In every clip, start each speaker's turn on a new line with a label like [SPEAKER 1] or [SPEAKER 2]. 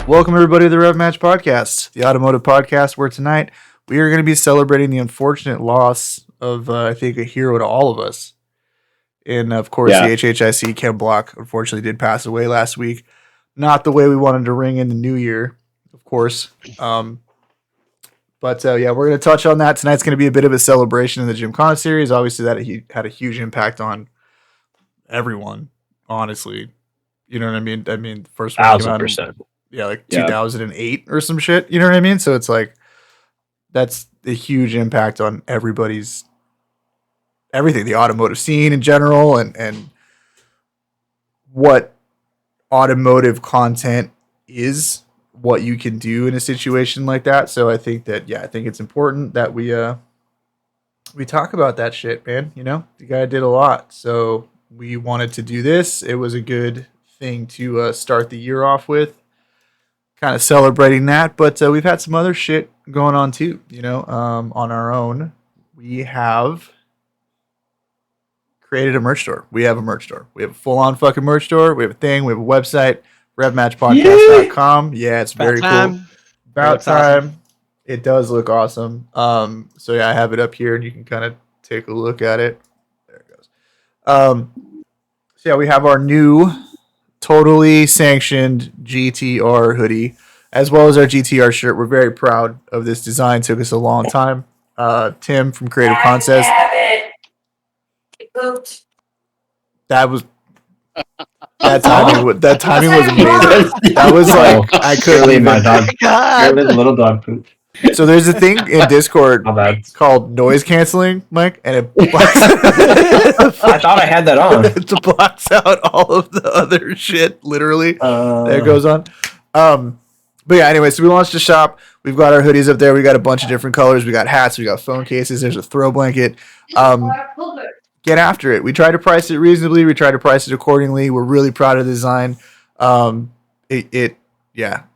[SPEAKER 1] Welcome everybody to the Rev Match Podcast, the automotive podcast, where tonight we are going to be celebrating the unfortunate loss of, I think, a hero to all of us. And of course, the HHIC Ken Bock unfortunately did pass away last week. Not the way we wanted to ring in the new year, of course. But we're going to touch on that. Tonight's going to be a bit of a celebration in the Gymkhana series. Obviously, that had a huge impact on everyone, honestly. You know what I mean? I mean, the first one came out 2008 or some shit. You know what I mean? So it's like, that's a huge impact on everybody's everything, the automotive scene in general, and what automotive content is, what you can do in a situation like that. So I think that, I think it's important that we talk about that shit, man. You know, the guy did a lot. So we wanted to do this. It was a good thing to start the year off with, kind of celebrating that. But we've had some other shit going on too, you know, on our own. We have created a merch store. We have a merch store. We have a full-on fucking merch store. We have a thing. We have a website, revmatchpodcast.com. Yeah, it's very cool. About time. Awesome. It does look awesome. So yeah, I have it up here and you can kind of take a look at it. There it goes. So yeah, we have our new totally sanctioned GTR hoodie, as well as our GTR shirt. We're very proud of this design. Took us a long time. Tim from Creative Concepts. That timing was amazing. That was like, I couldn't leave my dog.
[SPEAKER 2] The little dog poop.
[SPEAKER 1] So there's a thing in Discord called noise canceling, Mike, and it blocks
[SPEAKER 2] I thought I had that on.
[SPEAKER 1] It blocks out all of the other shit, literally. That goes on. But yeah, anyway, so we launched a shop. We've got our hoodies up there. We got a bunch of different colors. We got hats. We got phone cases. There's a throw blanket. Get after it. We try to price it reasonably. We try to price it accordingly. We're really proud of the design.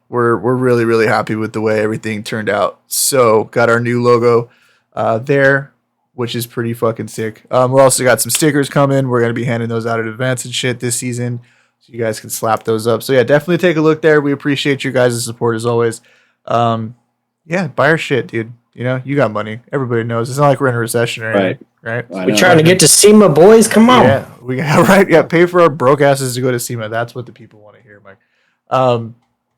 [SPEAKER 1] We're really, really happy with the way everything turned out. So got our new logo there, which is pretty fucking sick. We're also got some stickers coming. We're going to be handing those out at events and shit this season, so you guys can slap those up. So yeah, definitely take a look there. We appreciate your guys' support as always. Buy our shit, dude. You know, you got money. Everybody knows. It's not like we're in a recession or anything, right?
[SPEAKER 2] We're trying to get to SEMA, boys. Come on.
[SPEAKER 1] Yeah, pay for our broke asses to go to SEMA. That's what the people want to hear, Mike.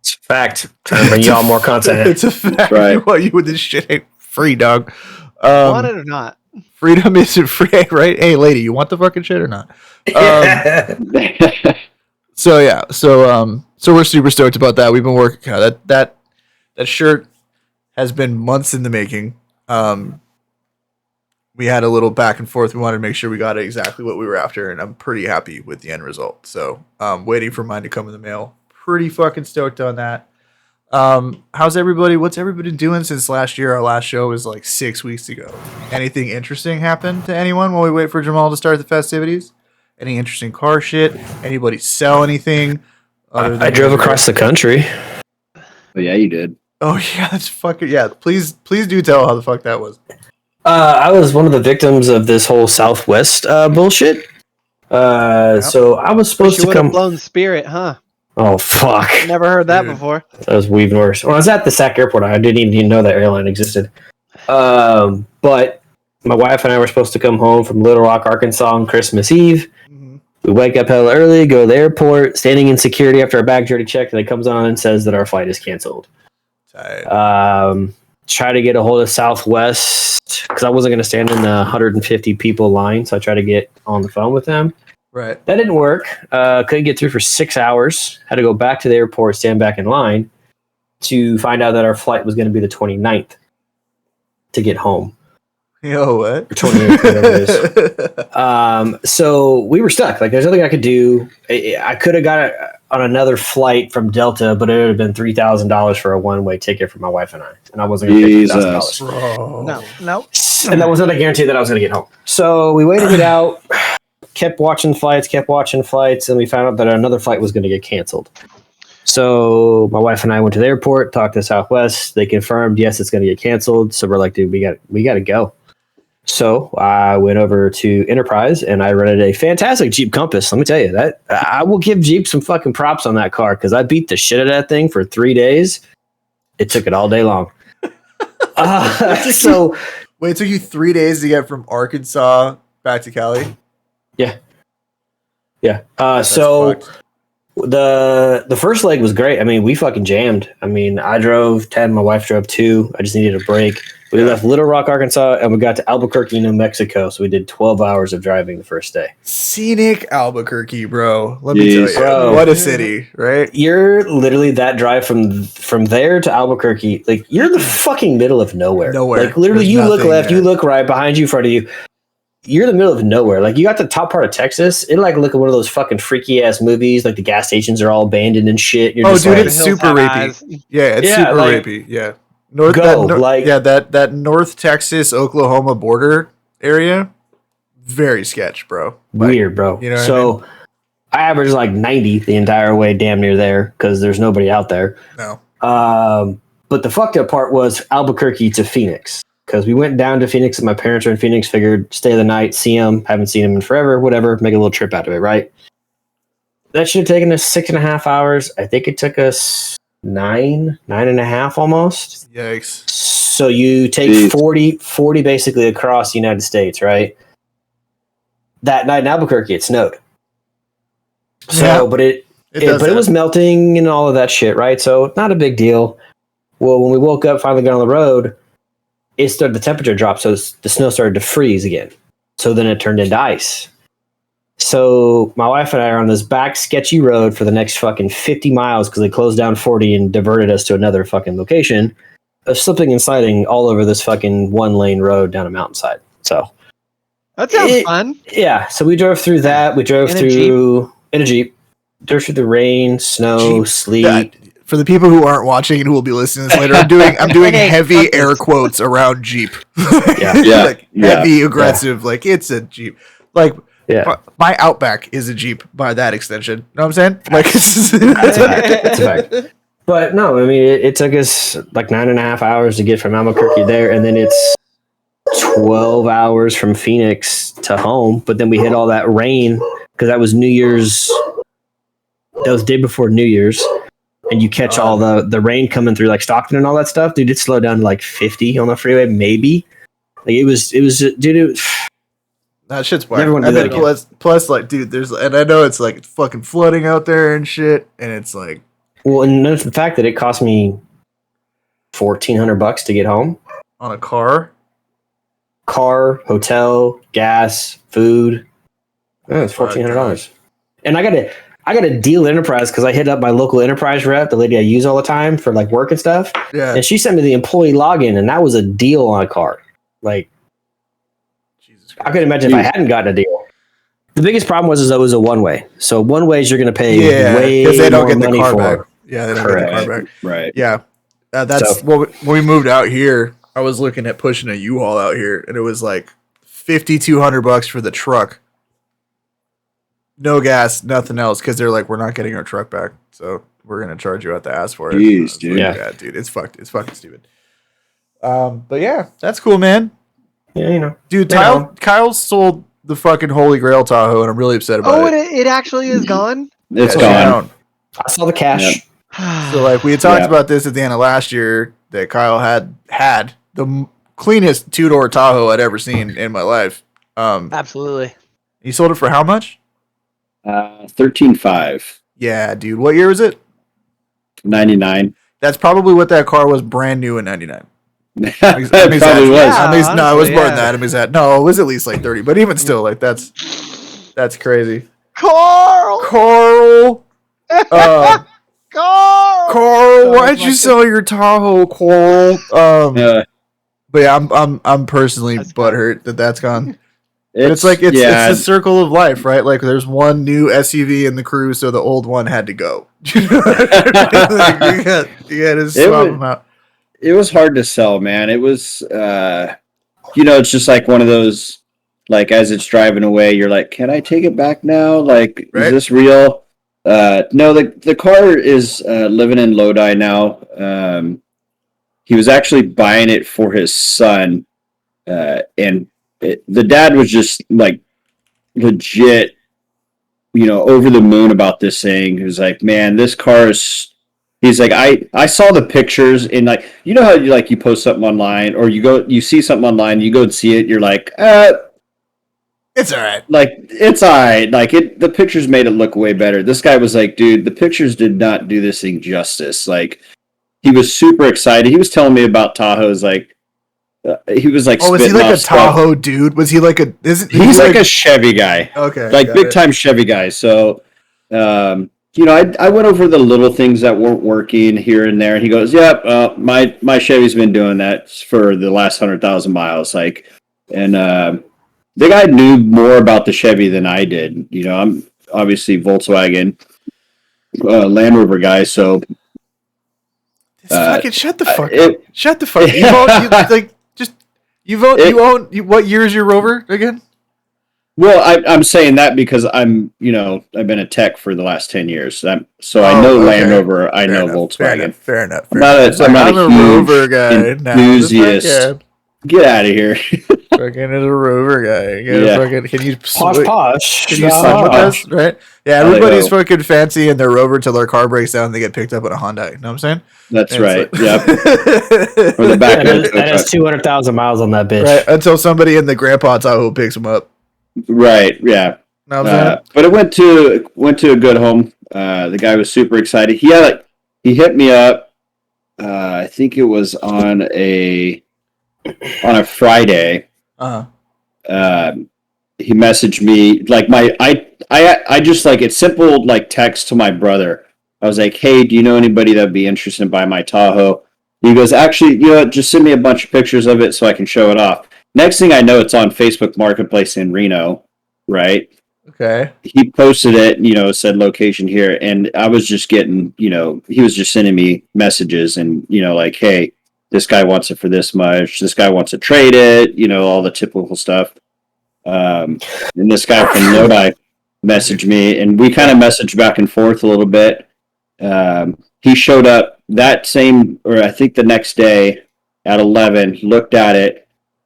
[SPEAKER 2] It's a fact. Trying to bring y'all more content.
[SPEAKER 1] It's a fact. Right. Well, this shit ain't free, dog.
[SPEAKER 3] Want it or not?
[SPEAKER 1] Freedom isn't free, right? Hey, lady, you want the fucking shit or not? So we're super stoked about that. We've been working. That shirt has been months in the making. We had a little back and forth. We wanted to make sure we got exactly what we were after, and I'm pretty happy with the end result. So, waiting for mine to come in the mail. Pretty fucking stoked on that. How's everybody? What's everybody doing since last year? Our last show was like 6 weeks ago. Anything interesting happened to anyone while we wait for Jamal to start the festivities? Any interesting car shit? Anybody sell anything?
[SPEAKER 2] I drove across the country.
[SPEAKER 4] Oh yeah, you did.
[SPEAKER 1] Oh yeah, that's fucking yeah. Please do tell how the fuck that was.
[SPEAKER 2] I was one of the victims of this whole Southwest bullshit. So I was supposed to come.
[SPEAKER 3] Blown Spirit, huh?
[SPEAKER 2] Oh fuck!
[SPEAKER 3] Never heard that before.
[SPEAKER 2] That was even worse. When I was at the Sac Airport, I didn't even know that airline existed. But my wife and I were supposed to come home from Little Rock, Arkansas on Christmas Eve. Mm-hmm. We wake up hella early, go to the airport, standing in security after our bags already checked, and it comes on and says that our flight is canceled. Try to get a hold of Southwest because I wasn't going to stand in the 150 people line, so I tried to get on the phone with them.
[SPEAKER 1] Right.
[SPEAKER 2] That didn't work. Couldn't get through for 6 hours. Had to go back to the airport, stand back in line to find out that our flight was going to be the 29th to get home.
[SPEAKER 1] Yo, what?
[SPEAKER 2] Or 28th, whatever it is. So we were stuck. Like, there's nothing I could do. I could have got on another flight from Delta, but it would have been $3,000 for a one-way ticket for my wife and I wasn't going to pay $3,000.
[SPEAKER 3] No.
[SPEAKER 2] And that wasn't a guarantee that I was going to get home. So we waited it out, kept watching flights, and we found out that another flight was going to get canceled. So my wife and I went to the airport, talked to Southwest. They confirmed, yes, it's going to get canceled. So we're like, dude, we got to go. So I went over to Enterprise and I rented a fantastic Jeep Compass. Let me tell you that I will give Jeep some fucking props on that car because I beat the shit out of that thing for 3 days. It took it all day long. So
[SPEAKER 1] wait, it took you 3 days to get from Arkansas back to Cali?
[SPEAKER 2] Yeah.
[SPEAKER 1] That's
[SPEAKER 2] So
[SPEAKER 1] fucked.
[SPEAKER 2] the first leg was great. I mean, we fucking jammed. I mean, I drove 10, my wife drove 2. I just needed a break. We left Little Rock, Arkansas, and we got to Albuquerque, New Mexico. So we did 12 hours of driving the first day.
[SPEAKER 1] Scenic Albuquerque, bro. Let me tell you.
[SPEAKER 2] Bro.
[SPEAKER 1] What a city, right?
[SPEAKER 2] You're literally that drive from there to Albuquerque. Like, you're in the fucking middle of nowhere.
[SPEAKER 1] Nowhere.
[SPEAKER 2] Like, literally,
[SPEAKER 1] There's
[SPEAKER 2] you look
[SPEAKER 1] nothing
[SPEAKER 2] left,
[SPEAKER 1] there.
[SPEAKER 2] you look right, behind you, in front of you. You're in the middle of nowhere. Like, you got the top part of Texas. It like look at one of those fucking freaky ass movies. Like the gas stations are all abandoned and shit. You're just
[SPEAKER 1] dude,
[SPEAKER 2] like,
[SPEAKER 1] it's super rapey. Yeah, it's super
[SPEAKER 2] like,
[SPEAKER 1] rapey. Yeah. That North Texas, Oklahoma border area, very sketch, bro. Like,
[SPEAKER 2] weird, bro.
[SPEAKER 1] You know what
[SPEAKER 2] so I averaged like 90 the entire way, damn near there, because there's nobody out there.
[SPEAKER 1] No.
[SPEAKER 2] But the fucked up part was Albuquerque to Phoenix. Because we went down to Phoenix and my parents are in Phoenix, figured stay the night, see them, haven't seen them in forever, whatever, make a little trip out of it, right? That should have taken us 6.5 hours. I think it took us 9.5 almost.
[SPEAKER 1] Yikes.
[SPEAKER 2] So you take 40 basically across the United States, right? That night in Albuquerque, it snowed. So,
[SPEAKER 1] Yeah,
[SPEAKER 2] but it was melting and all of that shit, right? So not a big deal. Well, when we woke up, finally got on the road, the temperature dropped, so the snow started to freeze again. So then it turned into ice. So my wife and I are on this back sketchy road for the next fucking 50 miles because they closed down 40 and diverted us to another fucking location of slipping and sliding all over this fucking 1-lane road down a mountainside. So
[SPEAKER 3] that sounds fun.
[SPEAKER 2] Yeah. So we drove through that. We drove in a Jeep. Drove through the rain, snow, sleet.
[SPEAKER 1] For the people who aren't watching and who will be listening to this later, I'm doing heavy air quotes around Jeep. Heavy, aggressive. Like, it's a Jeep. Like, my Outback is a Jeep by that extension. You know what I'm saying? Like,
[SPEAKER 2] that's a fact. But no, I mean, it took us like 9.5 hours to get from Albuquerque there, and then it's 12 hours from Phoenix to home. But then we hit all that rain because that was New Year's. That was the day before New Year's. And you catch all the rain coming through like Stockton and all that stuff, dude. It slowed down to like 50 on the freeway, maybe. Like it was, dude.
[SPEAKER 1] That shit's whack. And then plus, like, dude, and I know it's like it's fucking flooding out there and shit, and it's like,
[SPEAKER 2] well, and notice the fact that it cost me $1,400 to get home
[SPEAKER 1] on a car,
[SPEAKER 2] hotel, gas, food. Oh, it's $1,400, and I got a deal at Enterprise because I hit up my local Enterprise rep, the lady I use all the time for like work and stuff.
[SPEAKER 1] Yeah.
[SPEAKER 2] And she sent me the employee login, and that was a deal on a car. Like, Jesus Christ. I could imagine if I hadn't gotten a deal. The biggest problem was that it was a one-way. So one-ways you're going to pay way
[SPEAKER 1] because they don't
[SPEAKER 2] more
[SPEAKER 1] get the
[SPEAKER 2] money
[SPEAKER 1] car
[SPEAKER 2] for.
[SPEAKER 1] back. Yeah, they don't get the car back.
[SPEAKER 4] Right.
[SPEAKER 1] Yeah. When we moved out here, I was looking at pushing a U-Haul out here, and it was like $5,200 for the truck. No gas, nothing else, because they're like, we're not getting our truck back, so we're gonna charge you out the ass for it.
[SPEAKER 4] Jeez, dude.
[SPEAKER 1] Like, yeah, dude, it's fucked. It's fucking stupid. But yeah, that's cool, man.
[SPEAKER 2] Yeah, you know,
[SPEAKER 1] dude. Kyle sold the fucking Holy Grail Tahoe, and I'm really upset about it.
[SPEAKER 3] Oh, it actually is gone.
[SPEAKER 4] It's gone.
[SPEAKER 2] I saw the cash.
[SPEAKER 3] Yep.
[SPEAKER 1] So like we had talked about this at the end of last year that Kyle had the cleanest 2-door Tahoe I'd ever seen in my life.
[SPEAKER 3] Absolutely.
[SPEAKER 1] He sold it for how much?
[SPEAKER 4] 13.5.
[SPEAKER 1] Yeah, dude. What year was it?
[SPEAKER 4] 99.
[SPEAKER 1] That's probably what that car was brand new in 99.
[SPEAKER 4] It probably was.
[SPEAKER 1] Yeah, no, it was more than that. No, it was at least like 30. But even still, like that's crazy.
[SPEAKER 3] Carl,
[SPEAKER 1] why'd you sell your Tahoe, Carl? But yeah, I'm personally butthurt that's gone. It's the circle of life, right? Like there's one new SUV in the crew, so the old one had to go. You got to swap them out.
[SPEAKER 4] It was hard to sell, man. It was, it's just like one of those, like as it's driving away, you're like, can I take it back now? Like, is this real? No, the car is living in Lodi now. He was actually buying it for his son, and the dad was just like legit, over the moon about this thing. He was like, man, this car is. He's like, I saw the pictures and like, how you post something online or you see something online, you go and see it, you're like,
[SPEAKER 1] it's all right.
[SPEAKER 4] Like, it's all right. Like the pictures made it look way better. This guy was like, dude, the pictures did not do this thing justice. Like, he was super excited. He was telling me about Tahoe's, like, he was like,
[SPEAKER 1] was he like a Tahoe dude? Was he like a?
[SPEAKER 4] He's like a Chevy guy.
[SPEAKER 1] Okay,
[SPEAKER 4] like big time Chevy guy. So, I went over the little things that weren't working here and there. He goes, "Yep, my Chevy's been doing that for the last 100,000 miles." Like, and the guy knew more about the Chevy than I did. I'm obviously Volkswagen, Land Rover guy. So,
[SPEAKER 1] fucking shut the fuck up. Shut the fuck up. You own. What year is your Rover again?
[SPEAKER 4] Well, I'm saying that because I've been a tech for the last 10 years. I know Land Rover. I know Volkswagen.
[SPEAKER 1] Fair enough.
[SPEAKER 4] I'm not a
[SPEAKER 1] Rover guy
[SPEAKER 4] enthusiast. Get out of here.
[SPEAKER 1] Fucking is a Rover guy. Can you
[SPEAKER 2] posh?
[SPEAKER 1] Can you swim with us? Right? Yeah, everybody's fucking fancy in their Rover till their car breaks down and they get picked up in a Hyundai. You know what I'm saying?
[SPEAKER 4] That's right. Yep. Or the back
[SPEAKER 2] that has 200,000 miles on that bitch.
[SPEAKER 1] Right. Until somebody in the grandpa Tahoe picks them up.
[SPEAKER 4] Right. Yeah. But it went to a good home. The guy was super excited. He hit me up. I think it was on a Friday. He messaged me like I just like it's simple like text to my brother. I was like, hey, do you know anybody that would be interested in buying my Tahoe? He goes, actually, just send me a bunch of pictures of it so I can show it off. Next thing I know, it's on Facebook Marketplace in Reno, right?
[SPEAKER 1] Okay.
[SPEAKER 4] He posted it, said location here, and I was just getting, he was just sending me messages and, like, hey, this guy wants it for this much. This guy wants to trade it, all the typical stuff. And this guy from Lodi messaged me, and we kind of messaged back and forth a little bit. He showed up that same, or I think the next day at 11, looked at it,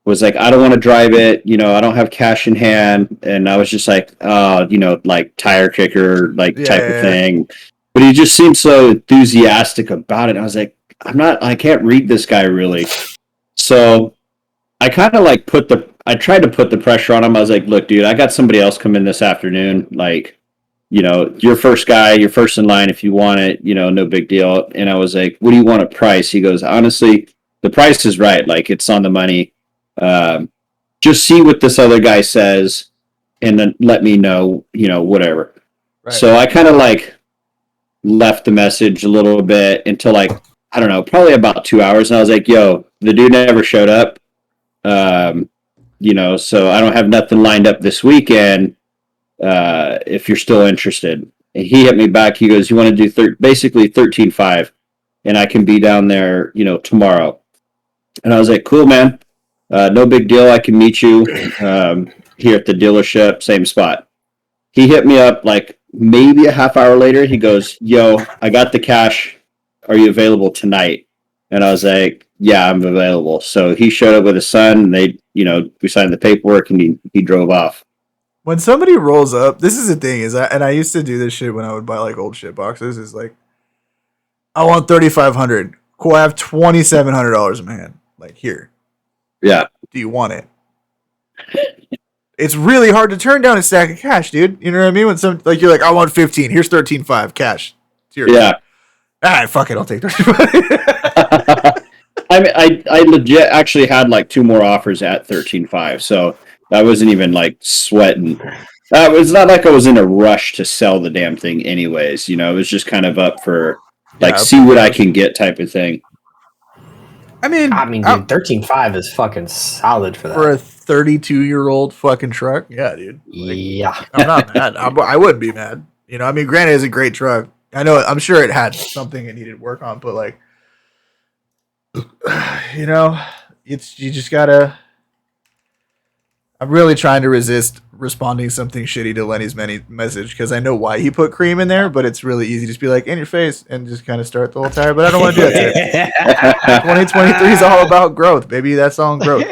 [SPEAKER 4] was like, I don't want to drive it, I don't have cash in hand. And I was just like, like tire kicker, type of thing. But he just seemed so enthusiastic about it. I was like, I can't read this guy really. So I kind of I tried to put the pressure on him. I was like, look, dude, I got somebody else come in this afternoon. Like, you're first guy, you're first in line if you want it, no big deal. And I was like, what do you want a price? He goes, honestly, the price is right. Like, it's on the money. Just see what this other guy says and then let me know, whatever. Right. So I kind of left the message a little bit until I don't know, probably about 2 hours. And I was like, yo, the dude never showed up. So I don't have nothing lined up this weekend. If you're still interested. And he hit me back. He goes, you want to do basically 13.5 and I can be down there, tomorrow. And I was like, cool, man. No big deal. I can meet you here at the dealership, same spot. He hit me up maybe a half hour later. He goes, yo, I got the cash. Are you available tonight? And I was like, yeah, I'm available. So he showed up with his son and they, we signed the paperwork and he drove off.
[SPEAKER 1] When somebody rolls up, this is the thing and I used to do this shit when I would buy old shit boxes is I want $3,500. Cool. I have $2,700 in my hand. Here.
[SPEAKER 4] Yeah.
[SPEAKER 1] Do you want it? It's really hard to turn down a stack of cash, dude. You know what I mean? When you're like, I want 15. Here's 13.5 cash.
[SPEAKER 4] Yeah.
[SPEAKER 1] All right, fuck it. I'll take 13.5.
[SPEAKER 4] I mean, I legit actually had 2 more offers at 13.5, so I wasn't even sweating. It's not like I was in a rush to sell the damn thing, anyways. It was just kind of up for see what I can get type of thing.
[SPEAKER 1] I mean,
[SPEAKER 2] dude, 13.5 is fucking solid for that.
[SPEAKER 1] For a 32-year-old fucking truck, yeah, dude.
[SPEAKER 2] Yeah,
[SPEAKER 1] I'm not mad. I wouldn't be mad. I mean, granted, it's a great truck. I know. I'm sure it had something it needed work on, but you just gotta. I'm really trying to resist responding something shitty to Lenny's message because I know why he put cream in there, but it's really easy to just be in your face and just kind of start the whole tire. But I don't want to do that today. 2023 is all about growth, baby. That's all growth.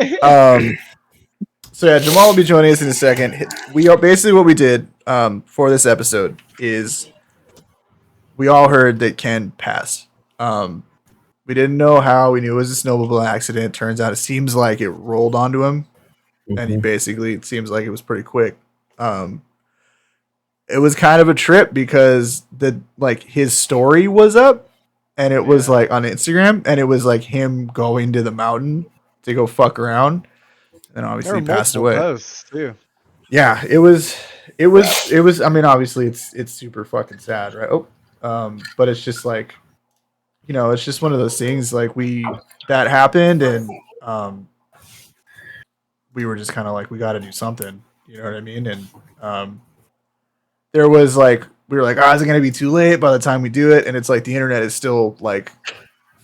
[SPEAKER 1] So yeah, Jamal will be joining us in a second. We are basically what we did for this episode is we all heard that Ken passed. We didn't know how. We knew it was a snowmobile accident. Turns out it seems like it rolled onto him, and he basically it seems like it was pretty quick. It was kind of a trip because his story was up, and it was like on Instagram, and it was like him going to the mountain to go fuck around, and obviously he passed away.
[SPEAKER 3] Posts too.
[SPEAKER 1] Yeah, it was. I mean, obviously it's super fucking sad, right? But it's just like, it's just one of those things. Like that happened, and we were just kind of like, we got to do something. You know what I mean? And there was like, we were like, is it gonna be too late by the time we do it? And it's like the internet is still like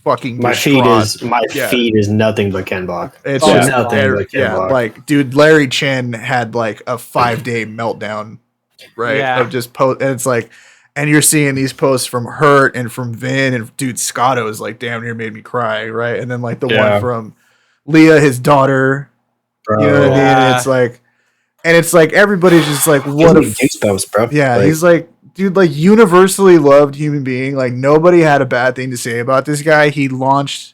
[SPEAKER 1] fucking.
[SPEAKER 2] My feed is nothing but Ken Bock.
[SPEAKER 1] It's
[SPEAKER 2] nothing but Ken Bock.
[SPEAKER 1] Like, dude, Larry Chen had like a 5-day meltdown, right?
[SPEAKER 3] Yeah.
[SPEAKER 1] Of just post, and it's like, and you're seeing these posts from Hurt and from Vin, and dude, Scotto is like damn near made me cry, right? And then like the one from Leah, his daughter,
[SPEAKER 2] Bro.
[SPEAKER 1] you know what I mean? And it's like everybody's just like, what a
[SPEAKER 2] goosebumps, bro.
[SPEAKER 1] Yeah,
[SPEAKER 2] like,
[SPEAKER 1] he's like, dude, like universally loved human being. Like nobody had a bad thing to say about this guy. He launched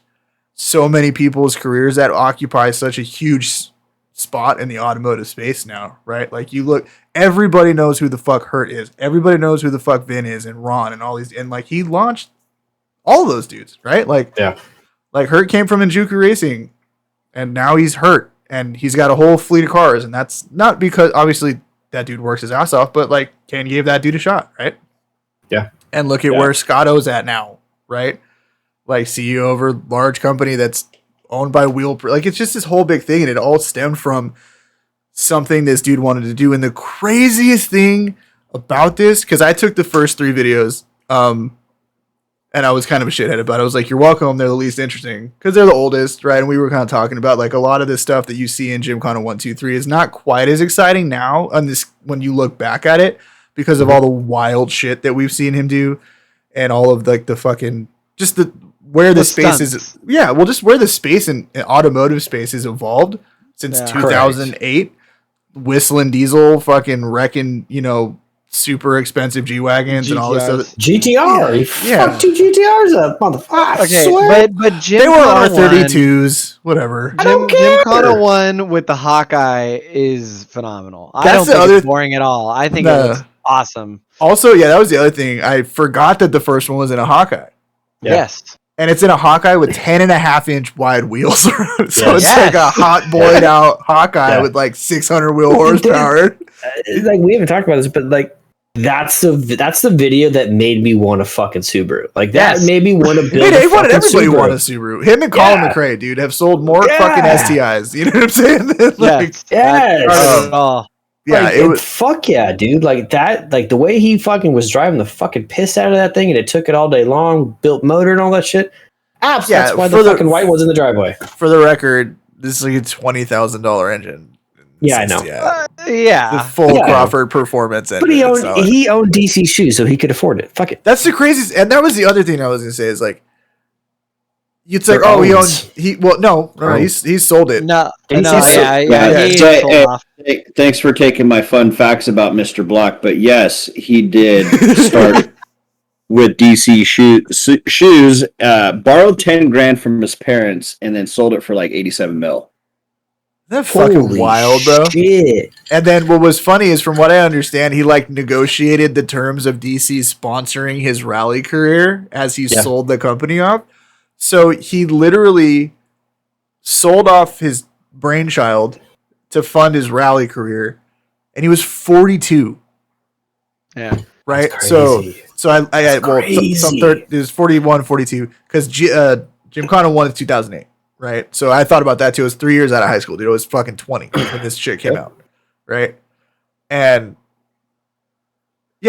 [SPEAKER 1] so many people's careers that occupy such a huge spot in the automotive space now, right? Like you look, everybody knows who the fuck Hurt is. Everybody knows who the fuck Vin is and Ron and all these, and like he launched all those dudes, right? Like, like Hurt came from Njuku Racing, and now he's Hurt, and he's got a whole fleet of cars, and that's not because obviously that dude works his ass off, but like Ken gave that dude a shot, right?
[SPEAKER 2] Yeah.
[SPEAKER 1] And look at where Scotto's at now, right? Like CEO of a large company that's owned by like it's just this whole big thing, and it all stemmed from something this dude wanted to do. And the craziest thing about this, because I took the first 3 videos, and I was kind of a shithead about it. I was like, you're welcome, they're the least interesting because they're the oldest, right? And we were kind of talking about like a lot of this stuff that you see in Gymkhana 1, 2, 3 is not quite as exciting now on this when you look back at it because of all the wild shit that we've seen him do and all of like the fucking just the where the space is. Yeah, well, just where the space in automotive space has evolved since 2008. Whistling diesel, fucking wrecking, super expensive G-Wagons and all this other
[SPEAKER 2] GTR. Fuck 2 GTRs up, motherfucker.
[SPEAKER 3] Okay, but
[SPEAKER 1] they were R32s, whatever.
[SPEAKER 2] I don't care.
[SPEAKER 3] Gymkhana 1 with the Hawkeye is phenomenal. I
[SPEAKER 1] That's
[SPEAKER 3] don't think it's boring at all. I think it looks awesome.
[SPEAKER 1] Also, that was the other thing. I forgot that the first one was in a Hawkeye.
[SPEAKER 2] Yeah.
[SPEAKER 3] Yes.
[SPEAKER 1] And it's in a Hawkeye with 10.5-inch wide wheels. So it's like a hot boyed out Hawkeye with like 600 wheel horsepower.
[SPEAKER 2] Like we haven't talked about this, but like that's the video that made me want a fucking Subaru. Like that made me want to build.
[SPEAKER 1] He wanted everybody want a Subaru. Him and Colin McRae, dude, have sold more fucking STIs. You know what I'm saying?
[SPEAKER 2] Fuck yeah, dude. Like that, like the way he fucking was driving the fucking piss out of that thing, and it took it all day long, built motor and all that shit. That's why the fucking white was in the driveway.
[SPEAKER 1] For the record, this is like a $20,000 engine.
[SPEAKER 2] Yeah, I know.
[SPEAKER 1] The full Crawford performance engine.
[SPEAKER 2] But he owned DC shoes, so he could afford it. Fuck it.
[SPEAKER 1] That's the craziest, and that was the other thing I was gonna say is like, it's like, he sold it.
[SPEAKER 4] Thanks for taking my fun facts about Mr. Block, but yes, he did start with DC shoes, borrowed 10 grand from his parents, and then sold it for like 87 mil.
[SPEAKER 1] That's fucking wild, bro. Shit. And then what was funny is, from what I understand, he like negotiated the terms of DC sponsoring his rally career as he sold the company off. So he literally sold off his brainchild to fund his rally career, and he was 42.
[SPEAKER 3] Yeah.
[SPEAKER 1] Right. So it was 41, 42 because Gymkhana 1 in 2008. Right. So I thought about that too. It was 3 years out of high school, dude. It was fucking 20 when this shit came out. Right. And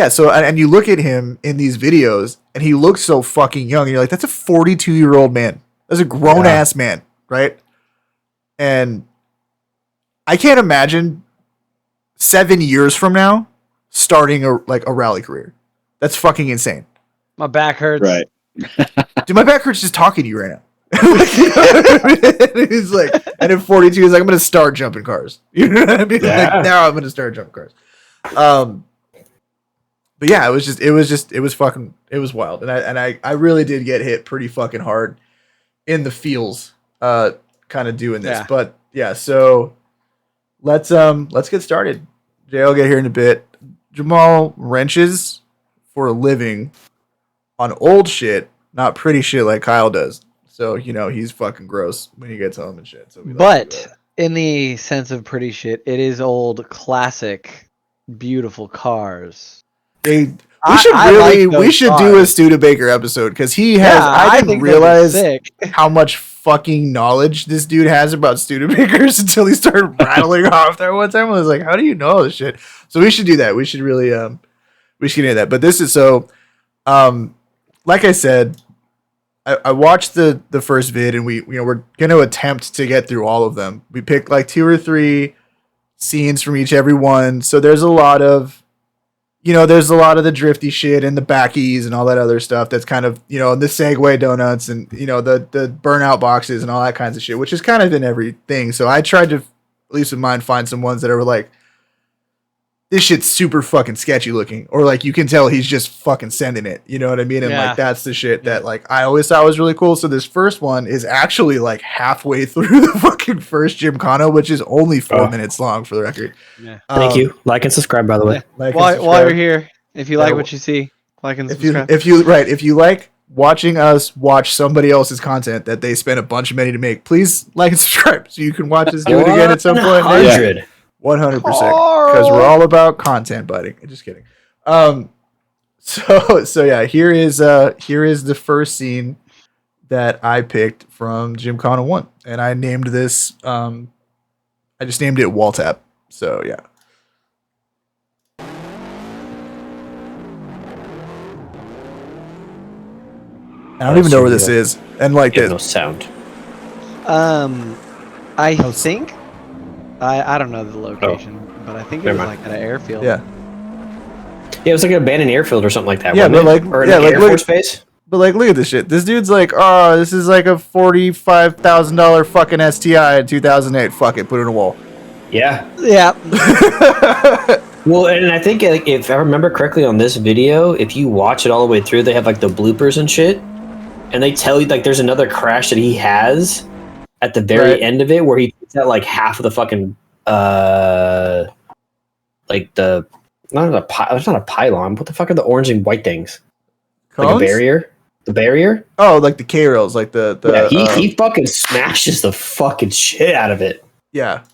[SPEAKER 1] so, and you look at him in these videos and he looks so fucking young. And you're like, that's a 42-year-old man. That's a grown ass man. Right. And I can't imagine 7 years from now starting a rally career. That's fucking insane.
[SPEAKER 3] My back hurts.
[SPEAKER 4] Right.
[SPEAKER 1] Dude, my back hurts just talking to you right now. He's like, and at 42, he's like, I'm gonna start jumping cars. You know what I mean?
[SPEAKER 2] Yeah.
[SPEAKER 1] Like now I'm gonna start jumping cars. But yeah, it was wild, and I really did get hit pretty fucking hard in the feels, kind of doing this.
[SPEAKER 3] Yeah.
[SPEAKER 1] But yeah, so let's get started. Jay, I'll get here in a bit. Jamal wrenches for a living on old shit, not pretty shit like Kyle does. So he's fucking gross when he gets home and shit. So
[SPEAKER 3] But in the sense of pretty shit, it is old, classic, beautiful cars.
[SPEAKER 1] we should
[SPEAKER 3] I like
[SPEAKER 1] we should do a Studebaker episode because he has. I didn't realize how much fucking knowledge this dude has about Studebakers until he started rattling off there one time. I was like, how do you know all this shit? So we should do that. We should really we should get into that. But this is so like I said, I watched the first vid, and we're going to attempt to get through all of them. We picked like 2 or 3 scenes from every one. So there's a lot of there's a lot of the drifty shit and the backies and all that other stuff that's kind of, the Segway donuts and, the burnout boxes and all that kinds of shit, which is kind of in everything. So I tried to, at least in mine, find some ones that are like, this shit's super fucking sketchy looking, or like you can tell he's just fucking sending it. You know what I mean? And like that's the shit that like I always thought was really cool. So this first one is actually like halfway through the fucking first Gymkhana, which is only 4 minutes long for the record.
[SPEAKER 2] Yeah. Thank you. Like and subscribe, by the way.
[SPEAKER 3] Like while you're here, if you like what you see, like and subscribe.
[SPEAKER 1] If you like watching us watch somebody else's content that they spent a bunch of money to make, please like and subscribe so you can watch us do it again at some point.
[SPEAKER 2] 100.
[SPEAKER 1] 100%, because we're all about content, buddy. Just kidding. So yeah, here is the first scene that I picked from Gymkhana 1, and I named this. I just named it Wall Tap. So yeah. I don't even know where this is, and like this.
[SPEAKER 2] No sound.
[SPEAKER 3] I think. I don't know the location, but I think it was like at an airfield.
[SPEAKER 1] Yeah.
[SPEAKER 2] Yeah, it was like an abandoned airfield or something like that.
[SPEAKER 1] Yeah, but like,
[SPEAKER 2] or
[SPEAKER 1] Air
[SPEAKER 2] Force Base.
[SPEAKER 1] But like, look at this shit. This dude's like, oh, this is like a $45,000 fucking STI in 2008. Fuck it, put it in a wall.
[SPEAKER 2] Yeah.
[SPEAKER 3] Yeah.
[SPEAKER 2] Well, and I think like, if I remember correctly on this video, if you watch it all the way through, they have like the bloopers and shit, and they tell you like there's another crash that he has at the very end of it where he takes out like half of the fucking like the it's not a pylon. What the fuck are the orange and white things?
[SPEAKER 1] Cones?
[SPEAKER 2] Like a barrier? The barrier?
[SPEAKER 1] Oh, like the K rails, like the
[SPEAKER 2] he fucking smashes the fucking shit out of it.
[SPEAKER 1] Yeah.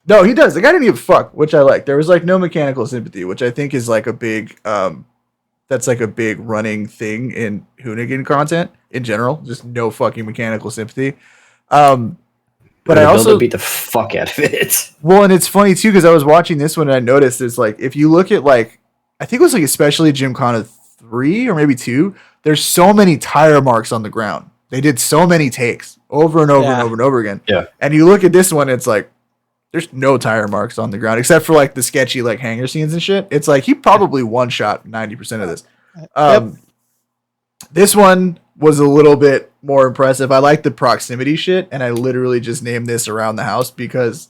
[SPEAKER 1] No, he does. The guy didn't give a fuck, which I like. There was like no mechanical sympathy, which I think is like a big that's like a big running thing in Hoonigan content in general. Just no fucking mechanical sympathy. But I also
[SPEAKER 2] beat the fuck out of it.
[SPEAKER 1] Well, and it's funny too because I was watching this one and I noticed there's like if you look at like I think it was like especially Gymkhana 3 or maybe 2, there's so many tire marks on the ground. They did so many takes over and over and over and over again.
[SPEAKER 2] Yeah. And
[SPEAKER 1] you look at this one, it's like there's no tire marks on the ground except for like the sketchy like hangar scenes and shit. It's like he probably one shot 90% of this. This one was a little bit more impressive. I like the proximity shit, and I literally just named this around the house because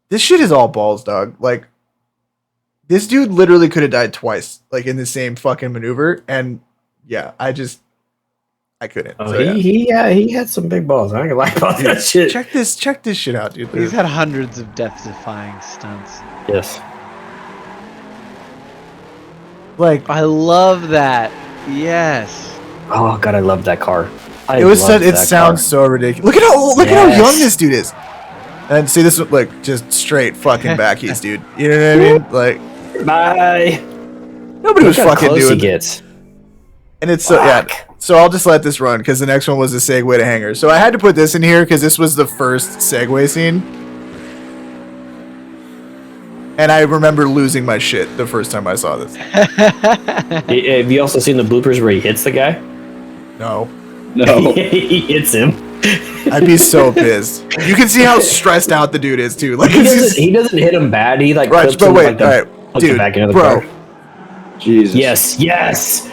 [SPEAKER 1] this shit is all balls, dog. Like, this dude literally could have died twice, like in the same fucking maneuver, and yeah, I couldn't.
[SPEAKER 2] Oh, so, he had some big balls. I ain't gonna lie about that shit.
[SPEAKER 1] Check this shit out, dude.
[SPEAKER 3] He's had hundreds of death-defying stunts.
[SPEAKER 2] Yes.
[SPEAKER 1] Like,
[SPEAKER 2] I
[SPEAKER 3] love that. Yes.
[SPEAKER 2] Oh god, I love that car.
[SPEAKER 1] It sounds so ridiculous. Look at how young this dude is. And see this like just straight fucking backies, dude. You know what I mean? Like,
[SPEAKER 2] bye.
[SPEAKER 1] Nobody was fucking doing.
[SPEAKER 2] He gets.
[SPEAKER 1] And it's so So I'll just let this run because the next one was the segue to hangar. So I had to put this in here because this was the first segue scene. And I remember losing my shit the first time I saw this.
[SPEAKER 2] Have you also seen the bloopers where he hits the guy?
[SPEAKER 1] No.
[SPEAKER 2] He hits him.
[SPEAKER 1] I'd be so pissed. You can see how stressed out the dude is too. Like
[SPEAKER 2] he doesn't hit him bad. He like
[SPEAKER 1] right, but wait, all right, dude,
[SPEAKER 2] back into the
[SPEAKER 1] bro.
[SPEAKER 2] car.
[SPEAKER 4] Jesus.
[SPEAKER 2] Yes.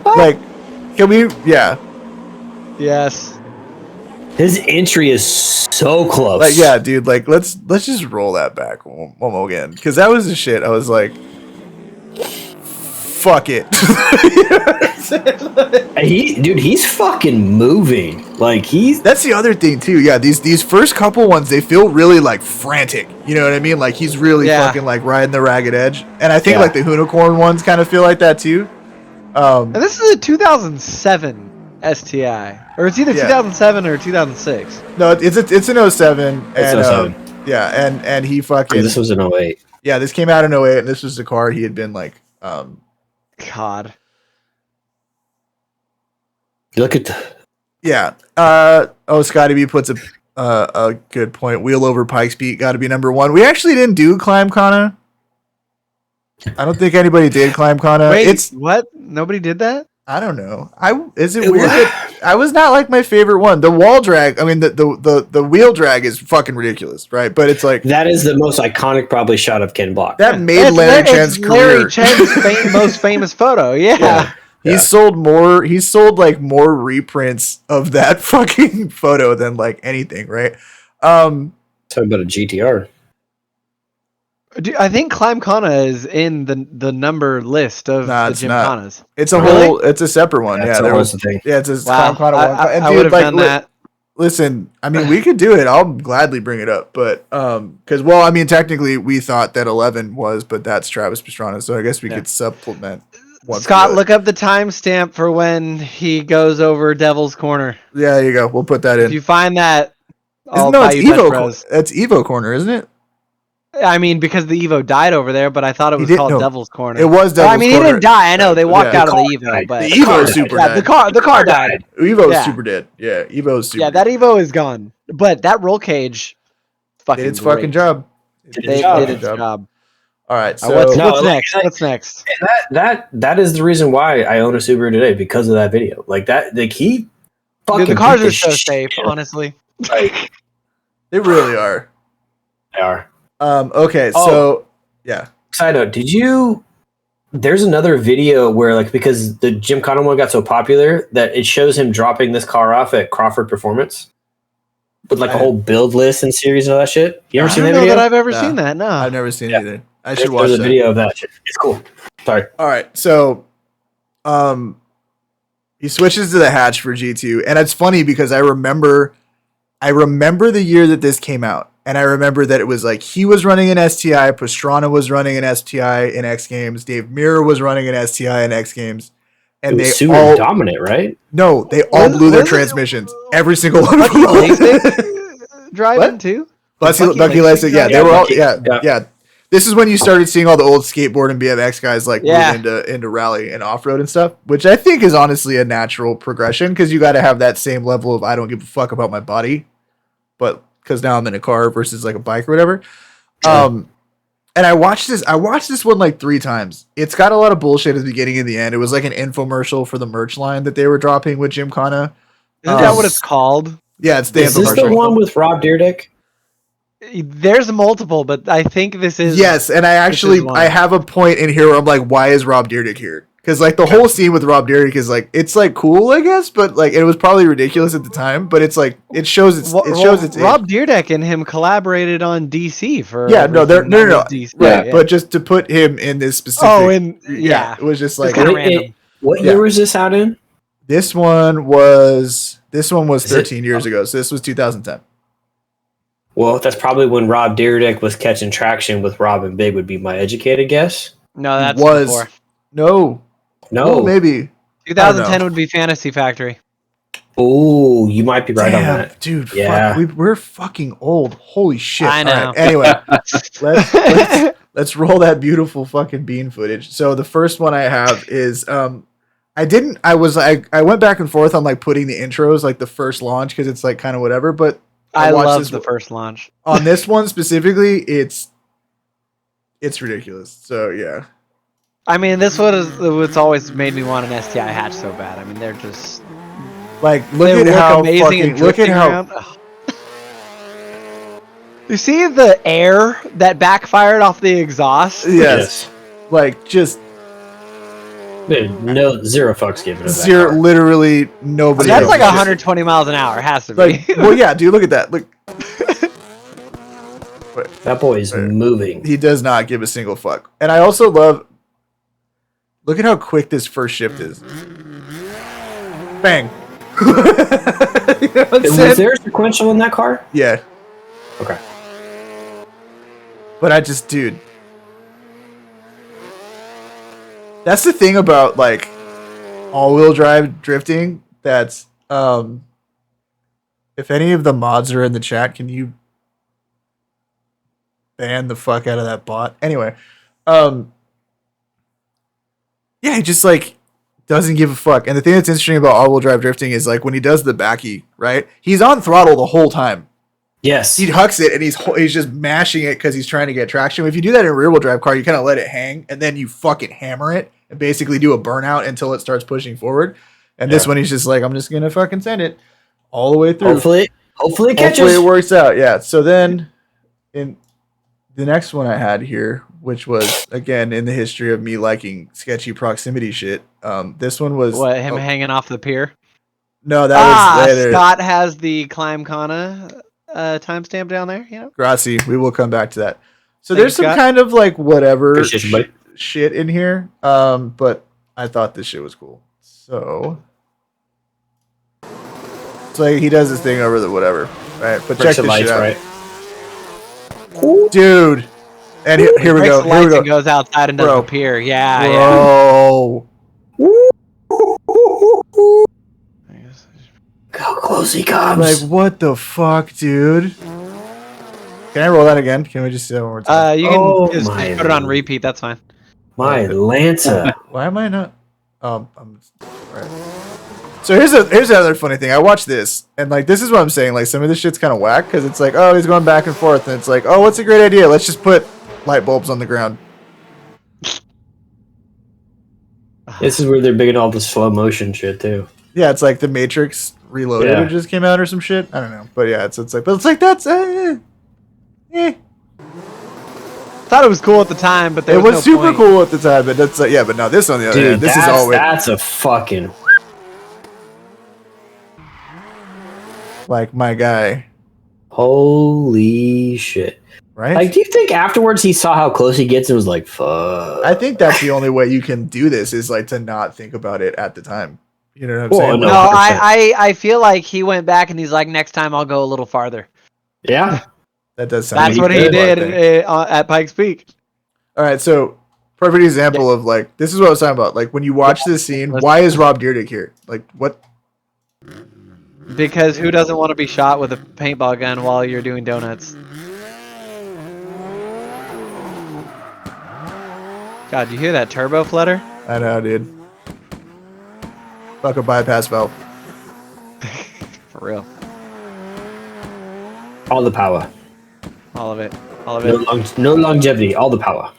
[SPEAKER 1] Like Can we? Yeah.
[SPEAKER 3] Yes.
[SPEAKER 2] His entry is so close.
[SPEAKER 1] Like, yeah, dude. Like, let's just roll that back one more again, because that was the shit. I was like, fuck it.
[SPEAKER 2] He's fucking moving. Like
[SPEAKER 1] That's the other thing too. Yeah, these first couple ones, they feel really like frantic. You know what I mean? Like he's really fucking like riding the ragged edge. And I think like the unicorn ones kind of feel like that too.
[SPEAKER 3] And this is a 2007 STI, or it's either 2007 or 2006.
[SPEAKER 1] No, it's an 07.
[SPEAKER 2] It's
[SPEAKER 1] and,
[SPEAKER 2] 07.
[SPEAKER 1] Yeah, and he fucking.
[SPEAKER 2] This was an 08.
[SPEAKER 1] Yeah, this came out in 08, and this was the car he had been like.
[SPEAKER 3] God.
[SPEAKER 2] Look at the.
[SPEAKER 1] Yeah. Scotty B puts a good point. Wheel over Pikes Peak got to be number one. We actually didn't do Gymkhana. I don't think anybody did Gymkhana.
[SPEAKER 3] Wait, what? Nobody did that?
[SPEAKER 1] I don't know. Is it weird that I was not like my favorite one. The wall drag. I mean, the wheel drag is fucking ridiculous, right? But it's like
[SPEAKER 2] that is the most iconic probably shot of Ken Bock.
[SPEAKER 1] That made Larry Chen's career.
[SPEAKER 3] Larry Chen's most famous photo. Yeah.
[SPEAKER 1] He sold more. He sold like more reprints of that fucking photo than like anything, right?
[SPEAKER 2] Talking about a GTR.
[SPEAKER 3] I think Gymkhana is in the number list of the Gymkhanas.
[SPEAKER 1] It's a whole. It's a separate one.
[SPEAKER 2] That's
[SPEAKER 1] there was
[SPEAKER 2] the thing.
[SPEAKER 1] Yeah, it's a
[SPEAKER 3] Gymkhana one.
[SPEAKER 1] And
[SPEAKER 3] I would have done that.
[SPEAKER 1] Listen, I mean, we could do it. I'll gladly bring it up, but because I mean, technically, we thought that 11 was, but that's Travis Pastrana, so I guess we could supplement.
[SPEAKER 3] Scott, look up the timestamp for when he goes over Devil's Corner.
[SPEAKER 1] Yeah, there you go. We'll put that in.
[SPEAKER 3] If you find that,
[SPEAKER 1] it's Evo. That's Evo Corner, isn't it?
[SPEAKER 3] I mean, because the Evo died over there, but I thought it was called Devil's Corner.
[SPEAKER 1] It was Devil's Corner.
[SPEAKER 3] I mean, he didn't die. I know they walked out of the Evo, but
[SPEAKER 1] the Evo is super dead.
[SPEAKER 3] The car died.
[SPEAKER 1] Evo's super dead. Yeah, Evo's super.
[SPEAKER 3] Yeah, that Evo is gone. But that roll cage,
[SPEAKER 1] did its fucking job.
[SPEAKER 3] They did its job.
[SPEAKER 1] All right. So
[SPEAKER 3] what's next? What's next?
[SPEAKER 2] That is the reason why I own a Subaru today, because of that video. Like that. Like he.
[SPEAKER 3] Dude, the cars are so safe, honestly.
[SPEAKER 2] Like
[SPEAKER 1] they really are.
[SPEAKER 2] They are.
[SPEAKER 1] Okay, so yeah.
[SPEAKER 2] Side note, there's another video where like because the Gymkhana one got so popular that it shows him dropping this car off at Crawford Performance with like a whole build list and series and all that shit. You ever seen that video?
[SPEAKER 3] I don't know that I've ever seen that. No.
[SPEAKER 1] I've never seen it either. I should watch
[SPEAKER 2] a video of that shit. It's cool. Sorry.
[SPEAKER 1] All right, so he switches to the hatch for G2, and it's funny because I remember the year that this came out. And I remember that it was like he was running an STI, Pastrana was running an STI in X Games, Dave Mirror was running an STI in X Games, and they all
[SPEAKER 2] dominant, right?
[SPEAKER 1] No, they all blew their transmissions. Every single one of them.
[SPEAKER 3] Driving too.
[SPEAKER 1] Bucky Lasik, yeah, they were all yeah. This is when you started seeing all the old skateboard and BMX guys like move into rally and off road and stuff, which I think is honestly a natural progression because you got to have that same level of I don't give a fuck about my body, but because now I'm in a car versus like a bike or whatever. Sure. And I watched this one like 3 times. It's got a lot of bullshit at the beginning and the end. It was like an infomercial for the merch line that they were dropping with Gymkhana.
[SPEAKER 3] Isn't that what it's called?
[SPEAKER 1] Yeah, it's the
[SPEAKER 2] infomercial. Is this the one with Rob Dyrdek?
[SPEAKER 3] There's multiple, but I think this is...
[SPEAKER 1] Yes, and I have a point in here where I'm like, why is Rob Dyrdek here? Because like the whole scene with Rob Dyrdek is like it's like cool, I guess, but like it was probably ridiculous at the time. But it's like it shows its
[SPEAKER 3] Rob Dyrdek and him collaborated on DC for
[SPEAKER 1] no,
[SPEAKER 3] DC.
[SPEAKER 1] Right, but just to put him in this specific, it was just like
[SPEAKER 2] what year was this out in?
[SPEAKER 1] This one was 13 years ago, so this was 2010.
[SPEAKER 2] Well, that's probably when Rob Dyrdek was catching traction with Rob and Big. Would be my educated guess.
[SPEAKER 3] No, that's before.
[SPEAKER 1] No, maybe
[SPEAKER 3] 2010 would be Fantasy Factory.
[SPEAKER 2] Oh, you might be right on that,
[SPEAKER 1] dude. Yeah, we're fucking old. Holy shit!
[SPEAKER 3] I know.
[SPEAKER 1] All right, anyway, let's roll that beautiful fucking bean footage. So the first one I have is I went back and forth on like putting the intros like the first launch because it's like kind of whatever. But
[SPEAKER 3] I love the first launch.
[SPEAKER 1] On this one specifically, it's ridiculous. So yeah.
[SPEAKER 3] I mean, this one is what's always made me want an STI hatch so bad. I mean, they're just
[SPEAKER 1] like look at how
[SPEAKER 3] amazing.
[SPEAKER 1] Look at how.
[SPEAKER 3] You see the air that backfired off the exhaust?
[SPEAKER 1] Yes. Like just
[SPEAKER 2] Zero fucks given.
[SPEAKER 1] Zero, literally nobody.
[SPEAKER 3] That's like 120 miles an hour. It has to be.
[SPEAKER 1] Like, well, yeah, dude, look at that. Look,
[SPEAKER 2] that boy is moving.
[SPEAKER 1] He does not give a single fuck. And I also love. Look at how quick this first shift is. Bang. You know
[SPEAKER 2] Was there a sequential in that car?
[SPEAKER 1] Yeah.
[SPEAKER 2] Okay.
[SPEAKER 1] But I just, dude. That's the thing about like all-wheel drive drifting. That's if any of the mods are in the chat, can you ban the fuck out of that bot? Anyway, yeah, he just like doesn't give a fuck. And the thing that's interesting about all-wheel drive drifting is like when he does the backy, right? He's on throttle the whole time.
[SPEAKER 2] Yes.
[SPEAKER 1] He hucks it and he's just mashing it because he's trying to get traction. If you do that in a rear-wheel drive car, you kind of let it hang and then you fucking hammer it and basically do a burnout until it starts pushing forward. And this one, he's just like, I'm just gonna fucking send it all the way through.
[SPEAKER 2] Hopefully it catches.
[SPEAKER 1] Hopefully it works out. Yeah. So then, in the next one I had here, which was again in the history of me liking sketchy proximity shit. This one was
[SPEAKER 3] him hanging off the pier.
[SPEAKER 1] No, that was later.
[SPEAKER 3] Scott has the Gymkhana timestamp down there. You know,
[SPEAKER 1] Grazie. We will come back to that. So there's some kind of like whatever shit in here, but I thought this shit was cool. So it's like he does this thing over the whatever, right? But check this shit out, right? Dude. And here we go. Here we go.
[SPEAKER 3] And goes outside and does the pier. Yeah,
[SPEAKER 1] Bro.
[SPEAKER 2] How close he comes.
[SPEAKER 1] Like, what the fuck, dude? Can I roll that again? Can we just see that one more time?
[SPEAKER 3] You can just put it on repeat. That's fine.
[SPEAKER 2] My Lanta.
[SPEAKER 1] Why am I not? Right. So here's another funny thing. I watched this, and like this is what I'm saying. Like some of this shit's kind of whack because it's like, oh, he's going back and forth, and it's like, oh, what's a great idea? Let's just put light bulbs on the ground.
[SPEAKER 2] This is where they're big in all the slow motion shit too.
[SPEAKER 1] Yeah, it's like the Matrix Reloaded or just came out or some shit. I don't know, but yeah, it's like that's thought
[SPEAKER 3] it was cool at the time, but
[SPEAKER 1] it was super cool at the time. But that's but no, this on the other hand, this is all
[SPEAKER 2] that's a fucking
[SPEAKER 1] like my guy.
[SPEAKER 2] Holy shit!
[SPEAKER 1] Right?
[SPEAKER 2] Like, do you think afterwards he saw how close he gets and was like, "Fuck"?
[SPEAKER 1] I think that's the only way you can do this is like to not think about it at the time. You know what I'm saying?
[SPEAKER 3] No, I feel like he went back and he's like, next time I'll go a little farther.
[SPEAKER 2] Yeah,
[SPEAKER 1] that does sound.
[SPEAKER 3] That's what he did at Pikes Peak.
[SPEAKER 1] All right, so perfect example of like this is what I was talking about. Like when you watch this scene, why is Rob Dyrdek here? Like what?
[SPEAKER 3] Because who doesn't want to be shot with a paintball gun while you're doing donuts? God, you hear that turbo flutter?
[SPEAKER 1] I know, dude. Fuck a bypass valve.
[SPEAKER 3] For real.
[SPEAKER 2] All the power.
[SPEAKER 3] All of it. All of it.
[SPEAKER 2] No longevity. All the power.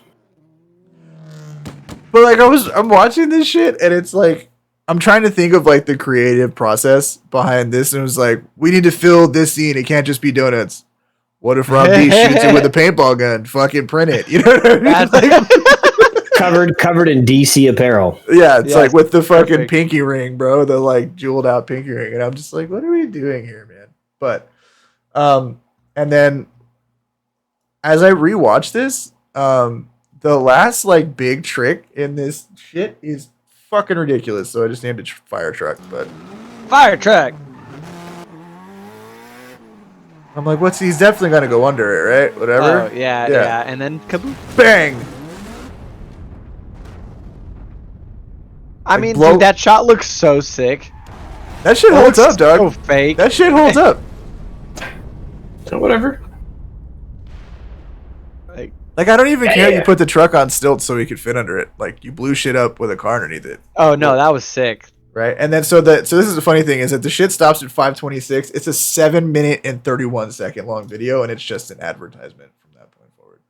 [SPEAKER 1] But like I'm watching this shit and it's like I'm trying to think of like the creative process behind this and it was like we need to fill this scene. It can't just be donuts. What if Rob D shoots it with a paintball gun? Fucking print it. You know what I mean? Like,
[SPEAKER 2] covered in DC apparel.
[SPEAKER 1] Yeah, it's like with the fucking pinky ring, bro. The like jeweled out pinky ring, and I'm just like, what are we doing here, man? But, and then as I rewatch this, the last like big trick in this shit is fucking ridiculous. So I just named it fire truck. But
[SPEAKER 3] fire truck.
[SPEAKER 1] I'm like, he's definitely gonna go under it, right? Whatever.
[SPEAKER 3] Oh yeah, and then kaboom,
[SPEAKER 1] bang.
[SPEAKER 3] I mean, dude, that shot looks so sick.
[SPEAKER 1] That shit holds up, dog.
[SPEAKER 3] So fake.
[SPEAKER 1] That shit holds up.
[SPEAKER 2] So whatever.
[SPEAKER 1] Like I don't even care you put the truck on stilts so he could fit under it. Like you blew shit up with a car underneath it.
[SPEAKER 3] Oh no, that was sick.
[SPEAKER 1] Right, and then so this is the funny thing is that the shit stops at 5:26. It's a 7-minute and 31-second long video, and it's just an advertisement from that point forward.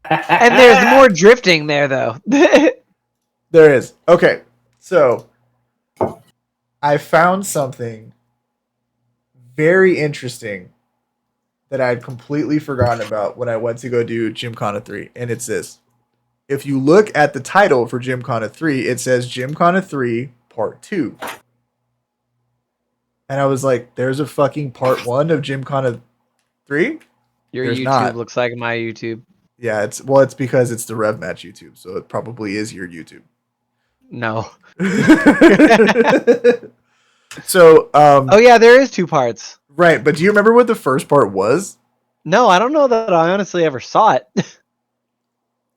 [SPEAKER 3] And there's more drifting there though.
[SPEAKER 1] There is. Okay, so I found something very interesting that I had completely forgotten about when I went to go do Gymkhana 3, and it's this. if you look at the title for Gymkhana 3, it says Gymkhana 3 Part 2. And I was like, there's a fucking Part 1 of Gymkhana 3?
[SPEAKER 3] Your
[SPEAKER 1] There's
[SPEAKER 3] YouTube
[SPEAKER 1] not.
[SPEAKER 3] looks like my YouTube.
[SPEAKER 1] Yeah, it's because it's the Rev Match YouTube, so it probably is your YouTube.
[SPEAKER 3] No.
[SPEAKER 1] So,
[SPEAKER 3] oh yeah, there is 2 parts.
[SPEAKER 1] Right, but do you remember what the first part was?
[SPEAKER 3] No, I don't know that I honestly ever saw it.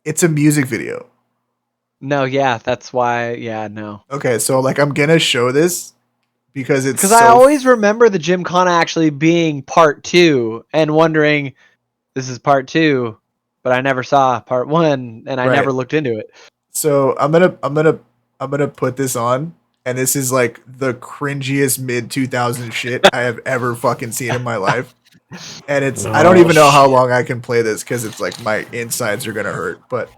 [SPEAKER 1] It's a music video.
[SPEAKER 3] No, yeah, that's why. Yeah, no.
[SPEAKER 1] Okay, so like I'm gonna show this because
[SPEAKER 3] I always remember the Gymkhana actually being part 2 and wondering, this is part 2, but I never saw part 1 and I never looked into it.
[SPEAKER 1] So I'm gonna put this on, and this is like the cringiest mid 2000s shit I have ever fucking seen in my life. And it's I don't even know how long I can play this because it's like my insides are gonna hurt. But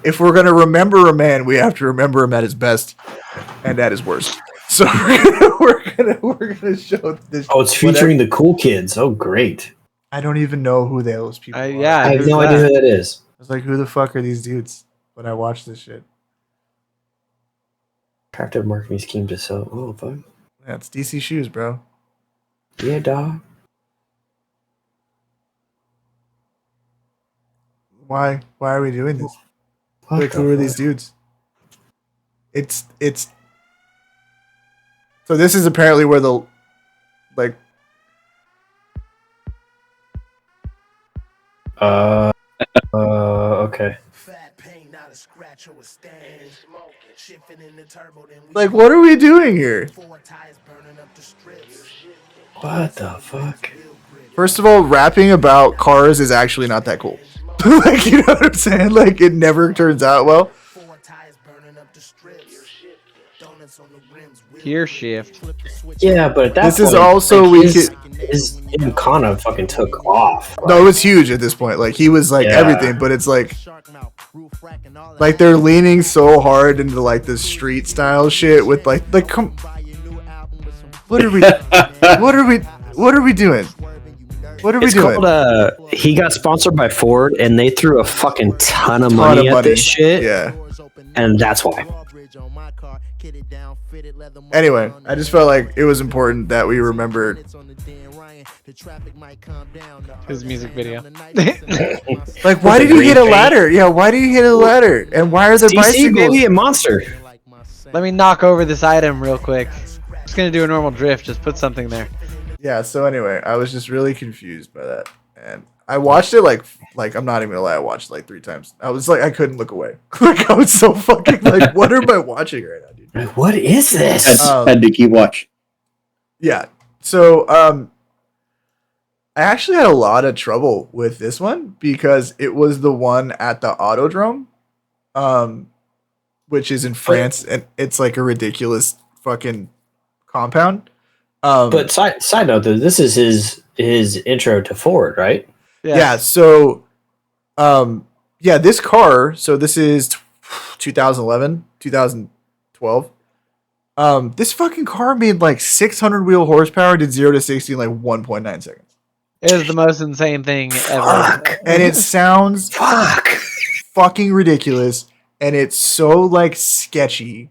[SPEAKER 1] if we're gonna remember a man, we have to remember him at his best and at his worst. So we're gonna show this.
[SPEAKER 2] Oh, it's featuring the cool kids. Oh, great!
[SPEAKER 1] I don't even know who those people are.
[SPEAKER 3] Yeah,
[SPEAKER 2] I have no idea who that is.
[SPEAKER 1] I was like, who the fuck are these dudes? When I watched this shit.
[SPEAKER 2] Attractive marketing scheme to sell. Oh, fuck.
[SPEAKER 1] Yeah, it's DC shoes, bro.
[SPEAKER 2] Yeah, dog.
[SPEAKER 1] Why are we doing this? Like, who are these dudes? It's so this is apparently where the like
[SPEAKER 2] okay.
[SPEAKER 1] Like, what are we doing here?
[SPEAKER 2] What the fuck?
[SPEAKER 1] First of all, rapping about cars is actually not that cool. Like, you know what I'm saying? Like, it never turns out well.
[SPEAKER 3] Gear shift.
[SPEAKER 2] Yeah, but at that
[SPEAKER 1] this
[SPEAKER 2] point,
[SPEAKER 1] is also
[SPEAKER 2] like,
[SPEAKER 1] his
[SPEAKER 2] Gymkhana fucking took off.
[SPEAKER 1] No, it was huge at this point. Like, he was like everything, but it's like they're leaning so hard into like the street style shit with like come. What are we doing? What are we doing?
[SPEAKER 2] Called, he got sponsored by Ford, and they threw a fucking ton of money at this shit.
[SPEAKER 1] Yeah,
[SPEAKER 2] and that's why.
[SPEAKER 1] Anyway, I just felt like it was important that we remember
[SPEAKER 3] his music video.
[SPEAKER 1] Like, why did he hit a ladder? Yeah, why did he hit a ladder? And why are there bicycles?
[SPEAKER 2] Baby, a monster.
[SPEAKER 3] Let me knock over this item real quick. Just gonna do a normal drift. Just put something there.
[SPEAKER 1] Yeah. So anyway, I was just really confused by that, and I watched it like I'm not even gonna lie, I watched it like 3 times. I was like, I couldn't look away. Like, I was so fucking like, what am I watching right now, dude?
[SPEAKER 2] What is this?
[SPEAKER 4] Had to keep watch.
[SPEAKER 1] Yeah. So I actually had a lot of trouble with this one because it was the one at the Autodrome, which is in France, and it's like a ridiculous fucking compound.
[SPEAKER 2] But side note, though, this is his intro to Ford, right?
[SPEAKER 1] Yeah. So, this car. So this is 2011, 2012. This fucking car made like 600 wheel horsepower, did 0 to 60 in like 1.9 seconds.
[SPEAKER 3] It was the most insane thing ever.
[SPEAKER 1] And it sounds fucking ridiculous, and it's so like sketchy.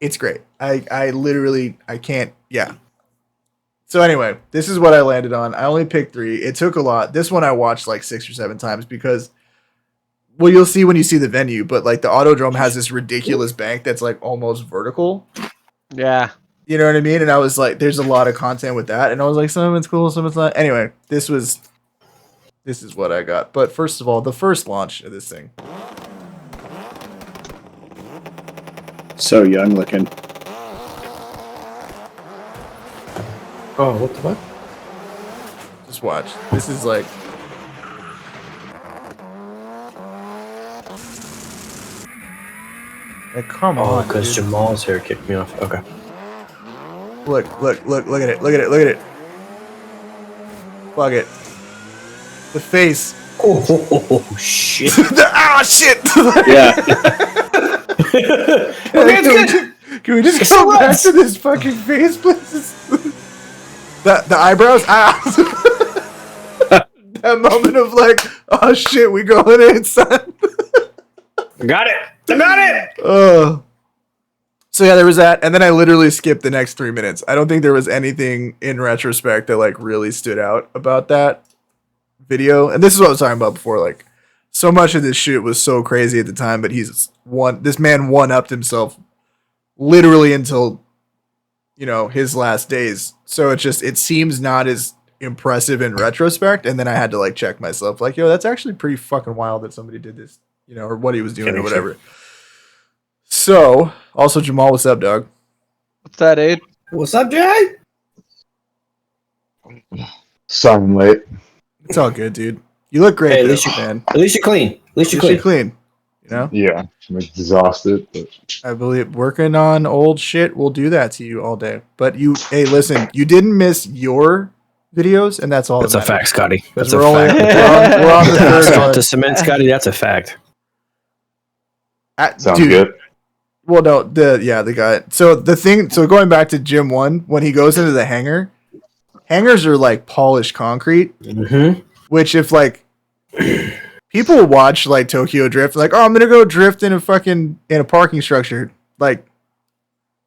[SPEAKER 1] It's great. I literally can't. Yeah. So anyway, this is what I landed on. I only picked 3. It took a lot. This one I watched like 6 or 7 times because, well, you'll see when you see the venue, but like the Autodrome has this ridiculous bank that's like almost vertical.
[SPEAKER 3] Yeah.
[SPEAKER 1] You know what I mean? And I was like, there's a lot of content with that. And I was like, some of it's cool, some of it's not. Anyway, this is what I got. But first of all, the first launch of this thing.
[SPEAKER 4] So young looking.
[SPEAKER 2] Oh, what the fuck?
[SPEAKER 1] Just watch. This is like... Like, come on,
[SPEAKER 2] because
[SPEAKER 1] dude.
[SPEAKER 2] Jamal's hair kicked me off. Okay.
[SPEAKER 1] Look at it. Fuck it. The face.
[SPEAKER 2] Oh shit.
[SPEAKER 1] Shit!
[SPEAKER 4] Yeah.
[SPEAKER 1] Can we just go back to this fucking face, please? The eyebrows? That moment of like, oh shit, we going in, son.
[SPEAKER 2] I got it.
[SPEAKER 1] So yeah, there was that, and then I literally skipped the next 3 minutes. I don't think there was anything in retrospect that like really stood out about that video. And this is what I was talking about before. Like, so much of this shit was so crazy at the time, but this man one-upped himself literally until, you know, his last days. So it seems not as impressive in retrospect. And then I had to like check myself, like, yo, that's actually pretty fucking wild that somebody did this, you know, or what he was doing or whatever. So, also Jamal, what's up, dog?
[SPEAKER 3] What's that, dude?
[SPEAKER 2] What's up, Jay?
[SPEAKER 5] Sorry I'm late.
[SPEAKER 1] It's all good, dude. You look great,
[SPEAKER 2] Hey,
[SPEAKER 1] man.
[SPEAKER 2] At least you're clean. At least you're clean.
[SPEAKER 1] You know?
[SPEAKER 5] Yeah, I'm exhausted. But...
[SPEAKER 1] I believe working on old shit will do that to you all day. But hey, listen, you didn't miss your videos, and that's all.
[SPEAKER 2] That's a fact, Scotty. That's
[SPEAKER 1] we're on the third one.
[SPEAKER 2] To cement, Scotty, that's a fact.
[SPEAKER 5] Sounds good.
[SPEAKER 1] Well, no, the guy. So going back to Gym 1, when he goes into the hangar, hangars are like polished concrete, which if like people watch like Tokyo Drift, like, oh, I'm gonna go drift in a parking structure, like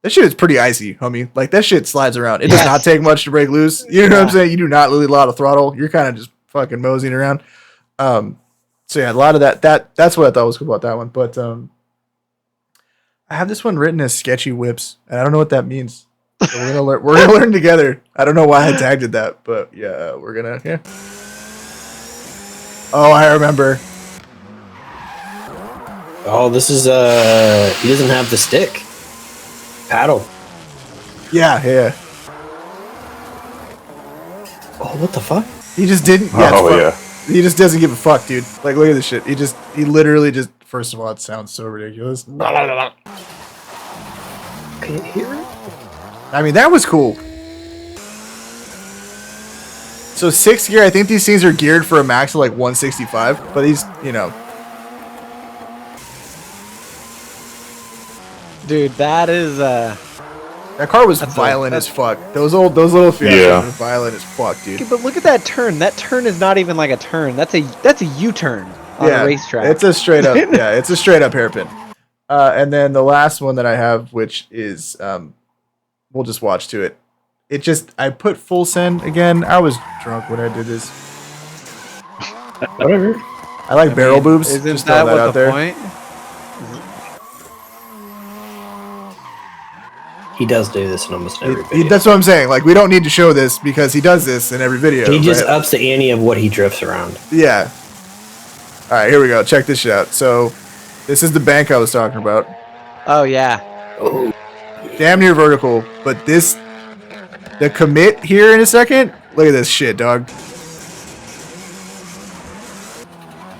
[SPEAKER 1] that shit is pretty icy, homie. Like that shit slides around. It does not take much to break loose. You know what I'm saying? You do not really a lot of throttle. You're kind of just fucking moseying around. So yeah, a lot of that's what I thought was cool about that one. But I have this one written as sketchy whips, and I don't know what that means. So we're gonna learn together. I don't know why I tagged it that, but yeah, we're gonna Oh, I remember.
[SPEAKER 2] Oh, this is he doesn't have the stick. Paddle.
[SPEAKER 1] Yeah.
[SPEAKER 2] Oh, what the fuck?
[SPEAKER 1] He just didn't. Yeah. He just doesn't give a fuck, dude. Like, look at this shit. He literally just. First of all, it sounds so ridiculous.
[SPEAKER 2] Can you hear it?
[SPEAKER 1] I mean, that was cool. So 6th gear, I think these things are geared for a max of like 165, but he's, you know.
[SPEAKER 3] Dude, that is
[SPEAKER 1] that car was violent as fuck. Those little Fiestas were violent as fuck, dude.
[SPEAKER 3] Okay, but look at that turn. That turn is not even like a turn. That's a U-turn on a racetrack.
[SPEAKER 1] It's a straight up it's a straight up hairpin. And then the last one that I have, which is we'll just watch to it. I put full send again. I was drunk when I did this.
[SPEAKER 2] Whatever.
[SPEAKER 1] I like barrel boobs.
[SPEAKER 3] Isn't
[SPEAKER 1] just
[SPEAKER 3] that
[SPEAKER 1] throwing
[SPEAKER 3] what
[SPEAKER 1] out
[SPEAKER 3] the
[SPEAKER 1] there.
[SPEAKER 3] point?
[SPEAKER 2] He does do this in almost every video.
[SPEAKER 1] That's what I'm saying. Like, we don't need to show this because he does this in every video.
[SPEAKER 2] He just ups the ante of what he drifts around.
[SPEAKER 1] Yeah. All right, here we go. Check this shit out. So, this is the bank I was talking about.
[SPEAKER 3] Oh yeah.
[SPEAKER 2] Oh.
[SPEAKER 1] Damn near vertical, but the commit here in a second. Look at this shit, dog.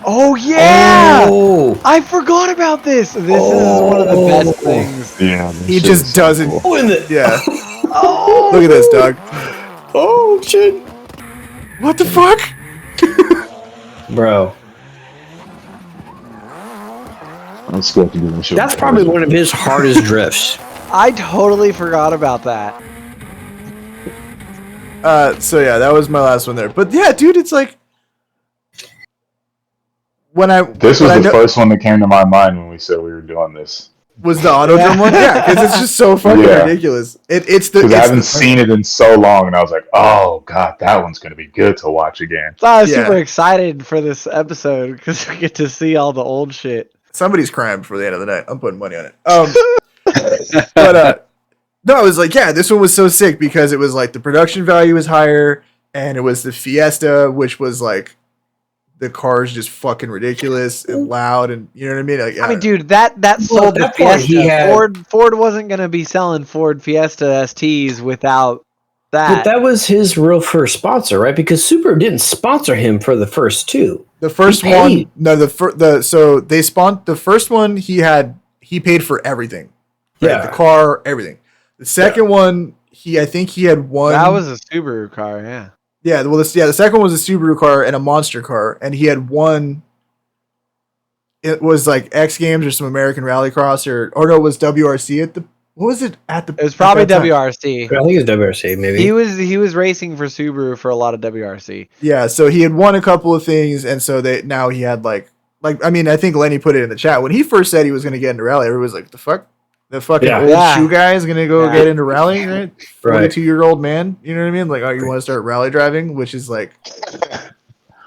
[SPEAKER 3] Oh yeah!
[SPEAKER 2] Oh.
[SPEAKER 3] I forgot about this. This is one of the best things.
[SPEAKER 5] Yeah,
[SPEAKER 1] He just doesn't.
[SPEAKER 2] Cool.
[SPEAKER 1] Yeah.
[SPEAKER 3] Oh,
[SPEAKER 1] Look at this, dog.
[SPEAKER 2] Oh shit,
[SPEAKER 1] What the fuck?
[SPEAKER 2] bro.
[SPEAKER 5] Let's go to the show.
[SPEAKER 2] That's probably one of his hardest drifts.
[SPEAKER 3] I totally forgot about that.
[SPEAKER 1] So yeah, that was my last one there. But yeah, dude, it's like
[SPEAKER 5] This was the first one that came to my mind when we said we were doing this.
[SPEAKER 1] Was the auto drum one? Yeah, because it's just so fucking ridiculous. It's
[SPEAKER 5] because I haven't seen it in so long, and I was like, oh god, that one's gonna be good to watch again.
[SPEAKER 3] So I was super excited for this episode because we get to see all the old shit.
[SPEAKER 1] Somebody's crying before the end of the night. I'm putting money on it. But no, I was like, yeah, this one was so sick because it was like the production value was higher, and it was the Fiesta, which was like the car's just fucking ridiculous and loud, and you know what I mean? Like,
[SPEAKER 3] I mean, dude, that sold the Fiesta. Ford wasn't gonna be selling Ford Fiesta STs without that.
[SPEAKER 2] But that was his real first sponsor, right? Because Subaru didn't sponsor him for the first two.
[SPEAKER 1] The first one, no, so they spawned the first one. He paid for everything, right?
[SPEAKER 2] Yeah,
[SPEAKER 1] the car, everything. The second one, I think he had one.
[SPEAKER 3] That was a Subaru car, yeah.
[SPEAKER 1] Yeah, well, the second one was a Subaru car and a monster car, and he had one. It was like X Games or some American Rallycross, or no, it was WRC at the. What was it at the?
[SPEAKER 3] It was probably WRC.
[SPEAKER 2] I think it was WRC, maybe.
[SPEAKER 3] He was racing for Subaru for a lot of WRC.
[SPEAKER 1] Yeah, so he had won a couple of things, and so now he had like like, I mean, I think Lenny put it in the chat. When he first said he was going to get into rally, everybody was like, the fuck? The fucking old shoe guy is going to go get into rally, right? 42-year-old man. You know what I mean? Like, oh, you want to start rally driving? Which is like,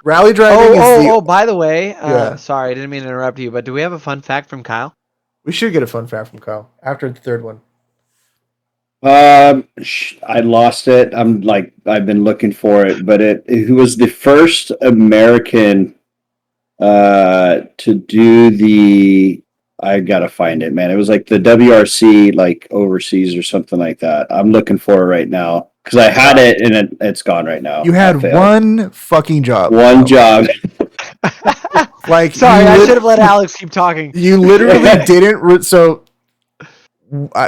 [SPEAKER 1] rally driving
[SPEAKER 3] by the way, sorry, I didn't mean to interrupt you, but do we have a fun fact from Kyle?
[SPEAKER 1] We should get a fun fact from Kyle after the third one.
[SPEAKER 4] I lost it. I've been looking for it, but it was the first American to do the. I gotta find it, man. It was like the WRC, like overseas or something like that. I'm looking for it right now because I had it and it's gone right now.
[SPEAKER 1] You had one fucking job.
[SPEAKER 4] One job.
[SPEAKER 3] Like, sorry, I should have let Alex keep talking.
[SPEAKER 1] You literally didn't. So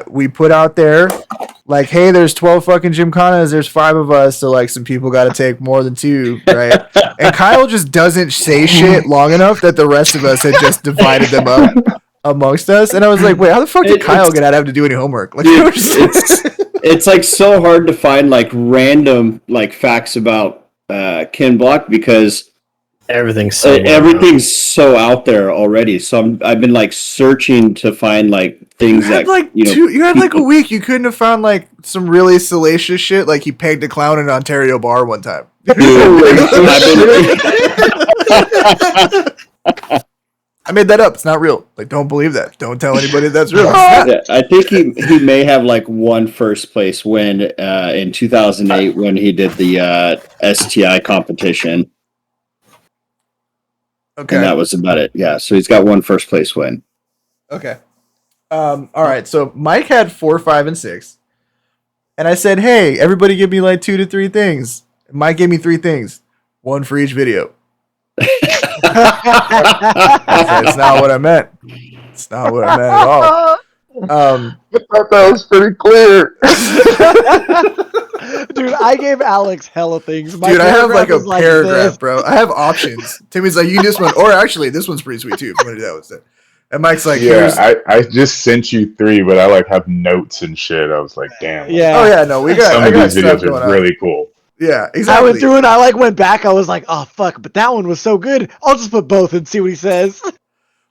[SPEAKER 1] we put out there, like, hey, there's 12 fucking Gymkhanas. There's 5 of us, so like some people got to take more than 2, right? And Kyle just doesn't say shit long enough that the rest of us had just divided them up amongst us. And I was like, wait, how the fuck did Kyle get out? Have to do any homework? Like,
[SPEAKER 4] it's like so hard to find like random like facts about Ken Bock because everything's so out there already. So I've been like searching to find like things that
[SPEAKER 1] you had like a week. You couldn't have found like some really salacious shit. Like he pegged a clown in an Ontario bar one time. I made that up. It's not real. Like, don't believe that. Don't tell anybody that's real.
[SPEAKER 4] Yeah, I think he may have like one first place win in 2008 when he did the STI competition.
[SPEAKER 1] Okay.
[SPEAKER 4] And that was about it. Yeah. So he's got one first place win.
[SPEAKER 1] Okay. All right. So Mike had 4, 5, and 6. And I said, hey, everybody give me like 2 to 3 things. And Mike gave me 3 things. 1 for each video. It's not what I meant. It's not what I meant at all.
[SPEAKER 5] I thought that was pretty clear.
[SPEAKER 3] Dude, I gave Alex hella things.
[SPEAKER 1] Dude, I have like a paragraph, bro. I have options. Timmy's like, you can do this one. Or actually, this one's pretty sweet too. I'm going to do that instead. And Mike's like,
[SPEAKER 5] I just sent you 3, but I like have notes and shit. I was like, damn.
[SPEAKER 3] Yeah.
[SPEAKER 1] Oh yeah, no, we got
[SPEAKER 5] some of these videos are really cool.
[SPEAKER 1] Yeah, exactly.
[SPEAKER 3] I went through and I went back. I was like, oh fuck, but that one was so good. I'll just put both and see what he says.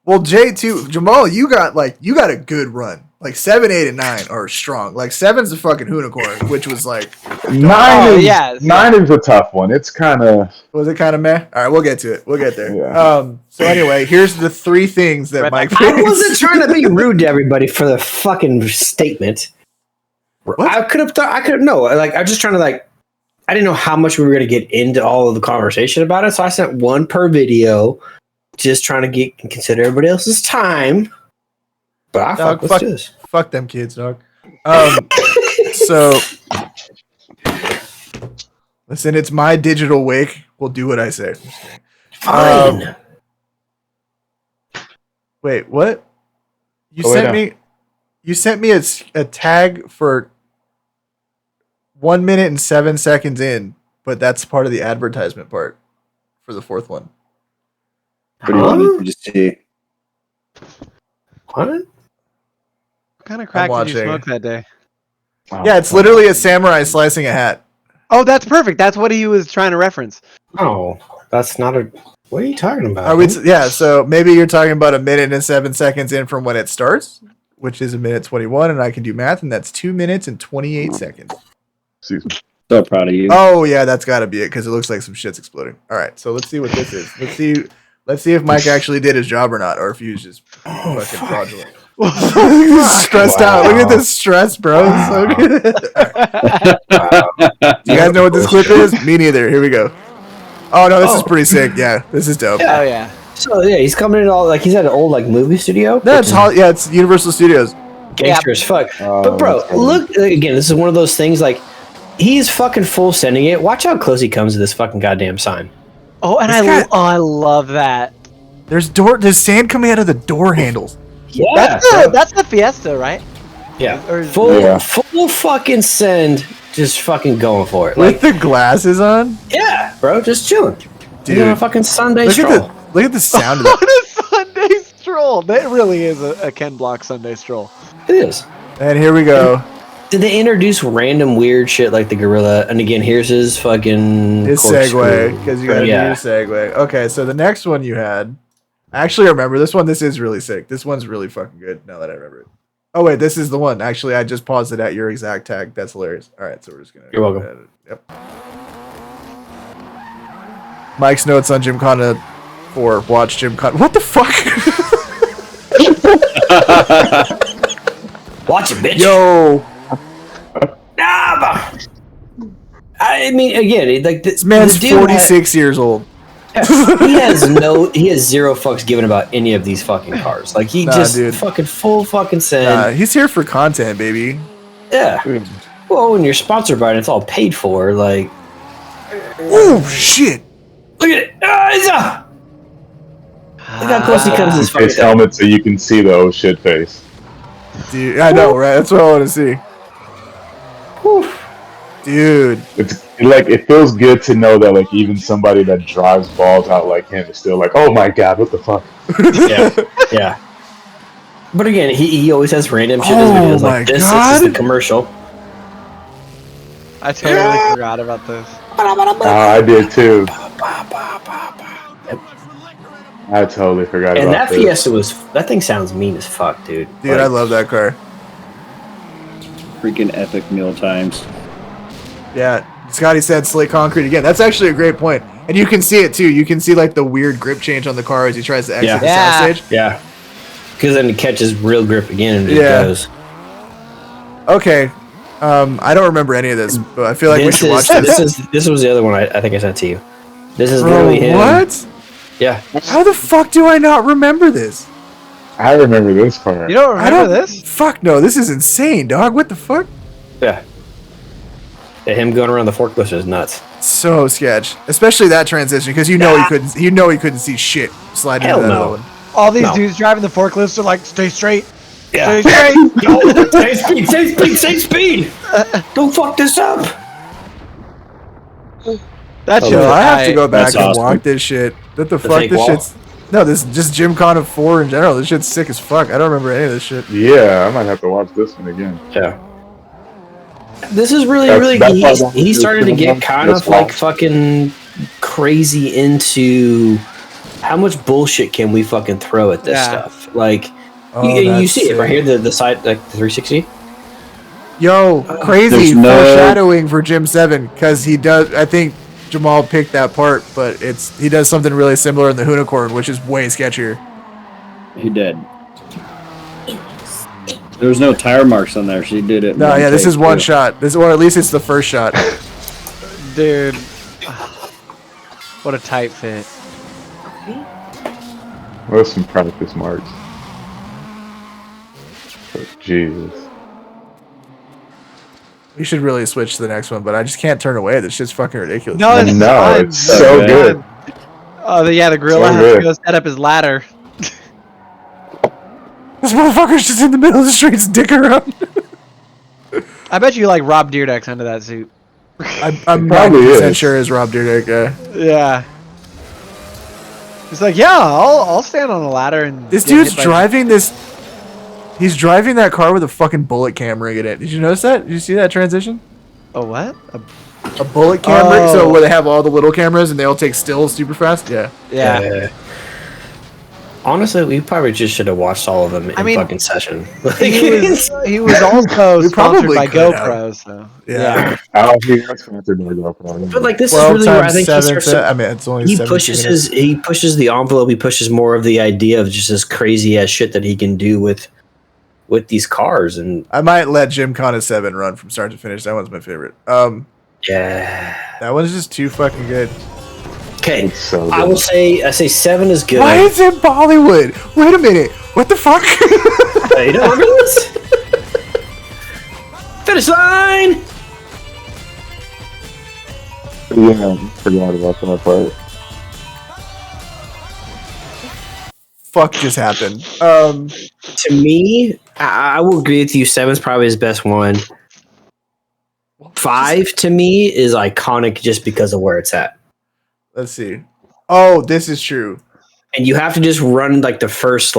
[SPEAKER 1] Well, Jay too, Jamal, you got a good run. Like 7, 8, and 9 are strong. Like 7's the fucking unicorn, which was like
[SPEAKER 5] 9 is a tough one. It's kind of
[SPEAKER 1] meh. All right, we'll get to it. We'll get there.
[SPEAKER 5] Yeah.
[SPEAKER 1] So anyway, here's the 3 things that Mike.
[SPEAKER 2] I wasn't trying to be rude to everybody for the fucking statement.
[SPEAKER 1] What?
[SPEAKER 2] I could have no. Like I'm just trying to like. I didn't know how much we were going to get into all of the conversation about it, so I sent 1 per video, just trying to consider everybody else's time. But
[SPEAKER 1] fuck them kids, dog. So listen, it's my digital wake. We'll do what I say.
[SPEAKER 2] Fine.
[SPEAKER 1] Wait, what? You sent me a tag for 1 minute and 7 seconds in, but that's part of the advertisement part for the 4th one.
[SPEAKER 4] What do you want to see?
[SPEAKER 2] What?
[SPEAKER 3] What kind of crack did you smoke that day?
[SPEAKER 1] Yeah, it's literally a samurai slicing a hat.
[SPEAKER 3] Oh, that's perfect. That's what he was trying to reference.
[SPEAKER 2] Oh, that's not a... What are you talking about?
[SPEAKER 1] So maybe you're talking about 1 minute and 7 seconds in from when it starts, which is 1:21, and I can do math, and that's 2 minutes and 28 seconds.
[SPEAKER 5] Excuse me.
[SPEAKER 4] So proud of you.
[SPEAKER 1] Oh yeah, that's got to be it because it looks like some shit's exploding. All right, so let's see what this is. Let's see if Mike actually did his job or not, or if he was just fucking fraudulent. Stressed out. Look at this stress, bro. It's so good. Do you guys know what this clip is? Me neither. Here we go. Oh no, this is pretty sick. Yeah, this is dope.
[SPEAKER 3] Oh yeah.
[SPEAKER 2] So yeah, he's coming in all like he's at an old like movie studio.
[SPEAKER 1] It's Universal Studios.
[SPEAKER 2] Gangster as fuck. But bro, look again. This is one of those things like he's fucking full sending it. Watch how close he comes to this fucking goddamn sign.
[SPEAKER 3] Oh, and I love that.
[SPEAKER 1] There's sand coming out of the door handles.
[SPEAKER 2] Yeah,
[SPEAKER 3] that's the Fiesta, right?
[SPEAKER 2] Yeah, full fucking send. Just fucking going for it.
[SPEAKER 1] With the glasses on?
[SPEAKER 2] Yeah, bro, just chilling.
[SPEAKER 1] Dude,
[SPEAKER 2] a fucking Sunday stroll.
[SPEAKER 1] Look at the sound of that.
[SPEAKER 3] What a Sunday stroll. That really is a Ken Bock Sunday stroll.
[SPEAKER 2] It is.
[SPEAKER 1] And here we go.
[SPEAKER 2] Did they introduce random weird shit like the gorilla? And again, here's his fucking...
[SPEAKER 1] His segue, because you gotta do your segue. Okay, so the next one you had I actually remember this one. This is really sick. This one's really fucking good now that I remember it. Oh, wait, this is the one. Actually, I just paused it at your exact tag. That's hilarious. All right, so we're just going to...
[SPEAKER 2] You're welcome.
[SPEAKER 1] Yep. Mike's notes on Gymkhana 4. Watch Gymkhana... What the fuck?
[SPEAKER 2] Watch it, bitch.
[SPEAKER 1] Yo!
[SPEAKER 2] I mean, again, like
[SPEAKER 1] This man's 46 years old.
[SPEAKER 2] he has zero fucks given about any of these fucking cars. Like he fucking full fucking send.
[SPEAKER 1] He's here for content, baby.
[SPEAKER 2] Yeah. Well, when you're sponsored by it, it's all paid for. Like,
[SPEAKER 1] oh shit!
[SPEAKER 2] Look at it. Look how close he comes to his
[SPEAKER 5] face helmet so you can see the oh shit face.
[SPEAKER 1] Dude, I know, right? That's what I want to see. Whew. Dude,
[SPEAKER 5] it's like it feels good to know that like even somebody that drives balls out like him is still like, oh my god, what the fuck?
[SPEAKER 2] Yeah. But again, he always has random shit in his videos like this. This is the commercial.
[SPEAKER 3] I totally forgot about this.
[SPEAKER 5] I did too. I totally forgot
[SPEAKER 2] and
[SPEAKER 5] about
[SPEAKER 2] that Fiesta that thing sounds mean as fuck, dude.
[SPEAKER 1] Dude, I love that car.
[SPEAKER 4] Freaking epic meal times.
[SPEAKER 1] Yeah, Scotty said slate concrete again. That's actually a great point. And you can see it too. You can see like the weird grip change on the car as he tries to exit the soundstage.
[SPEAKER 2] Yeah. Because then it catches real grip again and it goes.
[SPEAKER 1] Okay. I don't remember any of this, but I feel like we should watch this.
[SPEAKER 2] This was the other one I think I sent to you. This is literally him.
[SPEAKER 1] What?
[SPEAKER 2] Yeah.
[SPEAKER 1] How the fuck do I not remember this?
[SPEAKER 5] I remember this part.
[SPEAKER 3] You don't remember this?
[SPEAKER 1] Fuck no, this is insane, dog. What the fuck?
[SPEAKER 2] Yeah. Him going around the forklift is nuts.
[SPEAKER 1] So sketch, especially that transition, because he couldn't see shit sliding into that other one.
[SPEAKER 3] All these dudes driving the forklifts are like, stay straight.
[SPEAKER 2] Yeah.
[SPEAKER 3] Stay straight.
[SPEAKER 2] Yo, stay speed. Don't fuck this up.
[SPEAKER 3] That's
[SPEAKER 1] I have to go back and
[SPEAKER 4] awesome.
[SPEAKER 1] walk this shit. What the fuck? This shit's... No, this is just Gymkhana 4 in general. This shit's sick as fuck. I don't remember any of this shit.
[SPEAKER 5] Yeah, I might have to watch this one again.
[SPEAKER 2] Yeah. This is really he started to get kind of like fucking crazy into how much bullshit can we fucking throw at this stuff. Like you see it right here, the side, like the 360.
[SPEAKER 1] Yo, crazy foreshadowing for Gym 7, because he does. I think Jamal picked that part, but he does something really similar in the Unicorn, which is way sketchier.
[SPEAKER 4] He did. There was no tire marks on there. She did it.
[SPEAKER 1] No, yeah, this is one shot. Or at least it's the first shot.
[SPEAKER 3] Dude, what a tight fit.
[SPEAKER 5] What's some practice marks? Oh, Jesus.
[SPEAKER 1] We should really switch to the next one, but I just can't turn away. This shit's fucking ridiculous.
[SPEAKER 3] No,
[SPEAKER 5] it's so good.
[SPEAKER 3] Oh, the gorilla has to go set up his ladder.
[SPEAKER 1] This motherfucker's just in the middle of the street, dick around.
[SPEAKER 3] I bet you like Rob Dyrdek's under that suit.
[SPEAKER 1] I'm probably 90% sure it's Rob Dyrdek guy.
[SPEAKER 3] Yeah. He's like, yeah, I'll stand on a ladder and.
[SPEAKER 1] This dude's driving this. He's driving that car with a fucking bullet cam rig in it. Did you notice that? Did you see that transition?
[SPEAKER 3] A what?
[SPEAKER 1] A bullet cam rig, so where they have all the little cameras and they all take stills super fast. Yeah.
[SPEAKER 2] Honestly, we probably just should have watched all of them in fucking session.
[SPEAKER 3] He was also sponsored by GoPro, so
[SPEAKER 1] yeah.
[SPEAKER 5] Oh, he was sponsored by GoPro.
[SPEAKER 2] But like this is really where I think he starts to,
[SPEAKER 1] I mean, it's only
[SPEAKER 2] he pushes the envelope. He pushes more of the idea of just this crazy ass shit that he can do with these cars. And
[SPEAKER 1] I might let Gymkhana 7 run from start to finish. That one's my favorite.
[SPEAKER 2] Yeah,
[SPEAKER 1] that one's just too fucking good.
[SPEAKER 2] Okay,
[SPEAKER 5] so
[SPEAKER 2] I say 7 is good.
[SPEAKER 1] Why is it Bollywood? Wait a minute. What the fuck?
[SPEAKER 2] You don't remember this? Finish line.
[SPEAKER 5] Yeah, I forgot about that part.
[SPEAKER 1] Fuck just happened.
[SPEAKER 2] To me, I will agree with you. 7 is probably his best one. 5 to me is iconic just because of where it's at.
[SPEAKER 1] Let's see. Oh, this is true.
[SPEAKER 2] And you have to just run like the first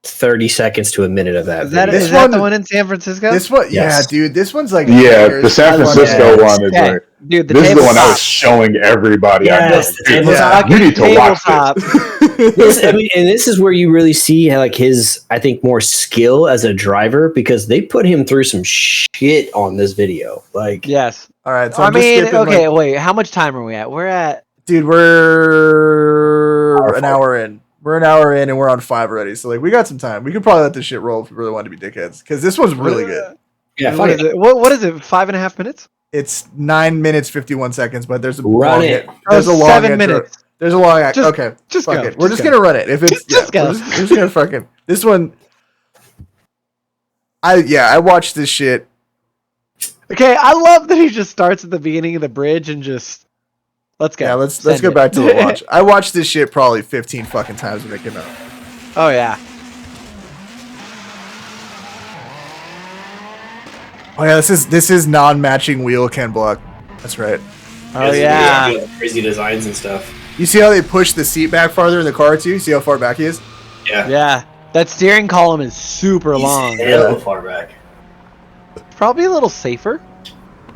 [SPEAKER 2] 30 seconds to a minute of that.
[SPEAKER 3] Is that,
[SPEAKER 2] video.
[SPEAKER 3] is that the one in San Francisco?
[SPEAKER 1] This one,
[SPEAKER 2] Yes.
[SPEAKER 1] yeah, dude. This one's like
[SPEAKER 5] The San Francisco one is
[SPEAKER 3] Okay.
[SPEAKER 5] like,
[SPEAKER 3] Dude,
[SPEAKER 5] this is the one I was showing everybody.
[SPEAKER 2] Yes,
[SPEAKER 5] I know.
[SPEAKER 2] the
[SPEAKER 5] You need to watch this.
[SPEAKER 2] And this is where you really see like his, I think, more skill as a driver because they put him through some shit on this video. Like,
[SPEAKER 3] Yes.
[SPEAKER 1] All right. So
[SPEAKER 3] I
[SPEAKER 1] I'm just
[SPEAKER 3] mean,
[SPEAKER 1] skipping,
[SPEAKER 3] okay,
[SPEAKER 1] like,
[SPEAKER 3] wait. How much time are we at? We're at.
[SPEAKER 1] dude, we're an hour in. We're an hour in and we're on 5 already. So like we got some time. We could probably let this shit roll if we really want to be dickheads. Because this one's really good.
[SPEAKER 2] yeah,
[SPEAKER 3] What is it? What is it? 5.5 minutes?
[SPEAKER 1] It's 9 minutes 51 seconds, but there's a
[SPEAKER 2] Run
[SPEAKER 1] long
[SPEAKER 2] it.
[SPEAKER 1] There's a long
[SPEAKER 3] 7
[SPEAKER 1] intro.
[SPEAKER 3] minutes.
[SPEAKER 1] There's a long
[SPEAKER 3] Just-
[SPEAKER 1] okay.
[SPEAKER 3] just
[SPEAKER 1] fuck
[SPEAKER 3] go,
[SPEAKER 1] it. We're
[SPEAKER 3] just
[SPEAKER 1] just
[SPEAKER 3] go.
[SPEAKER 1] gonna run it. If it's
[SPEAKER 3] Just go.
[SPEAKER 1] we're just gonna fucking this one. I watched this shit.
[SPEAKER 3] Okay, I love that he just starts at the beginning of the bridge and just let's go.
[SPEAKER 1] Yeah, let's
[SPEAKER 3] Send
[SPEAKER 1] go
[SPEAKER 3] it.
[SPEAKER 1] back to the watch. I watched this shit probably 15 fucking times when it came out.
[SPEAKER 3] Oh yeah.
[SPEAKER 1] Oh yeah, this is non-matching wheel Ken Bock. That's right.
[SPEAKER 3] Oh yeah.
[SPEAKER 2] crazy designs and stuff.
[SPEAKER 1] You see how they push the seat back farther in the car too? You see how far back he is?
[SPEAKER 3] Yeah. That steering column is super long.
[SPEAKER 2] Hella far back.
[SPEAKER 3] Probably a little safer.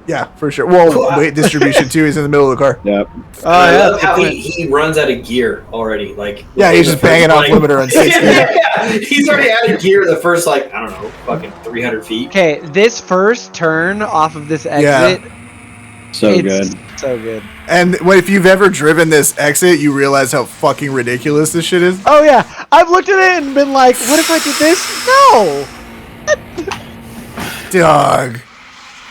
[SPEAKER 1] Yeah, for sure. Well, weight distribution too. He's in the middle of the car.
[SPEAKER 4] Yep.
[SPEAKER 3] Oh
[SPEAKER 2] I
[SPEAKER 3] yeah.
[SPEAKER 2] love
[SPEAKER 3] that's
[SPEAKER 2] how
[SPEAKER 3] good point.
[SPEAKER 2] he runs out of gear already. Like,
[SPEAKER 1] Yeah, he's just banging off limiter on 6 gear.
[SPEAKER 2] yeah, he's already out of gear the first, like, I don't know, fucking 300 feet.
[SPEAKER 3] Okay, this first turn off of this exit,
[SPEAKER 4] So
[SPEAKER 3] it's
[SPEAKER 4] good.
[SPEAKER 3] so good.
[SPEAKER 1] And if you've ever driven this exit, you realize how fucking ridiculous this shit is.
[SPEAKER 3] Oh yeah, I've looked at it and been like, what if I did this? No.
[SPEAKER 1] Dog.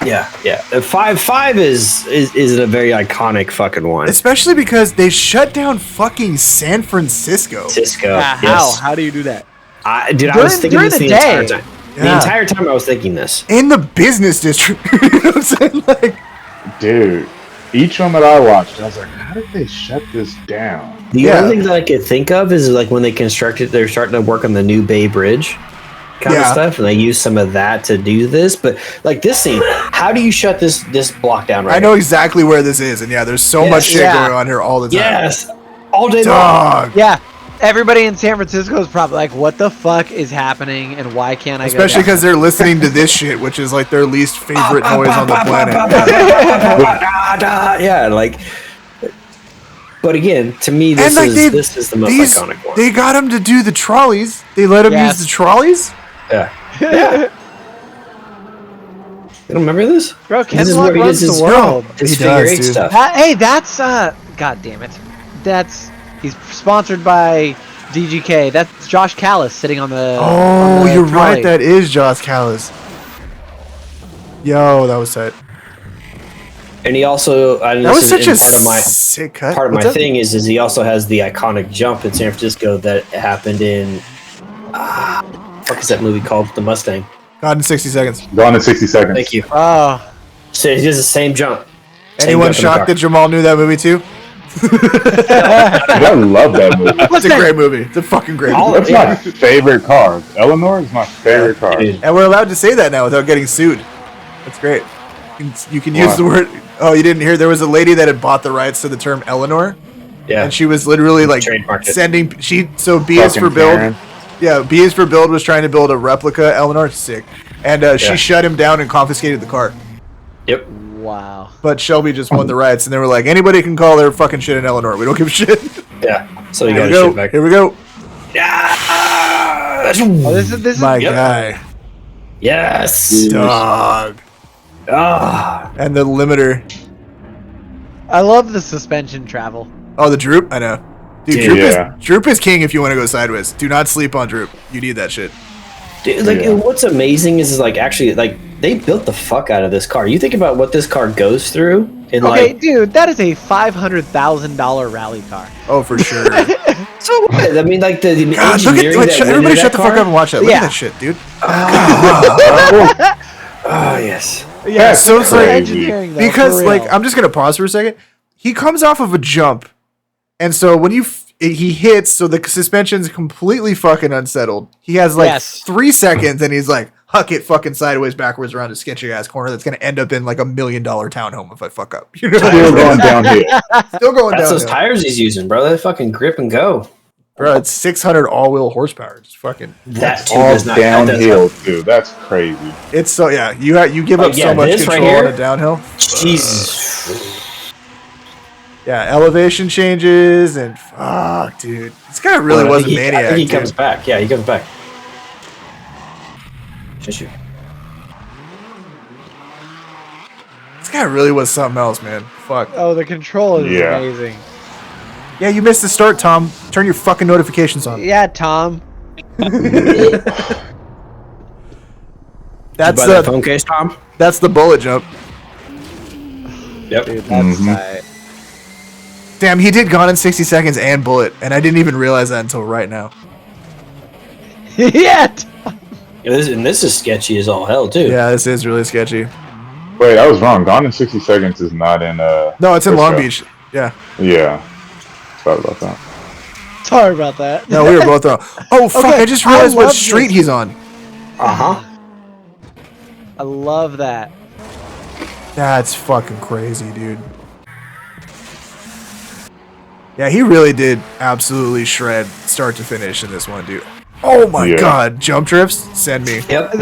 [SPEAKER 2] Yeah. The 5.5 is a very iconic fucking one.
[SPEAKER 1] Especially because they shut down fucking San Francisco.
[SPEAKER 2] Cisco.
[SPEAKER 3] How?
[SPEAKER 2] Yes.
[SPEAKER 3] How do you do that?
[SPEAKER 2] I was thinking
[SPEAKER 3] during
[SPEAKER 2] this
[SPEAKER 3] the
[SPEAKER 2] the entire
[SPEAKER 3] day.
[SPEAKER 2] time. The
[SPEAKER 1] Yeah.
[SPEAKER 2] entire time I was thinking this.
[SPEAKER 1] In the business district. You know what I'm saying? Like,
[SPEAKER 5] Dude, each one that I watched, I was like, how did they shut this down?
[SPEAKER 2] The
[SPEAKER 1] Yeah.
[SPEAKER 2] only thing that I could think of is like when they constructed, they're starting to work on the new Bay Bridge kind of
[SPEAKER 1] Yeah.
[SPEAKER 2] stuff, and they use some of that to do this. But like this scene, how do you shut this block down right
[SPEAKER 1] I know exactly where this is, and yeah, there's so
[SPEAKER 2] Yes.
[SPEAKER 1] much shit
[SPEAKER 3] Yeah.
[SPEAKER 1] going on here all the time.
[SPEAKER 2] Yes. All day long.
[SPEAKER 1] Dog.
[SPEAKER 3] Yeah. Everybody in San Francisco is probably like, what the fuck is happening and why can't I
[SPEAKER 1] Especially
[SPEAKER 3] go
[SPEAKER 1] because they're listening to this shit, which is like their least favorite noise on the planet.
[SPEAKER 2] Yeah, like. But again, to me, this is the most iconic one.
[SPEAKER 1] They got him to do the trolleys. They let him
[SPEAKER 3] Yes.
[SPEAKER 1] use the trolleys.
[SPEAKER 2] Yeah. You don't remember this?
[SPEAKER 3] Bro, Ken
[SPEAKER 2] This is
[SPEAKER 3] Bock
[SPEAKER 2] where he
[SPEAKER 3] runs
[SPEAKER 2] does his
[SPEAKER 3] the world.
[SPEAKER 2] His
[SPEAKER 1] He
[SPEAKER 2] figure
[SPEAKER 1] does,
[SPEAKER 2] eight
[SPEAKER 1] dude.
[SPEAKER 2] stuff.
[SPEAKER 3] Hey, that's god damn it. He's sponsored by DGK. That's Josh Callis sitting on the
[SPEAKER 1] Oh,
[SPEAKER 3] on the
[SPEAKER 1] you're
[SPEAKER 3] trolley.
[SPEAKER 1] right. That is Josh Callis. Yo, that was tight.
[SPEAKER 2] And he also, and
[SPEAKER 1] That was
[SPEAKER 2] this
[SPEAKER 1] such
[SPEAKER 2] is
[SPEAKER 1] a
[SPEAKER 2] in
[SPEAKER 1] sick cut.
[SPEAKER 2] part of
[SPEAKER 1] What's
[SPEAKER 2] my
[SPEAKER 1] up?
[SPEAKER 2] thing is he also has the iconic jump in San Francisco that happened in fuck is that movie called? The Mustang.
[SPEAKER 1] God in 60 seconds.
[SPEAKER 5] Gone in 60 seconds.
[SPEAKER 2] Thank you.
[SPEAKER 3] Oh,
[SPEAKER 2] So he does the same jump. Same
[SPEAKER 1] Anyone
[SPEAKER 2] jump in the
[SPEAKER 1] shocked
[SPEAKER 2] car.
[SPEAKER 1] that Jamal knew that movie too?
[SPEAKER 5] I love that movie.
[SPEAKER 1] It's a great movie. It's a fucking great
[SPEAKER 2] All
[SPEAKER 1] movie.
[SPEAKER 5] That's my favorite car. Eleanor is my favorite car.
[SPEAKER 2] Dude,
[SPEAKER 1] And we're allowed to say that now without getting sued. That's great. You can use
[SPEAKER 5] Why?
[SPEAKER 1] the word. Oh, you didn't hear? There was a lady that had bought the rights to the term Eleanor,
[SPEAKER 2] yeah.
[SPEAKER 1] and she was literally like
[SPEAKER 2] Trademarked it.
[SPEAKER 1] sending. So B is for
[SPEAKER 5] Fucking
[SPEAKER 1] build.
[SPEAKER 5] Karen.
[SPEAKER 1] Yeah, B is for build was trying to build a replica Eleanor. Sick, and she shut him down and confiscated the car.
[SPEAKER 2] Yep.
[SPEAKER 3] wow.
[SPEAKER 1] But Shelby just won the rights, and they were like, anybody can call their fucking shit an Eleanor. We don't give a shit.
[SPEAKER 2] Yeah. So you
[SPEAKER 1] Here we
[SPEAKER 2] got to
[SPEAKER 1] go.
[SPEAKER 2] shit back.
[SPEAKER 1] Here we go.
[SPEAKER 2] Yeah.
[SPEAKER 3] Oh, this is
[SPEAKER 1] My
[SPEAKER 2] Yep.
[SPEAKER 1] guy,
[SPEAKER 2] Yes.
[SPEAKER 1] dog,
[SPEAKER 2] Ah.
[SPEAKER 1] and the limiter.
[SPEAKER 3] I love the suspension travel.
[SPEAKER 1] Oh, the droop. I know. Dude,
[SPEAKER 2] Dude,
[SPEAKER 1] Droop is king if you want to go sideways. Do not sleep on Droop. You need that shit.
[SPEAKER 2] Dude, like
[SPEAKER 5] Yeah.
[SPEAKER 2] what's amazing is like actually like they built the fuck out of this car. You think about what this car goes through in
[SPEAKER 3] Okay,
[SPEAKER 2] like
[SPEAKER 3] dude, that is a $500,000 rally car.
[SPEAKER 1] Oh, for sure.
[SPEAKER 2] so what? I mean like the
[SPEAKER 1] God, look
[SPEAKER 2] engineering
[SPEAKER 1] at
[SPEAKER 2] that went
[SPEAKER 1] everybody
[SPEAKER 2] into
[SPEAKER 1] shut
[SPEAKER 2] that
[SPEAKER 1] the fuck
[SPEAKER 2] car?
[SPEAKER 1] up and watch that. Look
[SPEAKER 3] Yeah.
[SPEAKER 1] at that shit, dude.
[SPEAKER 2] Oh yes.
[SPEAKER 3] Yeah,
[SPEAKER 1] so it's
[SPEAKER 3] for
[SPEAKER 1] like-
[SPEAKER 3] engineering though,
[SPEAKER 1] Because
[SPEAKER 3] for
[SPEAKER 1] like
[SPEAKER 3] real.
[SPEAKER 1] I'm just gonna pause for a second. He comes off of a jump, and so when he hits, so the suspension's completely fucking unsettled. He has like
[SPEAKER 3] Yes.
[SPEAKER 1] 3 seconds, and he's like huck it fucking sideways backwards around a sketchy ass corner that's gonna end up in like $1 million townhome if I fuck up. You know,
[SPEAKER 5] Still going down here.
[SPEAKER 1] still going
[SPEAKER 2] That's
[SPEAKER 1] down.
[SPEAKER 2] those tires he's using, bro. They fucking grip and go.
[SPEAKER 1] Bro, it's 600 all-wheel horsepower. Just fucking.
[SPEAKER 2] That
[SPEAKER 5] all downhill too. That's crazy.
[SPEAKER 1] It's so you give up so much control on a downhill.
[SPEAKER 2] Jesus.
[SPEAKER 1] Yeah, elevation changes and fuck, dude. This guy really was a maniac.
[SPEAKER 2] I think he comes back. Yeah, he comes back. Just shoot.
[SPEAKER 1] This guy really was something else, man. Fuck.
[SPEAKER 3] Oh, the control is amazing.
[SPEAKER 1] Yeah, you missed the start, Tom. Turn your fucking notifications on.
[SPEAKER 3] Yeah, Tom.
[SPEAKER 1] That's
[SPEAKER 2] the phone case, Tom.
[SPEAKER 1] That's the bullet jump.
[SPEAKER 2] Yep.
[SPEAKER 3] Dude, that's tight.
[SPEAKER 1] Damn, he did Gone in 60 Seconds and Bullet, and I didn't even realize that until right now.
[SPEAKER 3] Yeah.
[SPEAKER 2] This is sketchy as all hell too.
[SPEAKER 1] Yeah, this is really sketchy.
[SPEAKER 5] Wait, I was wrong. Gone in 60 Seconds is not in
[SPEAKER 1] No, it's in Long Beach. Yeah.
[SPEAKER 5] Yeah. Sorry about that.
[SPEAKER 3] Sorry about that.
[SPEAKER 1] No, we were both wrong. Oh fuck,
[SPEAKER 3] Okay,
[SPEAKER 1] I just realized
[SPEAKER 3] I
[SPEAKER 1] what
[SPEAKER 3] love
[SPEAKER 1] street
[SPEAKER 3] this.
[SPEAKER 1] he's on.
[SPEAKER 2] Uh-huh.
[SPEAKER 3] I love that.
[SPEAKER 1] That's fucking crazy, dude. Yeah, he really did absolutely shred start to finish in this one, dude. Oh my god, jump drifts? Send me.
[SPEAKER 2] Yep.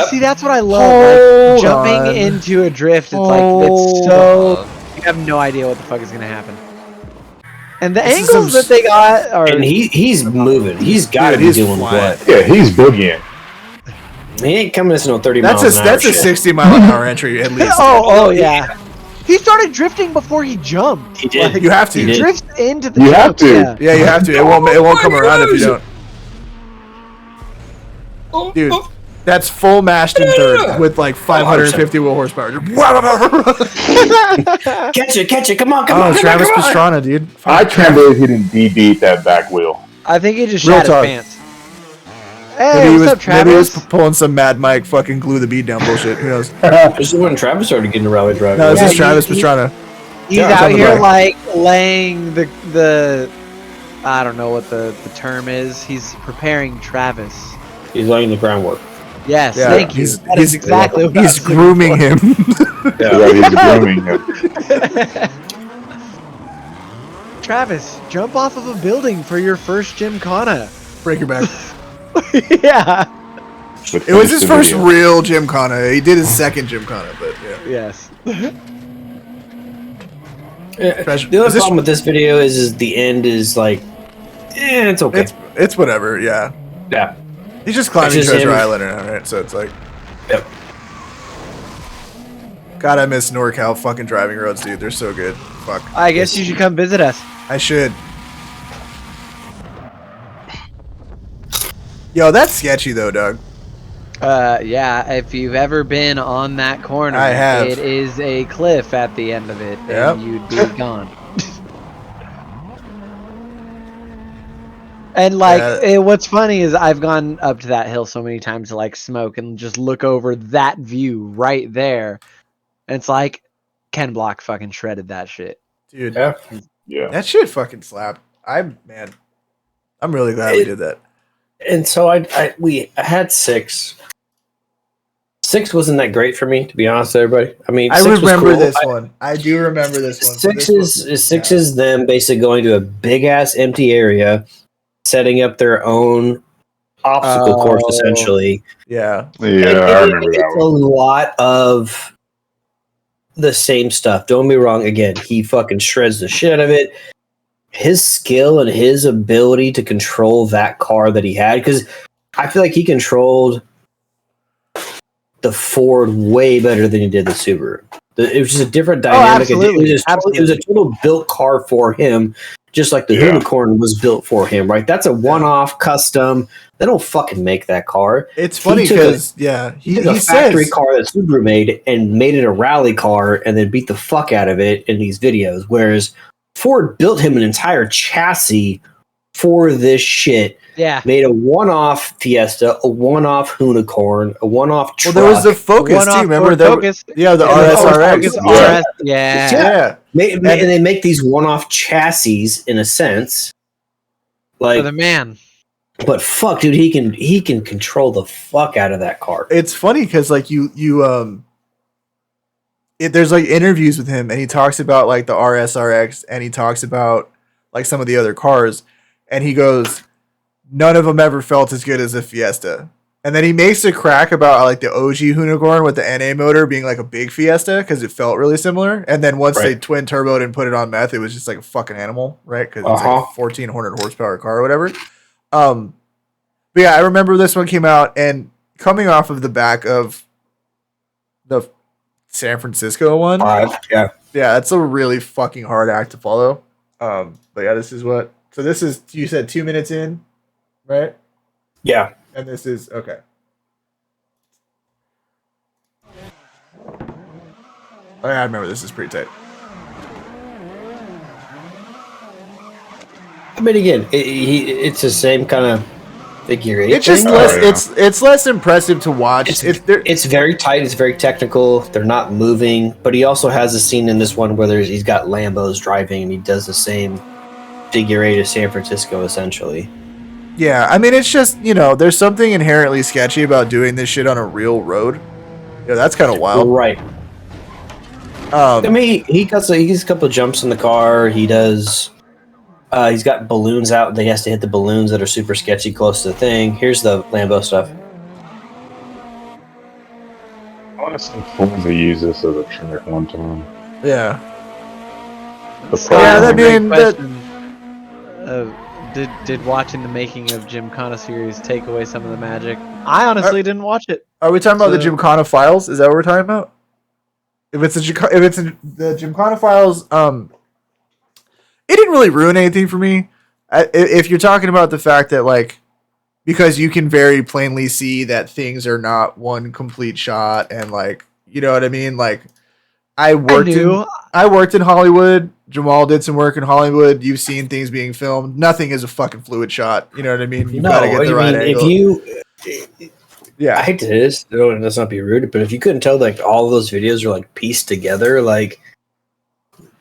[SPEAKER 3] See, that's what I love.
[SPEAKER 1] Hold
[SPEAKER 3] Like, jumping
[SPEAKER 1] on.
[SPEAKER 3] into a drift, it's like it's so you have no idea what the fuck is gonna happen. And the
[SPEAKER 1] This is
[SPEAKER 3] angles
[SPEAKER 1] some
[SPEAKER 3] that they got are
[SPEAKER 2] And he's moving. He's got to
[SPEAKER 1] Dude,
[SPEAKER 2] be
[SPEAKER 1] he's
[SPEAKER 2] doing
[SPEAKER 1] flying.
[SPEAKER 2] what?
[SPEAKER 5] Yeah, he's boogieing.
[SPEAKER 2] He ain't coming to no 30
[SPEAKER 1] That's
[SPEAKER 2] miles
[SPEAKER 1] a
[SPEAKER 2] an hour.
[SPEAKER 1] that's a 60 mile an hour entry at least.
[SPEAKER 3] oh yeah. He started drifting before he jumped.
[SPEAKER 2] He did.
[SPEAKER 1] You have to.
[SPEAKER 2] He
[SPEAKER 3] He
[SPEAKER 2] did.
[SPEAKER 3] drifts into the
[SPEAKER 5] You have
[SPEAKER 3] jump,
[SPEAKER 5] to.
[SPEAKER 3] yeah.
[SPEAKER 1] Yeah, you have to. It won't come around if you don't. Dude, that's full mashed in third with like 550 wheel horsepower.
[SPEAKER 2] Catch it. Come on.
[SPEAKER 1] Oh, Travis
[SPEAKER 2] come on.
[SPEAKER 1] Pastrana, dude.
[SPEAKER 5] I can't believe he didn't DB that back wheel.
[SPEAKER 3] I think he just
[SPEAKER 1] Real
[SPEAKER 3] shat his
[SPEAKER 1] talk.
[SPEAKER 3] pants.
[SPEAKER 1] Maybe
[SPEAKER 3] Hey,
[SPEAKER 1] he
[SPEAKER 3] what's
[SPEAKER 1] was
[SPEAKER 3] up,
[SPEAKER 1] maybe he was
[SPEAKER 3] Travis?
[SPEAKER 1] pulling some Mad Mike fucking glue the bead down bullshit. Who knows?
[SPEAKER 2] This is when Travis started getting rally driving.
[SPEAKER 1] No, this
[SPEAKER 3] Yeah,
[SPEAKER 1] is Travis
[SPEAKER 3] he-
[SPEAKER 1] Pastrana.
[SPEAKER 3] He's
[SPEAKER 1] Yeah, it's
[SPEAKER 3] out
[SPEAKER 1] on the
[SPEAKER 3] here
[SPEAKER 1] back.
[SPEAKER 3] like laying the I don't know what the term is. He's preparing Travis.
[SPEAKER 2] He's laying the groundwork.
[SPEAKER 3] Yes,
[SPEAKER 1] Yeah,
[SPEAKER 3] thank you.
[SPEAKER 1] he's-
[SPEAKER 3] That is
[SPEAKER 1] he's-
[SPEAKER 3] exactly what I
[SPEAKER 1] He's
[SPEAKER 3] was looking
[SPEAKER 1] grooming
[SPEAKER 3] for.
[SPEAKER 1] him.
[SPEAKER 5] Yeah, he's grooming him.
[SPEAKER 3] Travis, jump off of a building for your first Gymkhana.
[SPEAKER 1] Break your back.
[SPEAKER 3] Yeah.
[SPEAKER 5] But
[SPEAKER 1] It was
[SPEAKER 5] finish
[SPEAKER 1] his
[SPEAKER 5] the
[SPEAKER 1] first
[SPEAKER 5] video.
[SPEAKER 1] real Gymkhana. He did his second Gymkhana, but yeah.
[SPEAKER 3] Yes.
[SPEAKER 1] Treasure-
[SPEAKER 2] The only
[SPEAKER 1] is this-
[SPEAKER 2] problem with this video is the end is like, it's okay.
[SPEAKER 1] It's whatever. Yeah,
[SPEAKER 2] Yeah.
[SPEAKER 1] he's just climbing
[SPEAKER 2] It's just
[SPEAKER 1] Treasure
[SPEAKER 2] him.
[SPEAKER 1] Island now, right? So it's like,
[SPEAKER 2] Yep.
[SPEAKER 1] God, I miss NorCal fucking driving roads, dude. They're so good. Fuck.
[SPEAKER 3] I guess you should come visit us.
[SPEAKER 1] I should. Yo, that's sketchy though, Doug.
[SPEAKER 3] Yeah, if you've ever been on that corner,
[SPEAKER 1] I have.
[SPEAKER 3] it is a cliff at the end of it,
[SPEAKER 1] Yep.
[SPEAKER 3] and you'd be gone. And like,
[SPEAKER 1] Yeah.
[SPEAKER 3] what's funny is I've gone up to that hill so many times to like smoke and just look over that view right there. And it's like, Ken Block fucking shredded that shit.
[SPEAKER 1] Dude,
[SPEAKER 2] Yeah.
[SPEAKER 5] Yeah.
[SPEAKER 1] that shit fucking slapped. I'm really glad we did that.
[SPEAKER 2] And so I had 6. 6 wasn't that great for me, to be honest with everybody. I mean,
[SPEAKER 1] I
[SPEAKER 2] 6 was
[SPEAKER 1] remember
[SPEAKER 2] cool.
[SPEAKER 1] this one. I do remember this one.
[SPEAKER 2] Six is them basically going to a big ass empty area, setting up their own obstacle course
[SPEAKER 3] Oh.
[SPEAKER 2] essentially.
[SPEAKER 1] Yeah.
[SPEAKER 5] Yeah, I remember that
[SPEAKER 2] It's a
[SPEAKER 5] one.
[SPEAKER 2] lot of the same stuff. Don't get me wrong. Again, he fucking shreds the shit out of it. His skill and his ability to control that car that he had, because I feel like he controlled the Ford way better than he did the Subaru. It was just a different dynamic.
[SPEAKER 3] absolutely.
[SPEAKER 2] It was a total built car for him, just like the
[SPEAKER 5] Yeah.
[SPEAKER 2] Unicorn was built for him, right? That's a one-off custom. They don't fucking make that car.
[SPEAKER 1] It's funny
[SPEAKER 2] took a-
[SPEAKER 1] because
[SPEAKER 2] He took a
[SPEAKER 1] he
[SPEAKER 2] factory
[SPEAKER 1] says
[SPEAKER 2] car that Subaru made and made it a rally car and then beat the fuck out of it in these videos. Whereas Ford built him an entire chassis for this shit.
[SPEAKER 3] Yeah.
[SPEAKER 2] Made a one-off Fiesta, a one-off Unicorn, a one-off
[SPEAKER 1] well,
[SPEAKER 2] truck.
[SPEAKER 1] there was the Focus
[SPEAKER 3] One-off
[SPEAKER 1] too. Remember
[SPEAKER 3] Ford
[SPEAKER 1] there?
[SPEAKER 3] Focus.
[SPEAKER 1] Yeah, the
[SPEAKER 3] Yeah,
[SPEAKER 1] RSRX.
[SPEAKER 3] Focus
[SPEAKER 5] Yeah.
[SPEAKER 3] RS. Yeah.
[SPEAKER 1] Yeah.
[SPEAKER 2] and they make these one-off chassis in a sense.
[SPEAKER 3] For
[SPEAKER 2] Like,
[SPEAKER 3] the man.
[SPEAKER 2] but fuck, dude, he can control the fuck out of that car.
[SPEAKER 1] It's funny because like there's like interviews with him and he talks about like the RSRX and he talks about like some of the other cars and he goes, none of them ever felt as good as the Fiesta. And then he makes a crack about like the OG Hoonicorn with the NA motor being like a big Fiesta because it felt really similar. And then once they twin turboed and put it on meth, it was just like a fucking animal, right? Because it's like a 1,400 horsepower car or whatever. But yeah, I remember this one came out and coming off of the back of the San Francisco one.
[SPEAKER 2] Yeah,
[SPEAKER 1] that's a really fucking hard act to follow. But yeah, this is what. So this is, you said 2 minutes in, right?
[SPEAKER 2] Yeah.
[SPEAKER 1] And this is okay. Oh, yeah, I remember this is pretty tight.
[SPEAKER 2] I mean, again, it's the same kind of figure eight.
[SPEAKER 1] It's just less. It's less impressive to watch.
[SPEAKER 2] It's very tight. It's very technical. They're not moving. But he also has a scene in this one where he's got Lambos driving, and he does the same figure eight as San Francisco, essentially.
[SPEAKER 1] Yeah, I mean, it's just, there's something inherently sketchy about doing this shit on a real road. Yeah, that's kind of wild.
[SPEAKER 2] Right. I mean, he gets a couple of jumps in the car. He does. He's got balloons out. He has to hit the balloons that are super sketchy close to the thing. Here's the Lambo stuff.
[SPEAKER 5] I want to see Fonzie use this as a trick one time.
[SPEAKER 1] Yeah.
[SPEAKER 3] I mean, Did watching the making of Gymkhana series take away some of the magic? I honestly didn't watch it.
[SPEAKER 1] Are we talking about the Gymkhana files? Is that what we're talking about? If it's the Gymkhana files, it didn't really ruin anything for me. If you're talking about the fact that like, because you can very plainly see that things are not one complete shot, and like, you know what I mean? Like, I worked in Hollywood. Jamal did some work in Hollywood. You've seen things being filmed. Nothing is a fucking fluid shot. You know what I mean? You've got to get the right angle.
[SPEAKER 2] I hate to say this. Let's not be rude, but if you couldn't tell, like all of those videos are like pieced together, like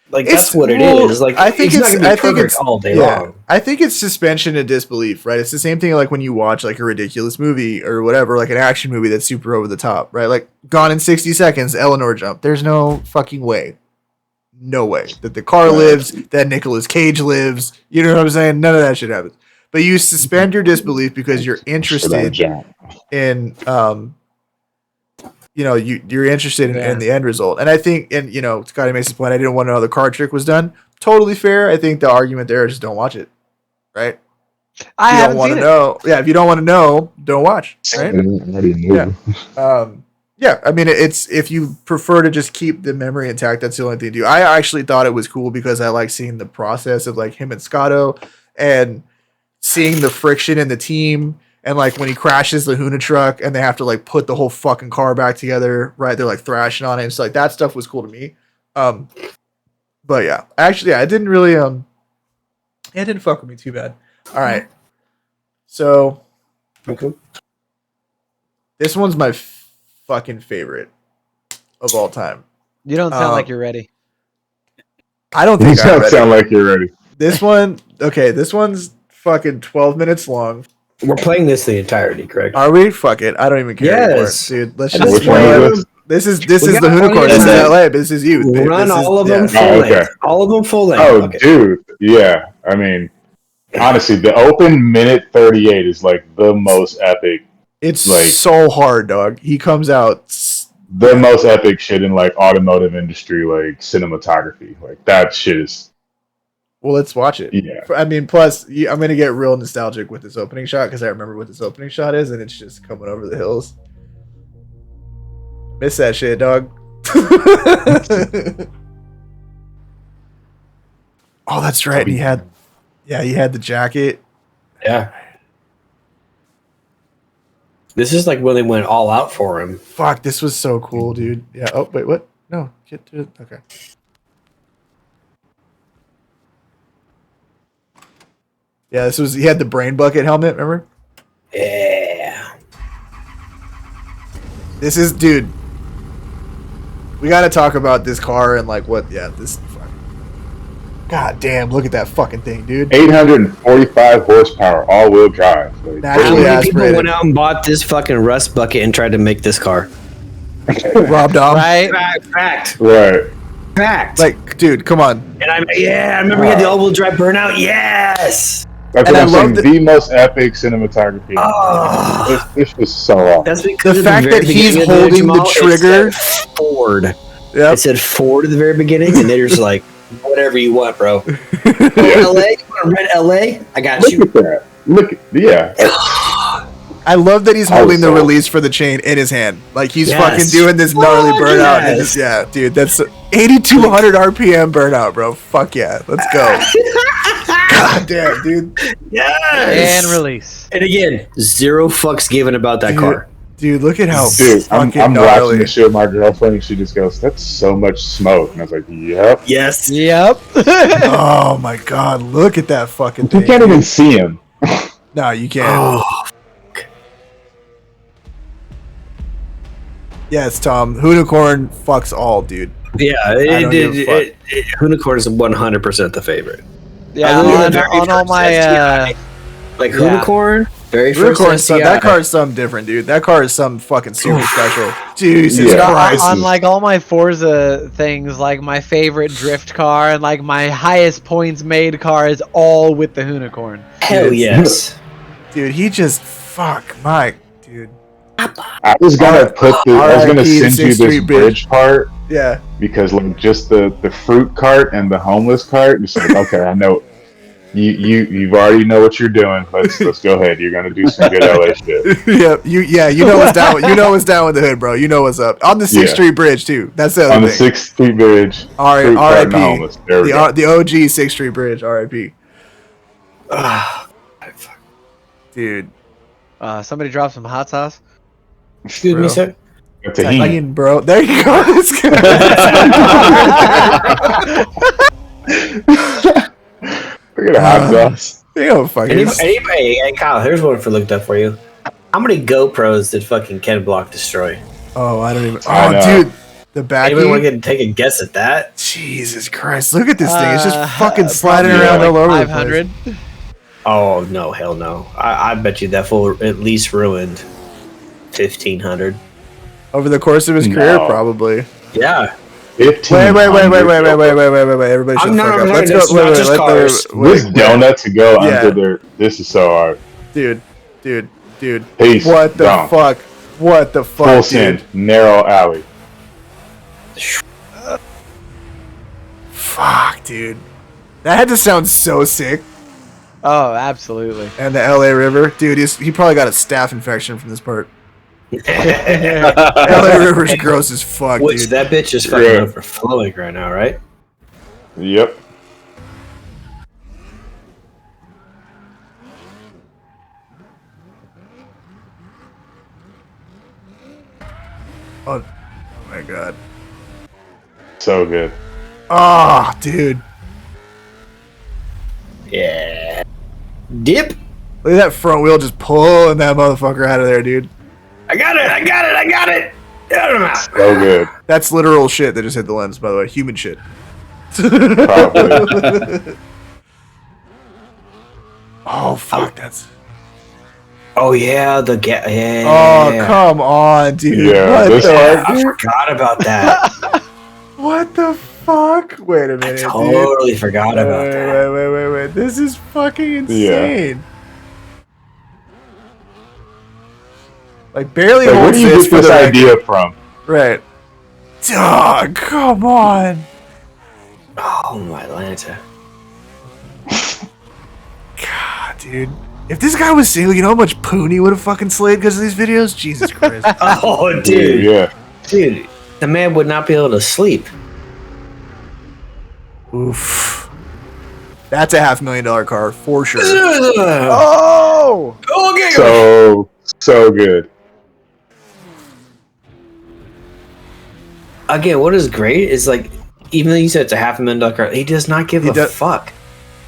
[SPEAKER 2] that's what it is. Like I think it's all day long.
[SPEAKER 1] I think it's suspension of disbelief, right? It's the same thing like when you watch like a ridiculous movie or whatever, like an action movie that's super over the top, right? Like Gone in 60 Seconds, Eleanor jump. There's no fucking way. No way that the car lives, that Nicolas Cage lives. You know what I'm saying? None of that shit happens. But you suspend your disbelief because you're interested in, you're interested in the end result. And I think, and Scotty makes the point, I didn't want to know how the car trick was done. Totally fair. I think the argument there is just don't watch it, right?
[SPEAKER 3] I haven't seen it.
[SPEAKER 1] Yeah, if you don't want to know, don't watch, right? Yeah, I mean, it's if you prefer to just keep the memory intact, that's the only thing to do. I actually thought it was cool because I like seeing the process of like him and Scotto and seeing the friction in the team, and like when he crashes the Huna truck and they have to like put the whole fucking car back together, right? They're like thrashing on it. And so like that stuff was cool to me. But yeah, actually, it didn't really it didn't fuck with me too bad. All right, so this one's my fucking favorite of all time.
[SPEAKER 3] You don't sound like you're ready.
[SPEAKER 1] I don't think
[SPEAKER 5] you don't sound like you're ready.
[SPEAKER 1] This one, okay, this one's fucking 12 minutes long.
[SPEAKER 2] We're playing this the entirety, correct?
[SPEAKER 1] Are we? Fuck it. I don't even care anymore, dude. Let's just
[SPEAKER 5] play.
[SPEAKER 1] This is the Hoonicorn. This is LA. This is you.
[SPEAKER 2] Run all of them full length. All of them full length.
[SPEAKER 5] Oh, dude. Yeah. I mean, honestly, the open minute 38 is like the most epic.
[SPEAKER 1] It's like so hard, dog. He comes out
[SPEAKER 5] the most epic shit in like automotive industry, like cinematography. Like that shit is.
[SPEAKER 1] Well, let's watch it.
[SPEAKER 5] Yeah.
[SPEAKER 1] I mean, plus I'm gonna get real nostalgic with this opening shot because I remember what this opening shot is, and it's just coming over the hills. Miss that shit, dog. Oh, that's right. He had the jacket.
[SPEAKER 2] Yeah. This is like when they went all out for him.
[SPEAKER 1] Fuck, this was so cool, dude. Yeah. Oh, wait, what? No, get to it. Okay. Yeah, he had the brain bucket helmet, remember?
[SPEAKER 2] Yeah.
[SPEAKER 1] This is, dude. We got to talk about this car and like what, this. God damn, look at that fucking thing, dude.
[SPEAKER 5] 845 horsepower, all-wheel drive. Like,
[SPEAKER 2] how many people went out and bought this fucking rust bucket and tried to make this car?
[SPEAKER 1] Rob Dom.
[SPEAKER 3] Right?
[SPEAKER 2] Fact.
[SPEAKER 5] Right.
[SPEAKER 2] Fact.
[SPEAKER 1] Like, dude, come on.
[SPEAKER 2] And I remember you had the all-wheel drive burnout. Yes.
[SPEAKER 5] That's what I'm saying. The most epic cinematography. Oh. This was so awesome.
[SPEAKER 2] That's because
[SPEAKER 1] the fact that he's holding the trigger.
[SPEAKER 2] Forward.
[SPEAKER 1] Yeah.
[SPEAKER 2] It said forward at the very beginning, and they're just like, whatever you want, bro. LA? You want to rent LA? I got you.
[SPEAKER 5] Look at that. Yeah.
[SPEAKER 1] I love that he's holding the release for the chain in his hand. Like, he's fucking doing this gnarly burnout. Yes. And dude, that's 8,200 RPM burnout, bro. Fuck yeah. Let's go. God damn, dude.
[SPEAKER 2] Yes.
[SPEAKER 3] And release.
[SPEAKER 2] And again, 0 fucks given about that car.
[SPEAKER 1] Dude, look at how
[SPEAKER 5] I'm watching the show with my girlfriend, and she just goes, "That's so much smoke," and I was like, "Yep."
[SPEAKER 2] Yes.
[SPEAKER 3] Yep.
[SPEAKER 1] Oh my god, look at that fucking thing.
[SPEAKER 5] You can't even see him.
[SPEAKER 1] No, you can't.
[SPEAKER 2] Oh.
[SPEAKER 1] Yes, Tom. Hoonicorn fucks all, dude.
[SPEAKER 2] Yeah, Hoonicorn is 100% the favorite.
[SPEAKER 3] Yeah, on all my
[SPEAKER 2] like Hoonicorn, very first STI.
[SPEAKER 1] That car is something different, dude. That car is something fucking super special. Jesus Christ.
[SPEAKER 3] On like all my Forza things, like my favorite drift car and like my highest points made car is all with the Hoonicorn.
[SPEAKER 2] Hell yes.
[SPEAKER 1] Dude, he just dude.
[SPEAKER 5] I was gonna send you this bridge part.
[SPEAKER 1] Yeah.
[SPEAKER 5] Because like just the fruit cart and the homeless cart, just like, okay, I know you've already know what you're doing. Let's go ahead. You're gonna do some good LA shit.
[SPEAKER 1] You know what's down. You know what's down with the hood, bro. You know what's up on the 6th Street Bridge too. That's the other
[SPEAKER 5] on
[SPEAKER 1] thing.
[SPEAKER 5] The 6th Street Bridge.
[SPEAKER 1] R.I.P. The OG 6th Street Bridge. R.I.P. Dude.
[SPEAKER 3] Somebody drop some hot sauce.
[SPEAKER 2] Excuse me, sir.
[SPEAKER 1] Tahini, bro. There you go.
[SPEAKER 5] Look at the hot sauce.
[SPEAKER 2] Hey, Kyle, here's one for looked up for you. How many GoPros did fucking Ken Bock destroy?
[SPEAKER 1] Oh, I don't even. Oh, dude. The back.
[SPEAKER 2] Anyone want to take a guess at that?
[SPEAKER 1] Jesus Christ. Look at this thing. It's just fucking sliding around all over 500. The place.
[SPEAKER 2] Oh, no. Hell no. I bet you that fool at least ruined 1,500.
[SPEAKER 1] Over the course of his career, probably.
[SPEAKER 2] Yeah.
[SPEAKER 5] 15.
[SPEAKER 1] Wait. Everybody shut the fuck up. Let's go.
[SPEAKER 5] This donut to go under there. This is so hard.
[SPEAKER 1] Dude.
[SPEAKER 5] Peace.
[SPEAKER 1] What the fuck? What the fuck,
[SPEAKER 5] Full send. Narrow alley.
[SPEAKER 1] Fuck, dude. That had to sound so sick.
[SPEAKER 3] Oh, absolutely.
[SPEAKER 1] And the LA River. Dude, he probably got a staph infection from this part. LA River's gross as fuck, dude.
[SPEAKER 2] That bitch is fucking overflowing right now, right?
[SPEAKER 5] Yep.
[SPEAKER 1] Oh my god.
[SPEAKER 5] So good.
[SPEAKER 1] Oh, dude.
[SPEAKER 2] Yeah. Dip.
[SPEAKER 1] Look at that front wheel just pulling that motherfucker out of there, dude.
[SPEAKER 2] I got it.
[SPEAKER 5] So good.
[SPEAKER 1] That's literal shit that just hit the lens, by the way. Human shit.
[SPEAKER 5] Probably.
[SPEAKER 1] Oh, fuck. That's...
[SPEAKER 2] Oh, yeah. Yeah.
[SPEAKER 1] Oh, come on, dude.
[SPEAKER 5] Yeah,
[SPEAKER 2] I forgot about that.
[SPEAKER 1] What the fuck? Wait a minute,
[SPEAKER 2] totally forgot about that.
[SPEAKER 1] Wait. This is fucking insane.
[SPEAKER 5] Yeah.
[SPEAKER 1] Like, barely
[SPEAKER 5] where
[SPEAKER 1] holds
[SPEAKER 5] do you get this idea from?
[SPEAKER 1] Right. Dog, come on.
[SPEAKER 2] Oh, my Atlanta.
[SPEAKER 1] God, dude. If this guy was single, you know how much poon he would have fucking slayed because of these videos? Jesus Christ.
[SPEAKER 2] Oh, dude.
[SPEAKER 5] Yeah.
[SPEAKER 2] Dude, the man would not be able to sleep.
[SPEAKER 1] Oof. That's a $500,000 car for sure.
[SPEAKER 3] Oh!
[SPEAKER 2] Okay.
[SPEAKER 5] So good.
[SPEAKER 2] Again, what is great is like, even though you said it's a $500,000 car, he does not give a fuck.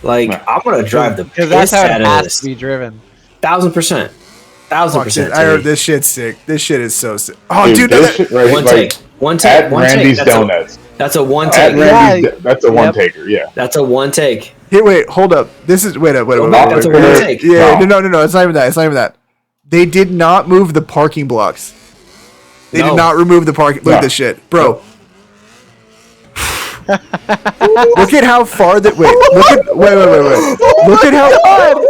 [SPEAKER 2] Like, I'm gonna drive the piss
[SPEAKER 3] that's how
[SPEAKER 2] out
[SPEAKER 3] it
[SPEAKER 2] of
[SPEAKER 3] has
[SPEAKER 2] this.
[SPEAKER 3] to be driven.
[SPEAKER 2] 1,000%. 1,000%.
[SPEAKER 1] I heard this shit's sick. This shit is so sick. Oh,
[SPEAKER 5] dude,
[SPEAKER 1] dude,
[SPEAKER 2] one take.
[SPEAKER 5] At Randy's Donuts.
[SPEAKER 2] That's a one take.
[SPEAKER 5] That's a one taker. Yeah.
[SPEAKER 2] That's a one take.
[SPEAKER 1] Hey, wait, hold up. This is wait.
[SPEAKER 2] That's a one take.
[SPEAKER 1] Yeah, no. It's not even that. They did not move the parking blocks. They did not remove the parking. Look at this shit, bro. Look at how far that. Wait. Wait.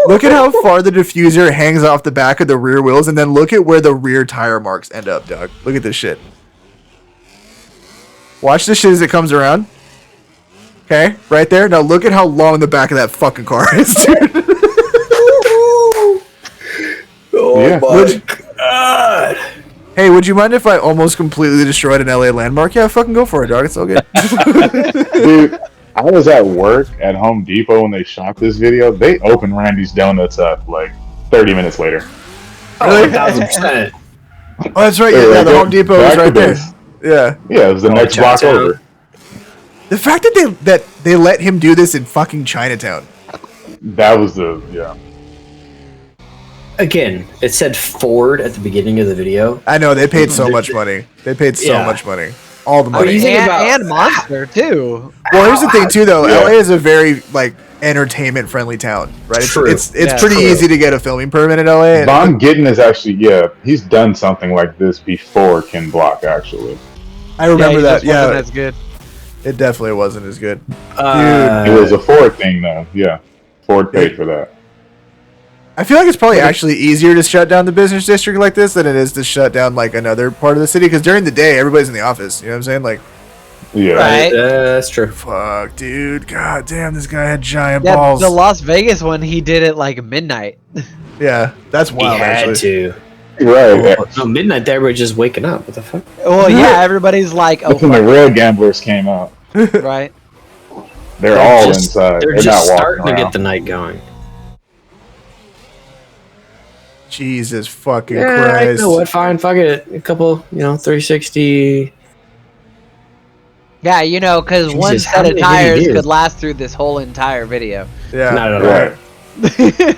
[SPEAKER 1] Look at how far the diffuser hangs off the back of the rear wheels, and then look at where the rear tire marks end up, Doug. Look at this shit. Watch this shit as it comes around. Okay, right there. Now look at how long the back of that fucking car is, dude.
[SPEAKER 5] Yeah.
[SPEAKER 2] my god!
[SPEAKER 1] Hey, would you mind if I almost completely destroyed an LA landmark? Yeah, fucking go for it, dog. It's all good.
[SPEAKER 5] Dude, I was at work at Home Depot when they shot this video. They opened Randy's Donuts up like 30 minutes later.
[SPEAKER 2] Oh, 1,000%.
[SPEAKER 1] Oh, that's right. Yeah, the Home Depot is right there. Yeah.
[SPEAKER 5] Yeah, it was the next block
[SPEAKER 2] Chinatown.
[SPEAKER 5] over.
[SPEAKER 1] The fact that they let him do this in fucking Chinatown.
[SPEAKER 5] That was the, yeah.
[SPEAKER 2] Again, it said Ford at the beginning of the video.
[SPEAKER 1] I know, they paid so much money. They paid so much money. All the
[SPEAKER 2] Oh,
[SPEAKER 1] money.
[SPEAKER 2] you think about-
[SPEAKER 3] And Monster too.
[SPEAKER 1] Well, here's the thing too, though.
[SPEAKER 5] Yeah.
[SPEAKER 1] LA is a very like entertainment-friendly town, right?
[SPEAKER 2] True.
[SPEAKER 1] It's
[SPEAKER 3] Yeah.
[SPEAKER 1] pretty
[SPEAKER 2] True.
[SPEAKER 1] easy to get a filming permit in LA.
[SPEAKER 5] Von Gittin is actually, he's done something like this before Ken Block, actually.
[SPEAKER 1] I remember
[SPEAKER 3] he
[SPEAKER 1] that.
[SPEAKER 3] just wasn't
[SPEAKER 1] Yeah,
[SPEAKER 3] as good.
[SPEAKER 1] it definitely wasn't as good.
[SPEAKER 5] It was a Ford thing, though. Yeah. Ford paid for that.
[SPEAKER 1] I feel like it's probably actually easier to shut down the business district like this than it is to shut down like another part of the city. Because during the day, everybody's in the office. You know what I'm saying? Like,
[SPEAKER 5] Yeah.
[SPEAKER 3] Right.
[SPEAKER 2] That's true.
[SPEAKER 1] fuck, dude. God damn, this guy had giant
[SPEAKER 3] Yeah,
[SPEAKER 1] balls.
[SPEAKER 3] the Las Vegas one, he did it like midnight.
[SPEAKER 1] Yeah, that's
[SPEAKER 2] He
[SPEAKER 1] wild.
[SPEAKER 2] had
[SPEAKER 1] Actually,
[SPEAKER 2] to.
[SPEAKER 5] Right.
[SPEAKER 2] No, midnight there, we're just waking up. What the fuck?
[SPEAKER 3] Well, yeah, everybody's like, oh,
[SPEAKER 5] That's when the real gamblers came out.
[SPEAKER 3] right.
[SPEAKER 5] They're all
[SPEAKER 2] just,
[SPEAKER 5] inside.
[SPEAKER 2] They're
[SPEAKER 5] They're
[SPEAKER 2] just
[SPEAKER 5] not
[SPEAKER 2] starting
[SPEAKER 5] walking
[SPEAKER 2] to
[SPEAKER 5] around.
[SPEAKER 2] get the night going.
[SPEAKER 1] Jesus fucking
[SPEAKER 2] Yeah,
[SPEAKER 1] Christ.
[SPEAKER 2] you know what? Fine, fuck it. A couple, 360.
[SPEAKER 3] Yeah, you know, because one
[SPEAKER 2] Jesus, how
[SPEAKER 3] set of
[SPEAKER 2] many
[SPEAKER 3] tires
[SPEAKER 2] videos?
[SPEAKER 3] could last through this whole entire video.
[SPEAKER 1] Yeah.
[SPEAKER 2] Not at all.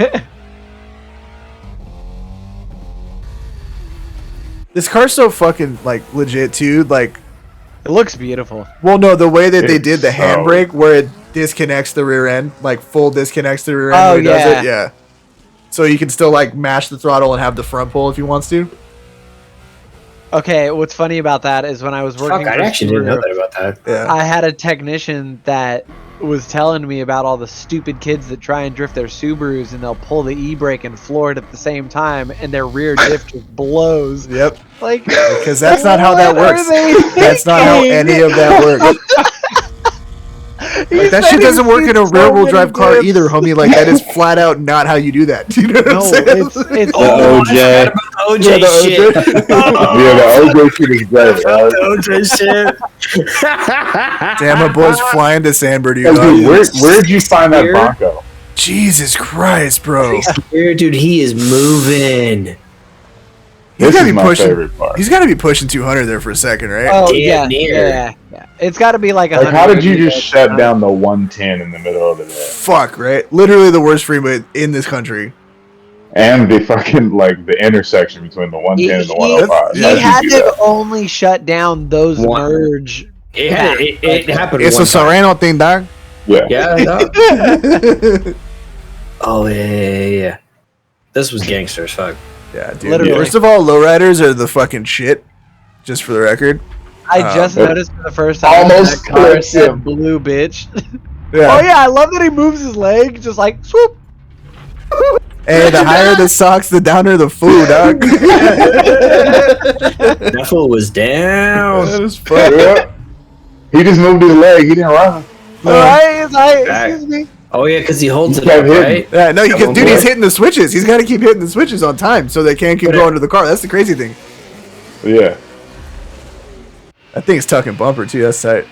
[SPEAKER 5] Right.
[SPEAKER 1] This car's so fucking like legit too. Like,
[SPEAKER 3] It looks beautiful.
[SPEAKER 1] well, no, the way that they
[SPEAKER 5] It's
[SPEAKER 1] did the
[SPEAKER 5] so-
[SPEAKER 1] handbrake where it disconnects the rear end, like full disconnects the rear end.
[SPEAKER 3] Oh,
[SPEAKER 1] when he does
[SPEAKER 3] yeah.
[SPEAKER 1] it. Yeah. So you can still like mash the throttle and have the front pull if he wants to.
[SPEAKER 3] Okay, what's funny about that is when I was working
[SPEAKER 2] Fuck, I
[SPEAKER 3] for
[SPEAKER 2] actually didn't know
[SPEAKER 3] Subaru,
[SPEAKER 2] that about that.
[SPEAKER 1] Yeah.
[SPEAKER 3] I had a technician that was telling me about all the stupid kids that try and drift their Subarus and they'll pull the e-brake and floor it at the same time and their rear diff just blows.
[SPEAKER 1] Yep.
[SPEAKER 3] Like,
[SPEAKER 1] Because that's not how that
[SPEAKER 3] what are
[SPEAKER 1] works.
[SPEAKER 3] they
[SPEAKER 1] That's not how
[SPEAKER 3] thinking?
[SPEAKER 1] any of that works.
[SPEAKER 3] He
[SPEAKER 1] Like, that
[SPEAKER 3] said
[SPEAKER 1] shit doesn't
[SPEAKER 3] he's
[SPEAKER 1] work in a
[SPEAKER 3] seen so
[SPEAKER 1] rear wheel
[SPEAKER 3] many
[SPEAKER 1] drive car
[SPEAKER 3] dips.
[SPEAKER 1] either, homie. Like, that is flat out not how you do that. You know what I'm
[SPEAKER 3] No,
[SPEAKER 1] saying?
[SPEAKER 3] it's
[SPEAKER 2] Oh,
[SPEAKER 4] OJ.
[SPEAKER 2] I forgot about the OJ
[SPEAKER 1] Yeah, the
[SPEAKER 2] shit.
[SPEAKER 5] Yeah, the OJ shit is great, dog.
[SPEAKER 2] The OJ shit.
[SPEAKER 1] Damn, my boy's flying to San
[SPEAKER 5] Hey,
[SPEAKER 1] Bernardino.
[SPEAKER 5] dude, where'd you find that
[SPEAKER 2] Here?
[SPEAKER 5] Bronco?
[SPEAKER 1] Jesus Christ, bro.
[SPEAKER 2] Here, dude, he is moving.
[SPEAKER 1] He's
[SPEAKER 5] This
[SPEAKER 1] gotta
[SPEAKER 5] is
[SPEAKER 1] be
[SPEAKER 5] my
[SPEAKER 1] pushing.
[SPEAKER 5] favorite part.
[SPEAKER 1] He's got to be pushing 200 there for a second, right?
[SPEAKER 3] Oh,
[SPEAKER 2] Damn
[SPEAKER 3] yeah,
[SPEAKER 2] near.
[SPEAKER 3] yeah. It's got to be like a
[SPEAKER 5] Like, how did you just shut down the 110 in the middle of the day?
[SPEAKER 1] Fuck, right? Literally the worst freeway in this country.
[SPEAKER 5] And the fucking, like, the intersection between the 110 and the 105.
[SPEAKER 3] He
[SPEAKER 5] How'd you
[SPEAKER 3] had
[SPEAKER 5] do
[SPEAKER 3] to
[SPEAKER 5] that?
[SPEAKER 3] only shut down those
[SPEAKER 2] One.
[SPEAKER 3] merge.
[SPEAKER 2] It happened.
[SPEAKER 1] It's a
[SPEAKER 2] one time.
[SPEAKER 1] Serrano thing, dog.
[SPEAKER 5] Yeah.
[SPEAKER 2] Yeah. dog. Oh yeah. This was gangsters. Fuck.
[SPEAKER 1] Yeah, dude.
[SPEAKER 3] Literally.
[SPEAKER 1] First of all, lowriders are the fucking shit. Just for the record.
[SPEAKER 3] I just
[SPEAKER 5] but-
[SPEAKER 3] noticed for the first time
[SPEAKER 5] Almost
[SPEAKER 3] that car
[SPEAKER 5] clipped
[SPEAKER 3] said
[SPEAKER 5] him.
[SPEAKER 3] blue bitch.
[SPEAKER 1] Yeah.
[SPEAKER 3] Oh yeah, I love that he moves his leg just like swoop.
[SPEAKER 1] Hey, the higher the socks, the downer the food, dog.
[SPEAKER 2] That fool was down.
[SPEAKER 1] That is fucked.
[SPEAKER 5] Yeah. He just moved his leg. He didn't run.
[SPEAKER 3] Alright, it's like,
[SPEAKER 2] Back.
[SPEAKER 3] excuse me.
[SPEAKER 2] Oh yeah, because he holds it
[SPEAKER 5] Kept
[SPEAKER 2] up,
[SPEAKER 5] hitting.
[SPEAKER 2] right?
[SPEAKER 1] Yeah, no,
[SPEAKER 2] Come on,
[SPEAKER 1] dude, he's
[SPEAKER 2] boy.
[SPEAKER 1] hitting the switches. He's got to keep hitting the switches on time so they can't keep
[SPEAKER 2] But
[SPEAKER 1] going to the car. That's the crazy thing.
[SPEAKER 5] Yeah.
[SPEAKER 1] That thing's tucking bumper too. That's tight.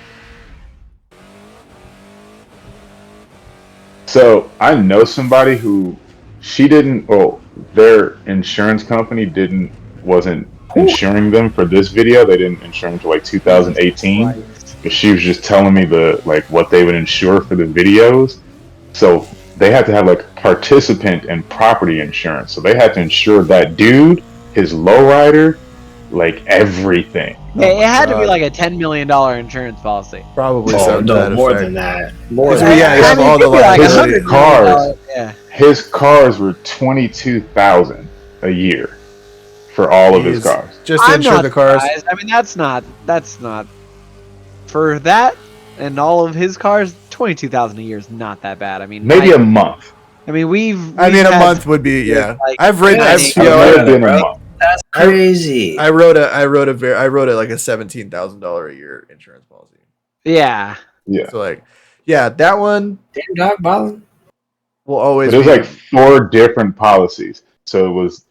[SPEAKER 5] So I know somebody who their insurance company wasn't insuring them for this video. They didn't insure them until like 2018. But she was just telling me what they would insure for the videos. So they had to have like participant and property insurance. So they had to insure that dude, his lowrider, like everything.
[SPEAKER 3] Hey, it had to be
[SPEAKER 1] God.
[SPEAKER 3] like a $10 million insurance policy.
[SPEAKER 1] Probably
[SPEAKER 2] Oh
[SPEAKER 1] something to
[SPEAKER 2] no,
[SPEAKER 1] that
[SPEAKER 2] more
[SPEAKER 1] effect.
[SPEAKER 2] than that. More
[SPEAKER 1] Because
[SPEAKER 2] than
[SPEAKER 1] we-
[SPEAKER 2] that.
[SPEAKER 1] yeah, you have all the
[SPEAKER 3] it could be like
[SPEAKER 1] liability.
[SPEAKER 3] $100
[SPEAKER 5] Cars.
[SPEAKER 3] million. Yeah.
[SPEAKER 5] His cars were $22,000 a year for all of his
[SPEAKER 1] Jeez.
[SPEAKER 5] cars.
[SPEAKER 1] Just to
[SPEAKER 3] I'm
[SPEAKER 1] insure
[SPEAKER 3] not
[SPEAKER 1] the cars.
[SPEAKER 3] surprised. I mean, that's not for that. and all of his cars, 22,000 a year is not that bad. I mean,
[SPEAKER 5] Maybe a month.
[SPEAKER 3] I mean,
[SPEAKER 1] I mean, a
[SPEAKER 3] had
[SPEAKER 1] month would be
[SPEAKER 3] like,
[SPEAKER 1] I've ridden.
[SPEAKER 2] That's
[SPEAKER 1] I've, you know,
[SPEAKER 5] I've
[SPEAKER 1] I,
[SPEAKER 5] been a month.
[SPEAKER 2] That's crazy.
[SPEAKER 1] I wrote a like a $17,000 a year insurance policy.
[SPEAKER 3] yeah.
[SPEAKER 5] Yeah.
[SPEAKER 1] So like, yeah, that one
[SPEAKER 2] Damn dog balling.
[SPEAKER 1] will always.
[SPEAKER 5] But it was
[SPEAKER 1] be,
[SPEAKER 5] like 4 different policies. So it was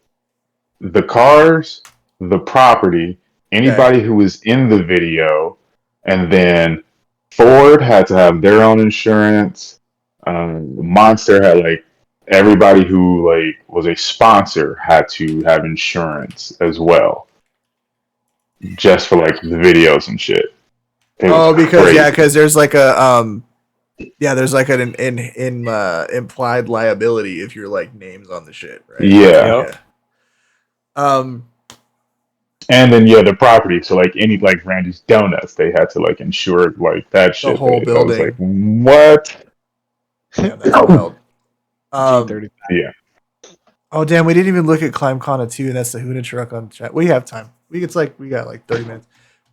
[SPEAKER 5] the cars, the property, anybody who was in the video, and then Ford had to have their own insurance. Monster had like everybody who like was a sponsor had to have insurance as well, just for like the videos and shit.
[SPEAKER 1] Because there's like a there's like an implied liability if you're like names on the shit, right?
[SPEAKER 5] Yeah.
[SPEAKER 1] Um,
[SPEAKER 5] And then the property. So like any like Randy's Donuts, they had to like insure like that shit.
[SPEAKER 1] whole
[SPEAKER 5] I was
[SPEAKER 1] building.
[SPEAKER 5] like, what?
[SPEAKER 1] yeah, that's wild.
[SPEAKER 3] G35.
[SPEAKER 5] Yeah.
[SPEAKER 1] Oh damn, we didn't even look at Gymkhana 2, and that's the Huna truck on chat. We have time. We got like 30 minutes,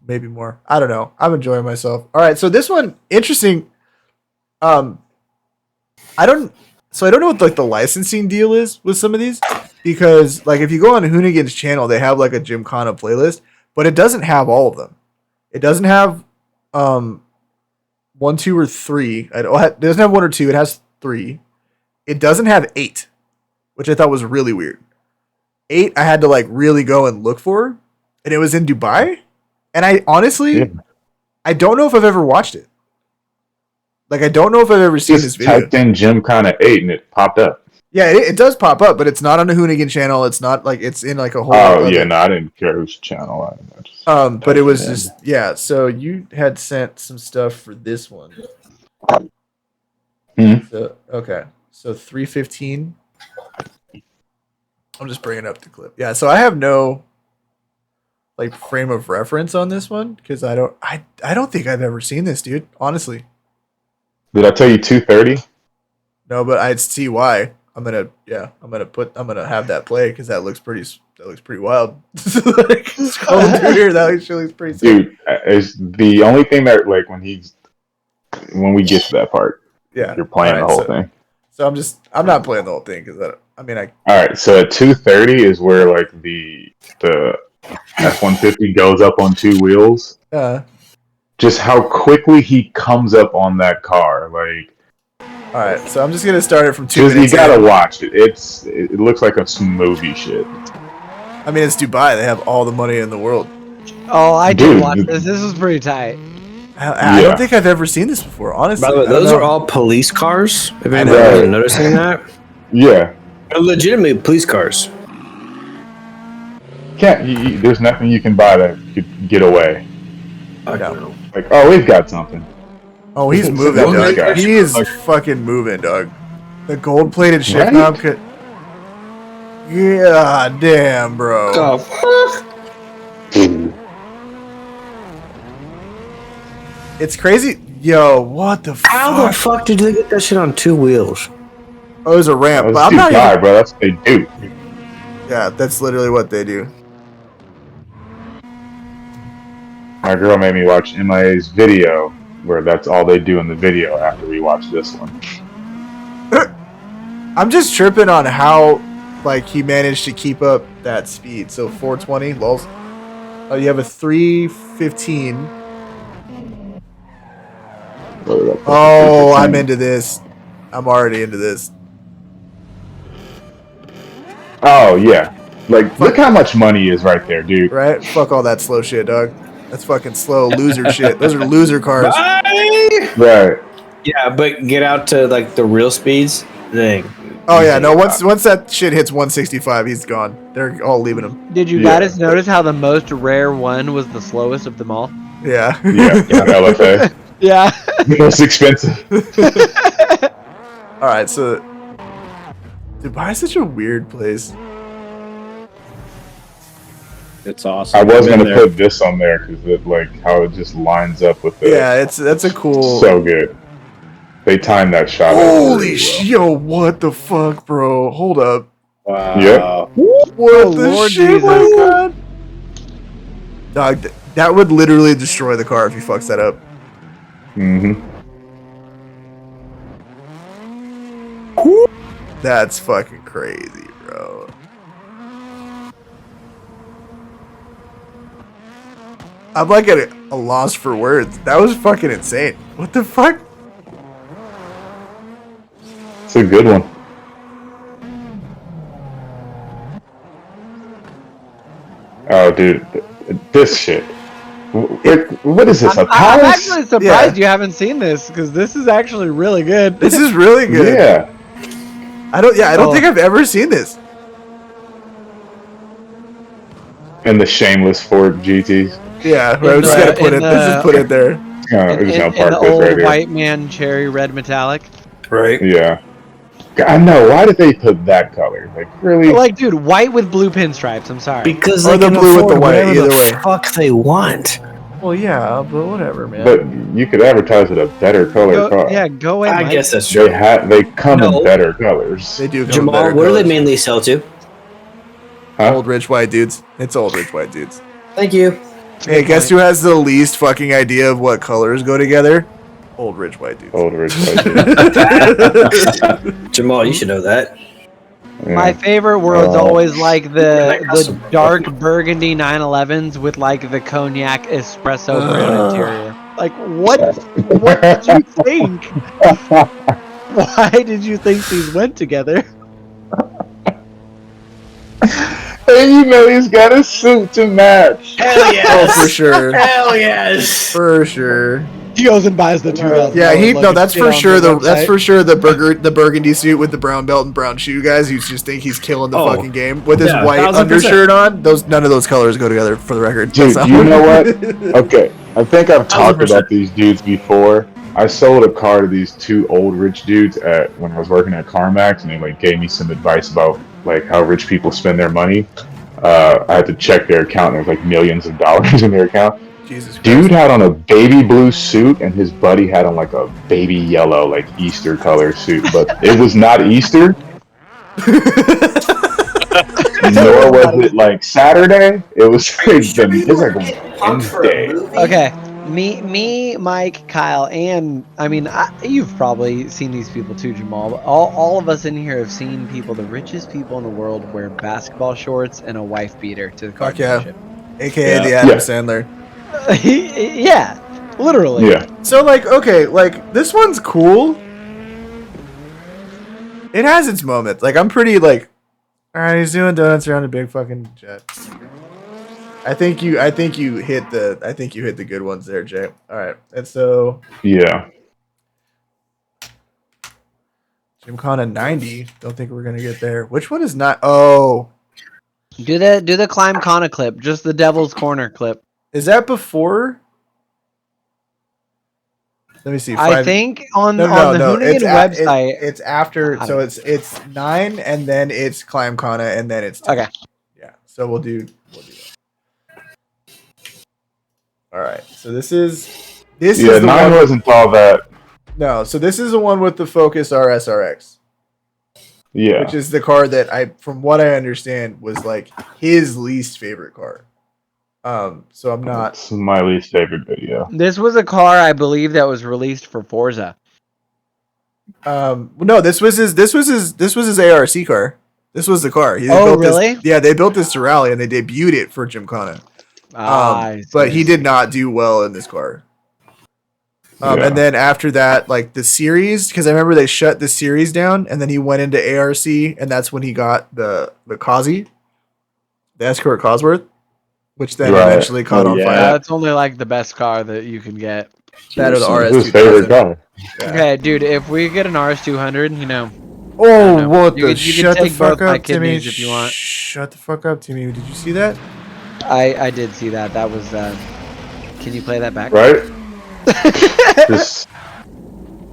[SPEAKER 1] maybe more. I don't know. I'm enjoying myself. All right, so this one interesting. I don't know what like the licensing deal is with some of these, because like if you go on Hoonigan's channel, they have like a Gymkhana playlist, but it doesn't have all of them. It doesn't have 1, 2, or 3. It doesn't have 1 or 2. It has 3. It doesn't have 8, which I thought was really weird. 8, I had to like really go and look for, and it was in Dubai. And I honestly, I don't know if I've ever watched it. Like, I don't know if I've ever seen this video.
[SPEAKER 5] Typed in Gymkhana 8 and it popped up.
[SPEAKER 1] Yeah, it does pop up, but it's not on the Hoonigan channel. It's not like it's in like a whole.
[SPEAKER 5] Oh yeah, no, I didn't care whose channel. I just
[SPEAKER 1] but it was just So you had sent some stuff for this one. So okay, so 315. I'm just bringing up the clip. Yeah, so I have no like frame of reference on this one because I don't think I've ever seen this, dude. Honestly.
[SPEAKER 5] Did I tell you 230?
[SPEAKER 1] No, but I'd see why. I'm gonna have that play because that looks pretty wild. Like, scrolling through here, that actually looks pretty sick.
[SPEAKER 5] Dude, is the only thing that like when we get to that part, you're playing the whole thing.
[SPEAKER 1] So I'm not playing the whole thing because all
[SPEAKER 5] right. So at 230 is where like the F-150 goes up on 2 wheels. Just how quickly he comes up on that car, like.
[SPEAKER 1] All right, so I'm just gonna start it from 2 minutes.
[SPEAKER 5] You gotta watch it. It looks like some movie shit.
[SPEAKER 1] I mean, it's Dubai. They have all the money in the world.
[SPEAKER 3] Oh, I did watch this. This was pretty tight.
[SPEAKER 1] I don't think I've ever seen this before, honestly.
[SPEAKER 2] By the way, those are all police cars. Have you
[SPEAKER 1] know.
[SPEAKER 2] ever noticing that?
[SPEAKER 5] Yeah.
[SPEAKER 2] They're legitimately police cars.
[SPEAKER 5] There's nothing you can buy that could get away.
[SPEAKER 2] I don't know.
[SPEAKER 5] Like, oh, we've got something.
[SPEAKER 1] Oh, he's moving, dog. He is fucking moving, dog. The gold-plated shift knob could. Yeah, damn, bro. It's crazy. Yo, what the fuck?
[SPEAKER 2] How the fuck did they get that shit on 2 wheels?
[SPEAKER 1] Oh, it was a ramp.
[SPEAKER 5] But I'm not even... bro. That's what they do.
[SPEAKER 1] Yeah, that's literally what they do.
[SPEAKER 5] My girl made me watch MIA's video, where that's all they do in the video after we watch this one.
[SPEAKER 1] I'm just tripping on how, like, he managed to keep up that speed. So 420, lols. Oh, you have a 315. Oh, I'm into this. I'm already into this.
[SPEAKER 5] Oh, yeah. Like, look how much money is right there, dude.
[SPEAKER 1] Right? Fuck all that slow shit, dog. That's fucking slow loser shit. Those are loser cars.
[SPEAKER 5] Right.
[SPEAKER 2] Yeah, but get out to like the real speeds.
[SPEAKER 1] Oh yeah, no. Once that shit hits 165, he's gone. They're all leaving him.
[SPEAKER 3] Did you guys notice how the most rare one was the slowest of them all?
[SPEAKER 1] Yeah.
[SPEAKER 5] Yeah. LFA.
[SPEAKER 3] Yeah.
[SPEAKER 5] The most expensive.
[SPEAKER 1] All right, so Dubai is such a weird place.
[SPEAKER 4] It's awesome.
[SPEAKER 5] I was gonna put this on there because like how it just lines up with the.
[SPEAKER 1] Yeah, that's a cool.
[SPEAKER 5] So good. They timed that shot.
[SPEAKER 1] Holy shit! Yo, what the fuck, bro? Hold up.
[SPEAKER 4] Wow.
[SPEAKER 5] Yep.
[SPEAKER 1] What the shit, my god? Dog, that would literally destroy the car if he fucks that up.
[SPEAKER 5] Mm-hmm.
[SPEAKER 1] That's fucking crazy, bro. I'm like at a loss for words. That was fucking insane. What the fuck?
[SPEAKER 5] It's a good one. Oh, dude, this shit. What is this? A
[SPEAKER 3] I'm
[SPEAKER 5] palace?
[SPEAKER 3] actually surprised you haven't seen this because this is actually really good.
[SPEAKER 1] This is really good.
[SPEAKER 5] Yeah.
[SPEAKER 1] I don't think I've ever seen this.
[SPEAKER 5] And the shameless Ford GTs.
[SPEAKER 1] Yeah, we're just gonna put it. Let's just put it there.
[SPEAKER 5] I'm just gonna
[SPEAKER 3] in
[SPEAKER 5] park
[SPEAKER 3] the
[SPEAKER 5] this
[SPEAKER 3] old
[SPEAKER 5] right here.
[SPEAKER 3] white man cherry red metallic.
[SPEAKER 2] Right.
[SPEAKER 5] Yeah. I know. Why did they put that color? Like, really?
[SPEAKER 3] Like, dude, white with blue pinstripes. I'm sorry.
[SPEAKER 2] Because
[SPEAKER 1] Or
[SPEAKER 2] they
[SPEAKER 1] the
[SPEAKER 2] can
[SPEAKER 1] blue with
[SPEAKER 2] afford
[SPEAKER 1] the white,
[SPEAKER 2] whatever
[SPEAKER 1] either
[SPEAKER 2] the
[SPEAKER 1] way.
[SPEAKER 2] fuck they want.
[SPEAKER 1] Well, yeah, but whatever, man.
[SPEAKER 5] But you could advertise with a better color car.
[SPEAKER 3] Yeah, go away,
[SPEAKER 2] I
[SPEAKER 3] Mike.
[SPEAKER 2] guess that's true.
[SPEAKER 5] They come
[SPEAKER 2] No.
[SPEAKER 5] in better colors.
[SPEAKER 1] They do come in
[SPEAKER 2] Jamal,
[SPEAKER 1] better
[SPEAKER 2] what do they
[SPEAKER 1] colors.
[SPEAKER 2] mainly sell to?
[SPEAKER 5] Huh?
[SPEAKER 1] Old rich white dudes. It's old rich white dudes.
[SPEAKER 2] Thank you.
[SPEAKER 1] Hey, guess who has the least fucking idea of what colors go together? Old rich white dudes.
[SPEAKER 5] Old rich white dudes.
[SPEAKER 2] Jamal, you should know that.
[SPEAKER 3] My
[SPEAKER 5] Yeah.
[SPEAKER 3] favorite were always like the
[SPEAKER 2] custom.
[SPEAKER 3] dark burgundy 911s with like the cognac espresso brown interior. Like what did you think? Why did you think these went together?
[SPEAKER 5] And you know he's got a suit to match.
[SPEAKER 2] Hell yes.
[SPEAKER 1] Oh, for sure.
[SPEAKER 2] Hell yes.
[SPEAKER 1] For sure.
[SPEAKER 3] He goes and buys the 2000.
[SPEAKER 1] Yeah, that's for sure. The burgundy suit with the brown belt and brown shoe guys who just think he's killing the fucking game with his white
[SPEAKER 2] 1000%.
[SPEAKER 1] undershirt on. None of those colors go together, for the record.
[SPEAKER 5] Dude,
[SPEAKER 1] That's
[SPEAKER 5] you
[SPEAKER 1] not-
[SPEAKER 5] know what? Okay, I think I've talked
[SPEAKER 2] 1000%.
[SPEAKER 5] about these dudes before. I sold a car to these two old rich dudes when I was working at CarMax, and they like gave me some advice about like how rich people spend their money. I had to check their account, and there was like millions of dollars in their account.
[SPEAKER 1] Jesus Christ.
[SPEAKER 5] Dude had on a baby blue suit, and his buddy had on like a baby yellow, like Easter color suit, but it was not Easter. Nor was it like Saturday. It was like Wednesday.
[SPEAKER 3] Okay, me, Mike, Kyle, and I mean, you've probably seen these people too, Jamal. But all of us in here have seen people, the richest people in the world, wear basketball shorts and a wife beater to the car
[SPEAKER 1] Fuck yeah.
[SPEAKER 3] dealership.
[SPEAKER 1] AKA the Adam Sandler.
[SPEAKER 3] Yeah, literally.
[SPEAKER 5] Yeah.
[SPEAKER 1] So this one's cool. It has its moments. Like I'm pretty like, all right, he's doing donuts around a big fucking jet. I think you hit the good ones there, Jay. All right, and so
[SPEAKER 5] Yeah.
[SPEAKER 1] Gymkhana 90. Don't think we're gonna get there. Which one is not? Oh,
[SPEAKER 3] Do the Climb Kana clip, just the Devil's Corner clip.
[SPEAKER 1] is that before? Let me see.
[SPEAKER 3] I think on the Hoonigan
[SPEAKER 1] It's
[SPEAKER 3] website.
[SPEAKER 1] it's after. So it's 9, and then it's Climb Kana, and then it's 10.
[SPEAKER 3] Okay.
[SPEAKER 1] Yeah. So we'll do that. All right. So this is the
[SPEAKER 5] 9
[SPEAKER 1] one.
[SPEAKER 5] wasn't all that.
[SPEAKER 1] No. So this is the one with the Focus RSRX.
[SPEAKER 5] Yeah.
[SPEAKER 1] Which is the car that from what I understand, was like his least favorite car. So I'm not.
[SPEAKER 5] It's my least favorite video.
[SPEAKER 3] This was a car I believe that was released for Forza.
[SPEAKER 1] No, this was his ARC car. This was the car. They built
[SPEAKER 3] really?
[SPEAKER 1] They built this to rally and they debuted it for Gymkhana. But he did not do well in this car. And then after that, like the series, because I remember they shut the series down, and then he went into ARC, and that's when he got the Causey, the Escort Cosworth, which then eventually caught on fire.
[SPEAKER 3] That's only like the best car that you can get.
[SPEAKER 1] That or the
[SPEAKER 5] It's his
[SPEAKER 1] RS2000.
[SPEAKER 5] favorite car.
[SPEAKER 1] Yeah.
[SPEAKER 3] Okay, dude, if we get an RS200, you know.
[SPEAKER 1] Oh, what
[SPEAKER 3] You
[SPEAKER 1] the?
[SPEAKER 3] can
[SPEAKER 1] Shut the
[SPEAKER 3] take both
[SPEAKER 1] fuck
[SPEAKER 3] my
[SPEAKER 1] up, Timmy.
[SPEAKER 3] kidneys if you want.
[SPEAKER 1] Shut the fuck up, Timmy. Did you see that?
[SPEAKER 3] I did see that. That was. Can you play that back?
[SPEAKER 5] Right?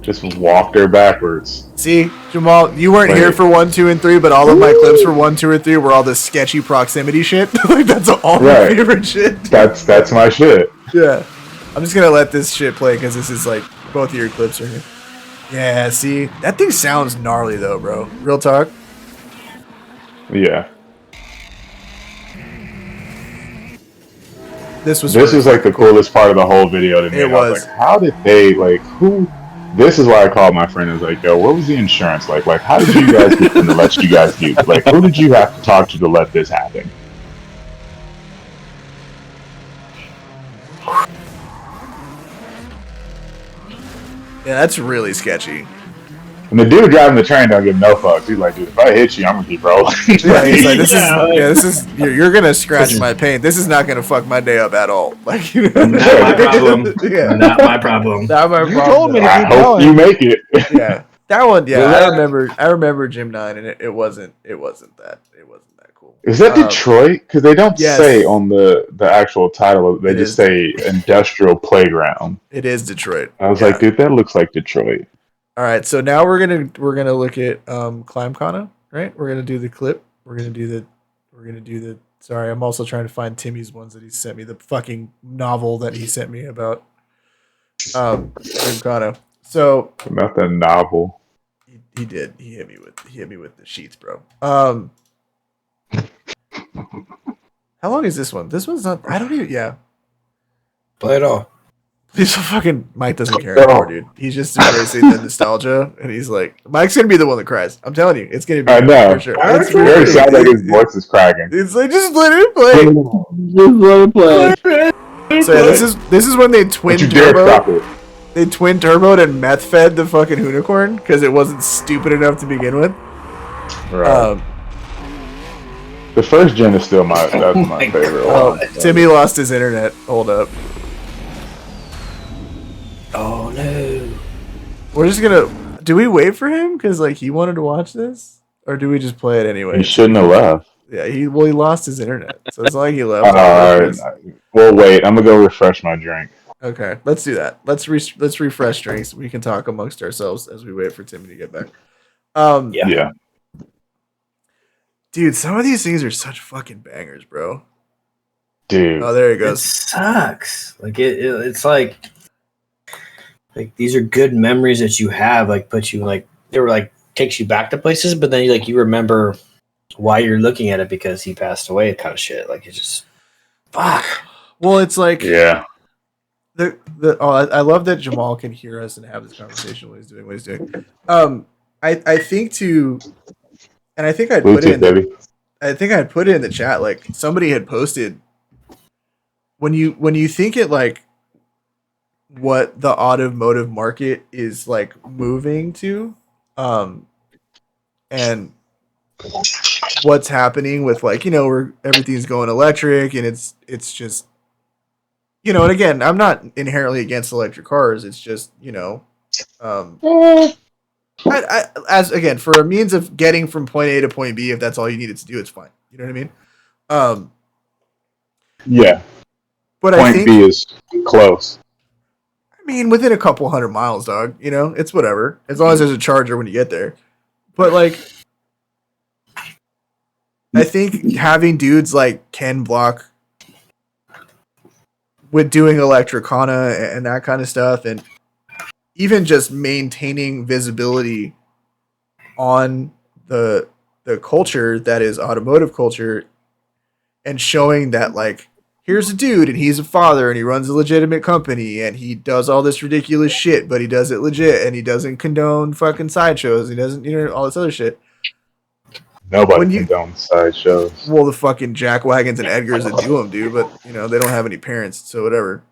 [SPEAKER 5] just walked her backwards.
[SPEAKER 1] See, Jamal, you weren't here for 1, 2, and 3, but all of my clips for 1, 2, or 3 were all this sketchy proximity shit. Like that's all my favorite shit.
[SPEAKER 5] That's my shit.
[SPEAKER 1] Yeah, I'm just gonna let this shit play because this is like both of your clips are here. Yeah, see, that thing sounds gnarly though, bro. Real talk.
[SPEAKER 5] Yeah.
[SPEAKER 1] This was
[SPEAKER 5] like the coolest part of the whole video to me.
[SPEAKER 1] It was.
[SPEAKER 5] Like, how did they like who? This is why I called my friend and was like, yo, what was the insurance like? Like, how did you guys get them to let you guys do? Like, who did you have to talk to let this happen?
[SPEAKER 1] Yeah, that's really sketchy.
[SPEAKER 5] And the dude driving the train don't give no fucks. He's like, dude, if I hit you, I'm gonna keep rolling.
[SPEAKER 1] Yeah, he's like, this is you're gonna scratch my paint. This is not gonna fuck my day up at all. Like,
[SPEAKER 2] not my problem.
[SPEAKER 1] Yeah,
[SPEAKER 2] not my problem.
[SPEAKER 1] Not my problem.
[SPEAKER 3] You told me to
[SPEAKER 5] I
[SPEAKER 3] keep
[SPEAKER 5] hope
[SPEAKER 3] going.
[SPEAKER 5] you make it.
[SPEAKER 1] Yeah, that one. Yeah, I remember Gym 9, and it wasn't that cool.
[SPEAKER 5] Is that Detroit? Because they don't
[SPEAKER 1] yes.
[SPEAKER 5] say on the actual title. They just say industrial playground.
[SPEAKER 1] It is Detroit.
[SPEAKER 5] I was like, dude, that looks like Detroit.
[SPEAKER 1] All right, so now we're gonna look at Gymkhana, right? We're gonna do the clip. We're gonna do the. Sorry, I'm also trying to find Timmy's ones that he sent me. The fucking novel that he sent me about Gymkhana. So
[SPEAKER 5] about the novel.
[SPEAKER 1] He did. He hit me with the sheets, bro. How long is this one? This one's not. I don't even. Yeah.
[SPEAKER 2] Play it all.
[SPEAKER 1] He's so fucking Mike doesn't care anymore, dude. He's just embracing the nostalgia, and he's like, Mike's gonna be the one that cries. I'm telling you, it's gonna be.
[SPEAKER 5] I know.
[SPEAKER 1] For sure.
[SPEAKER 5] It already sounds like his voice is cracking.
[SPEAKER 1] It's like just let it play.
[SPEAKER 4] Just let it play.
[SPEAKER 1] So yeah, this is when they twin turbo. They twin turboed and meth fed the fucking unicorn because it wasn't stupid enough to begin with.
[SPEAKER 5] Right. The first gen is still my favorite one.
[SPEAKER 1] Timmy lost his internet. Hold up.
[SPEAKER 2] Oh no.
[SPEAKER 1] We're just gonna. Do we wait for him because like he wanted to watch this, or do we just play it anyway?
[SPEAKER 5] He shouldn't have left.
[SPEAKER 1] Yeah, he lost his internet, so it's not like he left.
[SPEAKER 5] Well, wait. I'm gonna go refresh my drink.
[SPEAKER 1] Okay, let's do that. Let's refresh drinks. We can talk amongst ourselves as we wait for Timmy to get back.
[SPEAKER 5] Yeah.
[SPEAKER 1] Dude, some of these things are such fucking bangers, bro.
[SPEAKER 5] Dude.
[SPEAKER 1] Oh, there he goes.
[SPEAKER 2] It sucks. Like it's like these are good memories that you have. Like put you like they were like takes you back to places, but then you remember why you're looking at it because he passed away, kind of shit. Like it's just fuck.
[SPEAKER 1] Well, it's like
[SPEAKER 5] I
[SPEAKER 1] love that Jamal can hear us and have this conversation while he's doing what he's doing. I think and I think I'd put it in. I think I'd put it in the chat. Like somebody had posted when you think it like what the automotive market is like moving to, and what's happening with like where everything's going electric and it's just and again I'm not inherently against electric cars. It's just I as again for a means of getting from point A to point B, if that's all you needed to do, it's fine. You know what I mean?
[SPEAKER 5] Yeah.
[SPEAKER 1] But
[SPEAKER 5] point B is close.
[SPEAKER 1] I mean, within a couple 100 miles, dog. It's whatever as long as there's a charger when you get there. But like, I think having dudes like Ken Bock with doing Gymkhana and that kind of stuff, and even just maintaining visibility on the culture that is automotive culture and showing that like here's a dude and he's a father and he runs a legitimate company and he does all this ridiculous shit, but he does it legit and he doesn't condone fucking sideshows. He doesn't, all this other shit.
[SPEAKER 5] Nobody condones sideshows.
[SPEAKER 1] Well, the fucking Jack Wagons and Edgars that do them do, but they don't have any parents, so whatever.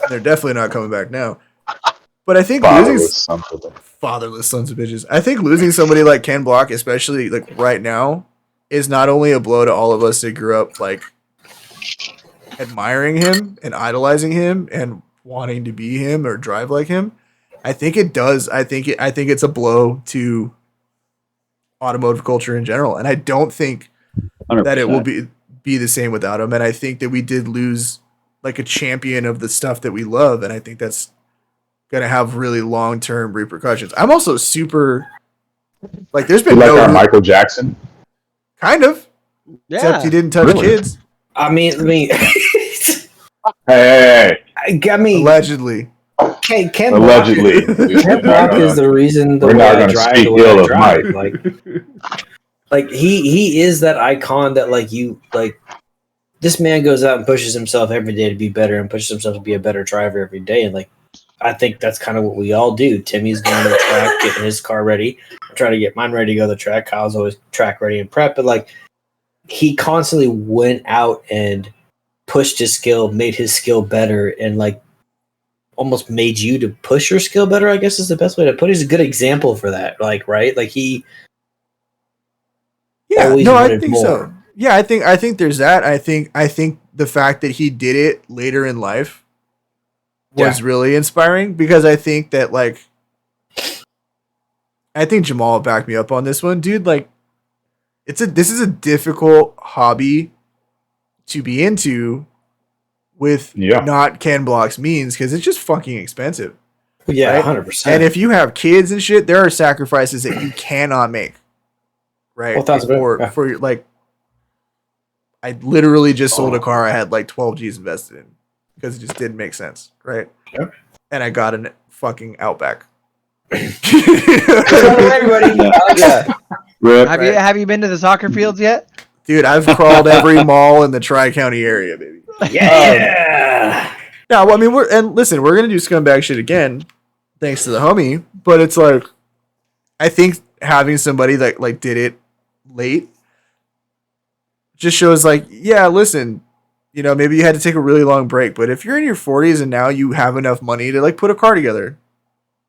[SPEAKER 1] They're definitely not coming back now. But I think fatherless sons of bitches. I think losing somebody like Ken Bock, especially like right now, is not only a blow to all of us that grew up like admiring him and idolizing him and wanting to be him or drive like him. I think it does. I think it's a blow to automotive culture in general, and I don't think 100%. That it will be the same without him. And I think that we did lose like a champion of the stuff that we love, and I think that's gonna have really long-term repercussions. I'm also super like there's been
[SPEAKER 5] our Michael Jackson,
[SPEAKER 1] kind of, except he didn't touch kids.
[SPEAKER 2] I mean,
[SPEAKER 5] hey,
[SPEAKER 2] I mean,
[SPEAKER 1] allegedly.
[SPEAKER 2] Ken
[SPEAKER 5] allegedly,
[SPEAKER 2] Ken Bock is the reason the way I drive the way I drive. Like he is that icon that like you like. this man goes out and pushes himself every day to be better and pushes himself to be a better driver every day. And like, I think that's kind of what we all do. Timmy's going to the track, getting his car ready. I'm trying to get mine ready to go to the track. Kyle's always track ready and prep. But like, he constantly went out and pushed his skill, made his skill better, and like almost made you to push your skill better, I guess is the best way to put it. He's a good example for that. Like, right? Like he always
[SPEAKER 1] I think
[SPEAKER 2] more.
[SPEAKER 1] so. Yeah, I think there's that. I think the fact that he did it later in life was really inspiring, because I think that like I think Jamal will back me up on this one, dude. Like this is a difficult hobby to be into with not Ken Block's means, because it's just fucking expensive.
[SPEAKER 2] Yeah,
[SPEAKER 1] right?
[SPEAKER 2] 100%.
[SPEAKER 1] And if you have kids and shit, there are sacrifices that you cannot make. Right? For like, I literally just sold a car I had like 12 G's invested in because it just didn't make sense, right?
[SPEAKER 2] Yep.
[SPEAKER 1] And I got a fucking Outback.
[SPEAKER 2] Everybody,
[SPEAKER 3] Have you been to the soccer fields yet?
[SPEAKER 1] Dude, I've crawled every mall in the Tri-County area, baby.
[SPEAKER 2] Yeah.
[SPEAKER 1] Yeah, well, I mean, we're gonna do scumbag shit again, thanks to the homie. But it's like, I think having somebody that like did it late just shows like, yeah, listen, you know, maybe you had to take a really long break, but if you're in your 40s and now you have enough money to like put a car together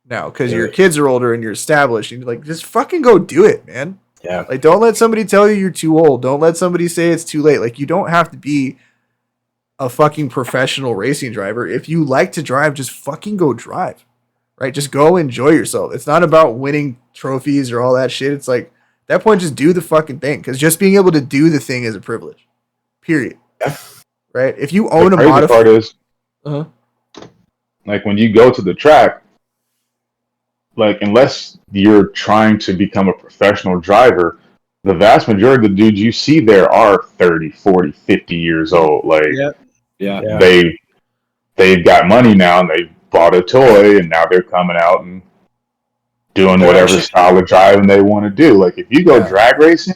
[SPEAKER 1] now because your kids are older and you're established, and you're like, just fucking go do it, man.
[SPEAKER 2] Yeah.
[SPEAKER 1] Like, don't let somebody tell you you're too old. Don't let somebody say it's too late. Like, you don't have to be a fucking professional racing driver. If you like to drive, just fucking go drive, right? Just go enjoy yourself. It's not about winning trophies or all that shit. It's like, at that point, just do the fucking thing, because just being able to do the thing is a privilege. Period.
[SPEAKER 2] Yeah.
[SPEAKER 1] Right? If you own
[SPEAKER 5] the
[SPEAKER 1] a
[SPEAKER 5] crazy
[SPEAKER 1] modified,
[SPEAKER 5] part is, like when you go to the track, like unless you're trying to become a professional driver, the vast majority of the dudes you see there are 30, 40, 50 years old. Like, they've got money now and they bought a toy and now they're coming out and doing whatever style of driving they want to do. Like, if you go drag racing,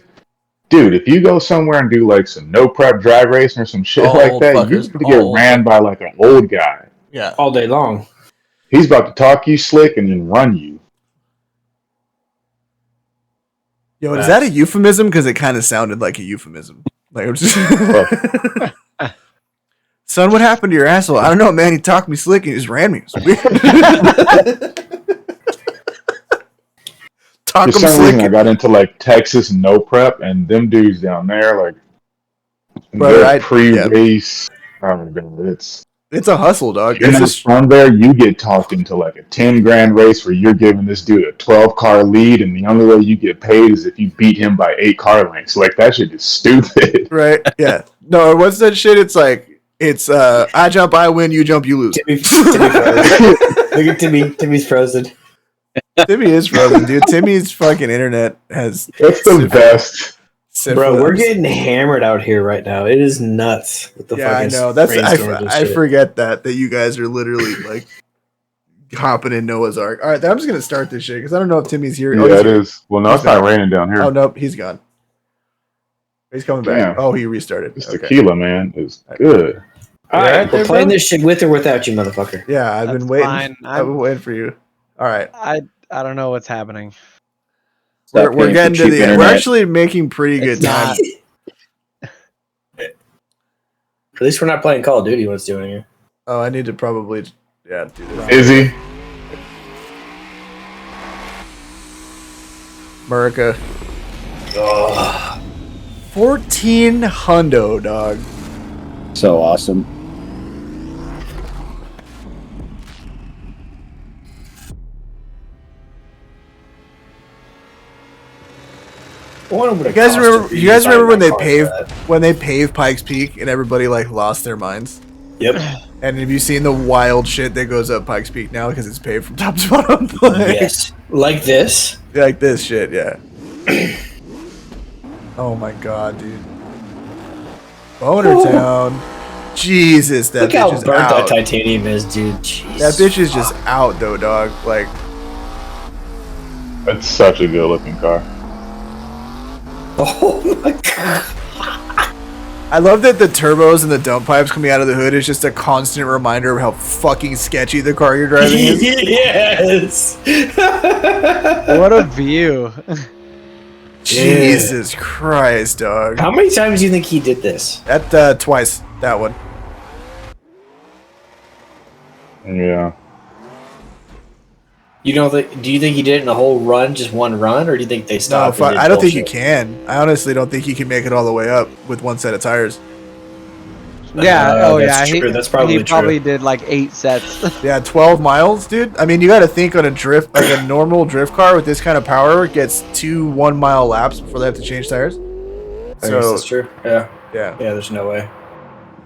[SPEAKER 5] dude, if you go somewhere and do like some no prep drag racing or some shit like that, you're going to get ran by like an old guy.
[SPEAKER 1] Yeah.
[SPEAKER 2] All day long.
[SPEAKER 5] He's about to talk you slick and then run you.
[SPEAKER 1] Yo, is that a euphemism? Because it kind of sounded like a euphemism. Like, it was just son, what happened to your asshole? I don't know, man. He talked me slick and he just ran me. It was weird. Talk him
[SPEAKER 5] For some
[SPEAKER 1] slick.
[SPEAKER 5] reason, I got into like Texas no prep, and them dudes down there, like, pre-race. I don't know,
[SPEAKER 1] it's a hustle, dog.
[SPEAKER 5] You're not from there, you get talked into like a 10 grand race where you're giving this dude a 12 car lead, and the only way you get paid is if you beat him by 8 car lengths. Like, that shit is stupid.
[SPEAKER 1] Right? Yeah. No, what's that shit? It's like, I jump, I win, you jump, you lose.
[SPEAKER 2] Timmy frozen. Look at Timmy. Timmy's frozen.
[SPEAKER 1] Timmy is frozen, dude. Timmy's fucking internet has.
[SPEAKER 5] It's the best.
[SPEAKER 2] Bro, we're getting hammered out here right now. It is nuts. With the
[SPEAKER 1] I know. I forget that you guys are literally like hopping in Noah's Ark. All right, I'm just gonna start this shit because I don't know if Timmy's here.
[SPEAKER 5] Yeah, it is. Well, no, it's not raining down here.
[SPEAKER 1] Oh nope, he's gone. He's coming back. Oh, he restarted.
[SPEAKER 5] This tequila, man, is good.
[SPEAKER 2] All right, we're playing this shit with or without you, motherfucker.
[SPEAKER 1] Yeah, I've been waiting. I've been waiting for you. All right.
[SPEAKER 3] I don't know what's happening.
[SPEAKER 1] We're getting to the end. We're actually making pretty good time.
[SPEAKER 2] At least we're not playing Call of Duty when it's doing here.
[SPEAKER 1] Oh, I need to probably do this.
[SPEAKER 5] Izzy.
[SPEAKER 1] America. 14 hundo, dog.
[SPEAKER 4] So awesome.
[SPEAKER 1] You guys remember when they paved Pikes Peak and everybody like lost their minds?
[SPEAKER 2] Yep.
[SPEAKER 1] And have you seen the wild shit that goes up Pikes Peak now because it's paved from top to bottom?
[SPEAKER 2] Yes. Like this?
[SPEAKER 1] Like this shit, yeah. Oh my god, dude. Boner Town. Jesus, that
[SPEAKER 2] Look
[SPEAKER 1] bitch
[SPEAKER 2] how
[SPEAKER 1] is
[SPEAKER 2] burnt
[SPEAKER 1] out.
[SPEAKER 2] that titanium is, dude. Jeez.
[SPEAKER 1] That bitch is just out though, dog. Like,
[SPEAKER 5] that's such a good looking car.
[SPEAKER 2] Oh my god.
[SPEAKER 1] I love that the turbos and the dump pipes coming out of the hood is just a constant reminder of how fucking sketchy the car you're driving is.
[SPEAKER 2] Yes.
[SPEAKER 3] What a view.
[SPEAKER 1] Jesus Christ, dog.
[SPEAKER 2] How many times do you think he did this?
[SPEAKER 1] That twice. That one.
[SPEAKER 5] Yeah.
[SPEAKER 2] You don't think? Do you think he did it in a whole run, just one run, or do you think they
[SPEAKER 1] No,
[SPEAKER 2] stopped?
[SPEAKER 1] I don't think you can. I honestly don't think you can make it all the way up with one set of tires.
[SPEAKER 3] Yeah.
[SPEAKER 2] That's true. That's probably
[SPEAKER 3] he probably did like 8 sets.
[SPEAKER 1] Yeah, 12 miles, dude. I mean, you got to think on a drift, like a normal drift car with this kind of power gets 2 1-mile laps before they have to change tires.
[SPEAKER 2] I guess
[SPEAKER 1] So
[SPEAKER 2] that's true. Yeah.
[SPEAKER 1] yeah,
[SPEAKER 2] There's no way.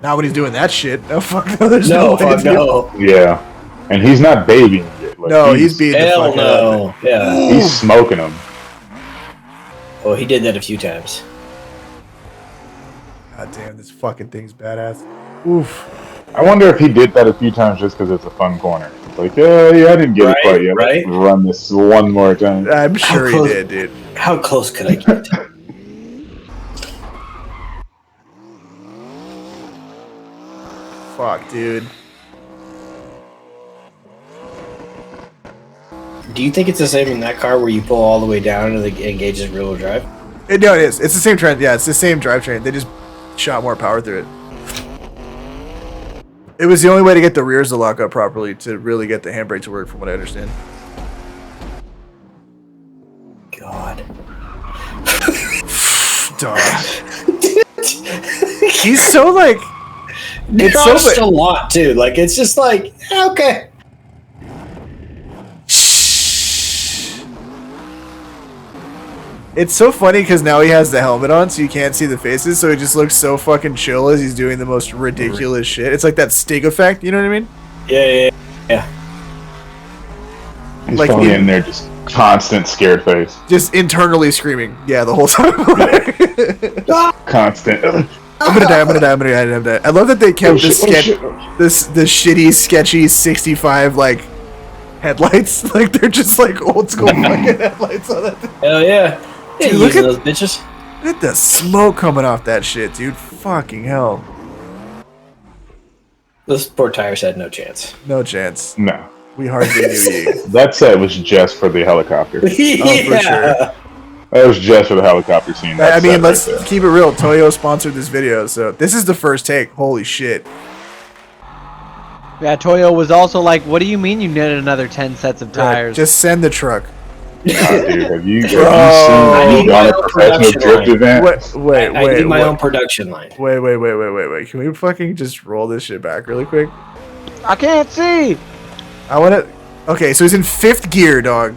[SPEAKER 1] not when he's doing that shit. No, fuck no. There's no,
[SPEAKER 2] No,
[SPEAKER 1] way.
[SPEAKER 2] fuck no.
[SPEAKER 5] Yeah. And he's not babying it. Like,
[SPEAKER 1] No, he's beating the
[SPEAKER 2] Hell
[SPEAKER 1] fuck out of it.
[SPEAKER 2] no. Yeah.
[SPEAKER 5] He's smoking them.
[SPEAKER 2] Oh, he did that a few times.
[SPEAKER 1] God damn, this fucking thing's badass. Oof.
[SPEAKER 5] I wonder if he did that a few times just because it's a fun corner. It's like, yeah, I didn't get it quite yet.
[SPEAKER 2] Right.
[SPEAKER 5] Let's run this one more time.
[SPEAKER 1] I'm sure he
[SPEAKER 2] close-
[SPEAKER 1] did, dude.
[SPEAKER 2] How close could I get?
[SPEAKER 1] Fuck, dude.
[SPEAKER 2] Do you think it's the same in that car where you pull all the way down and it engages rear-wheel drive?
[SPEAKER 1] No, it is. It's the same trend. Yeah, it's the same drivetrain. They just shot more power through it. It was the only way to get the rears to lock up properly to really get the handbrake to work, from what I understand.
[SPEAKER 2] God.
[SPEAKER 1] Dog. He's so like.
[SPEAKER 2] It's
[SPEAKER 1] so
[SPEAKER 2] just a lot too. Like it's just like okay.
[SPEAKER 1] It's so funny because now he has the helmet on, so you can't see the faces. So he just looks so fucking chill as he's doing the most ridiculous shit. It's like that Stig effect. You know what I mean?
[SPEAKER 2] Yeah.
[SPEAKER 5] He's
[SPEAKER 1] Like,
[SPEAKER 5] probably in there just constant scared face.
[SPEAKER 1] Just internally screaming. Yeah, the whole time.
[SPEAKER 5] Constant.
[SPEAKER 1] I'm gonna die. I'm gonna die. I'm gonna die. I'm gonna die. I love that they kept the
[SPEAKER 5] shit.
[SPEAKER 1] this shitty, sketchy 65 like headlights. Like they're just like old school fucking headlights on that thing.
[SPEAKER 2] Hell yeah. Yeah,
[SPEAKER 1] Dude, look
[SPEAKER 2] using
[SPEAKER 1] at-
[SPEAKER 2] those bitches.
[SPEAKER 1] Look at the smoke coming off that shit, dude. Fucking hell.
[SPEAKER 2] Those poor tires had no chance.
[SPEAKER 1] No chance.
[SPEAKER 5] No.
[SPEAKER 1] We hardly knew you.
[SPEAKER 5] That set was just for the helicopter.
[SPEAKER 1] Oh, for sure.
[SPEAKER 5] That was just for the helicopter scene.
[SPEAKER 1] I mean,
[SPEAKER 5] set
[SPEAKER 1] let's
[SPEAKER 5] right there.
[SPEAKER 1] keep it real. Toyo sponsored this video, so this is the first take. Holy shit.
[SPEAKER 3] Yeah, Toyo was also like, "What do you mean you needed another 10 sets of tires?"
[SPEAKER 1] Just send the truck.
[SPEAKER 5] Nah, dude, have you seen
[SPEAKER 2] I
[SPEAKER 5] me
[SPEAKER 2] need
[SPEAKER 5] on
[SPEAKER 2] my
[SPEAKER 5] a
[SPEAKER 2] own
[SPEAKER 5] professional
[SPEAKER 2] production
[SPEAKER 5] drift
[SPEAKER 2] line.
[SPEAKER 5] event?
[SPEAKER 1] Wait,
[SPEAKER 2] I need my own production line.
[SPEAKER 1] Wait. Can we fucking just roll this shit back really quick?
[SPEAKER 3] I can't see.
[SPEAKER 1] I want to. Okay, so he's in 5th gear, dog.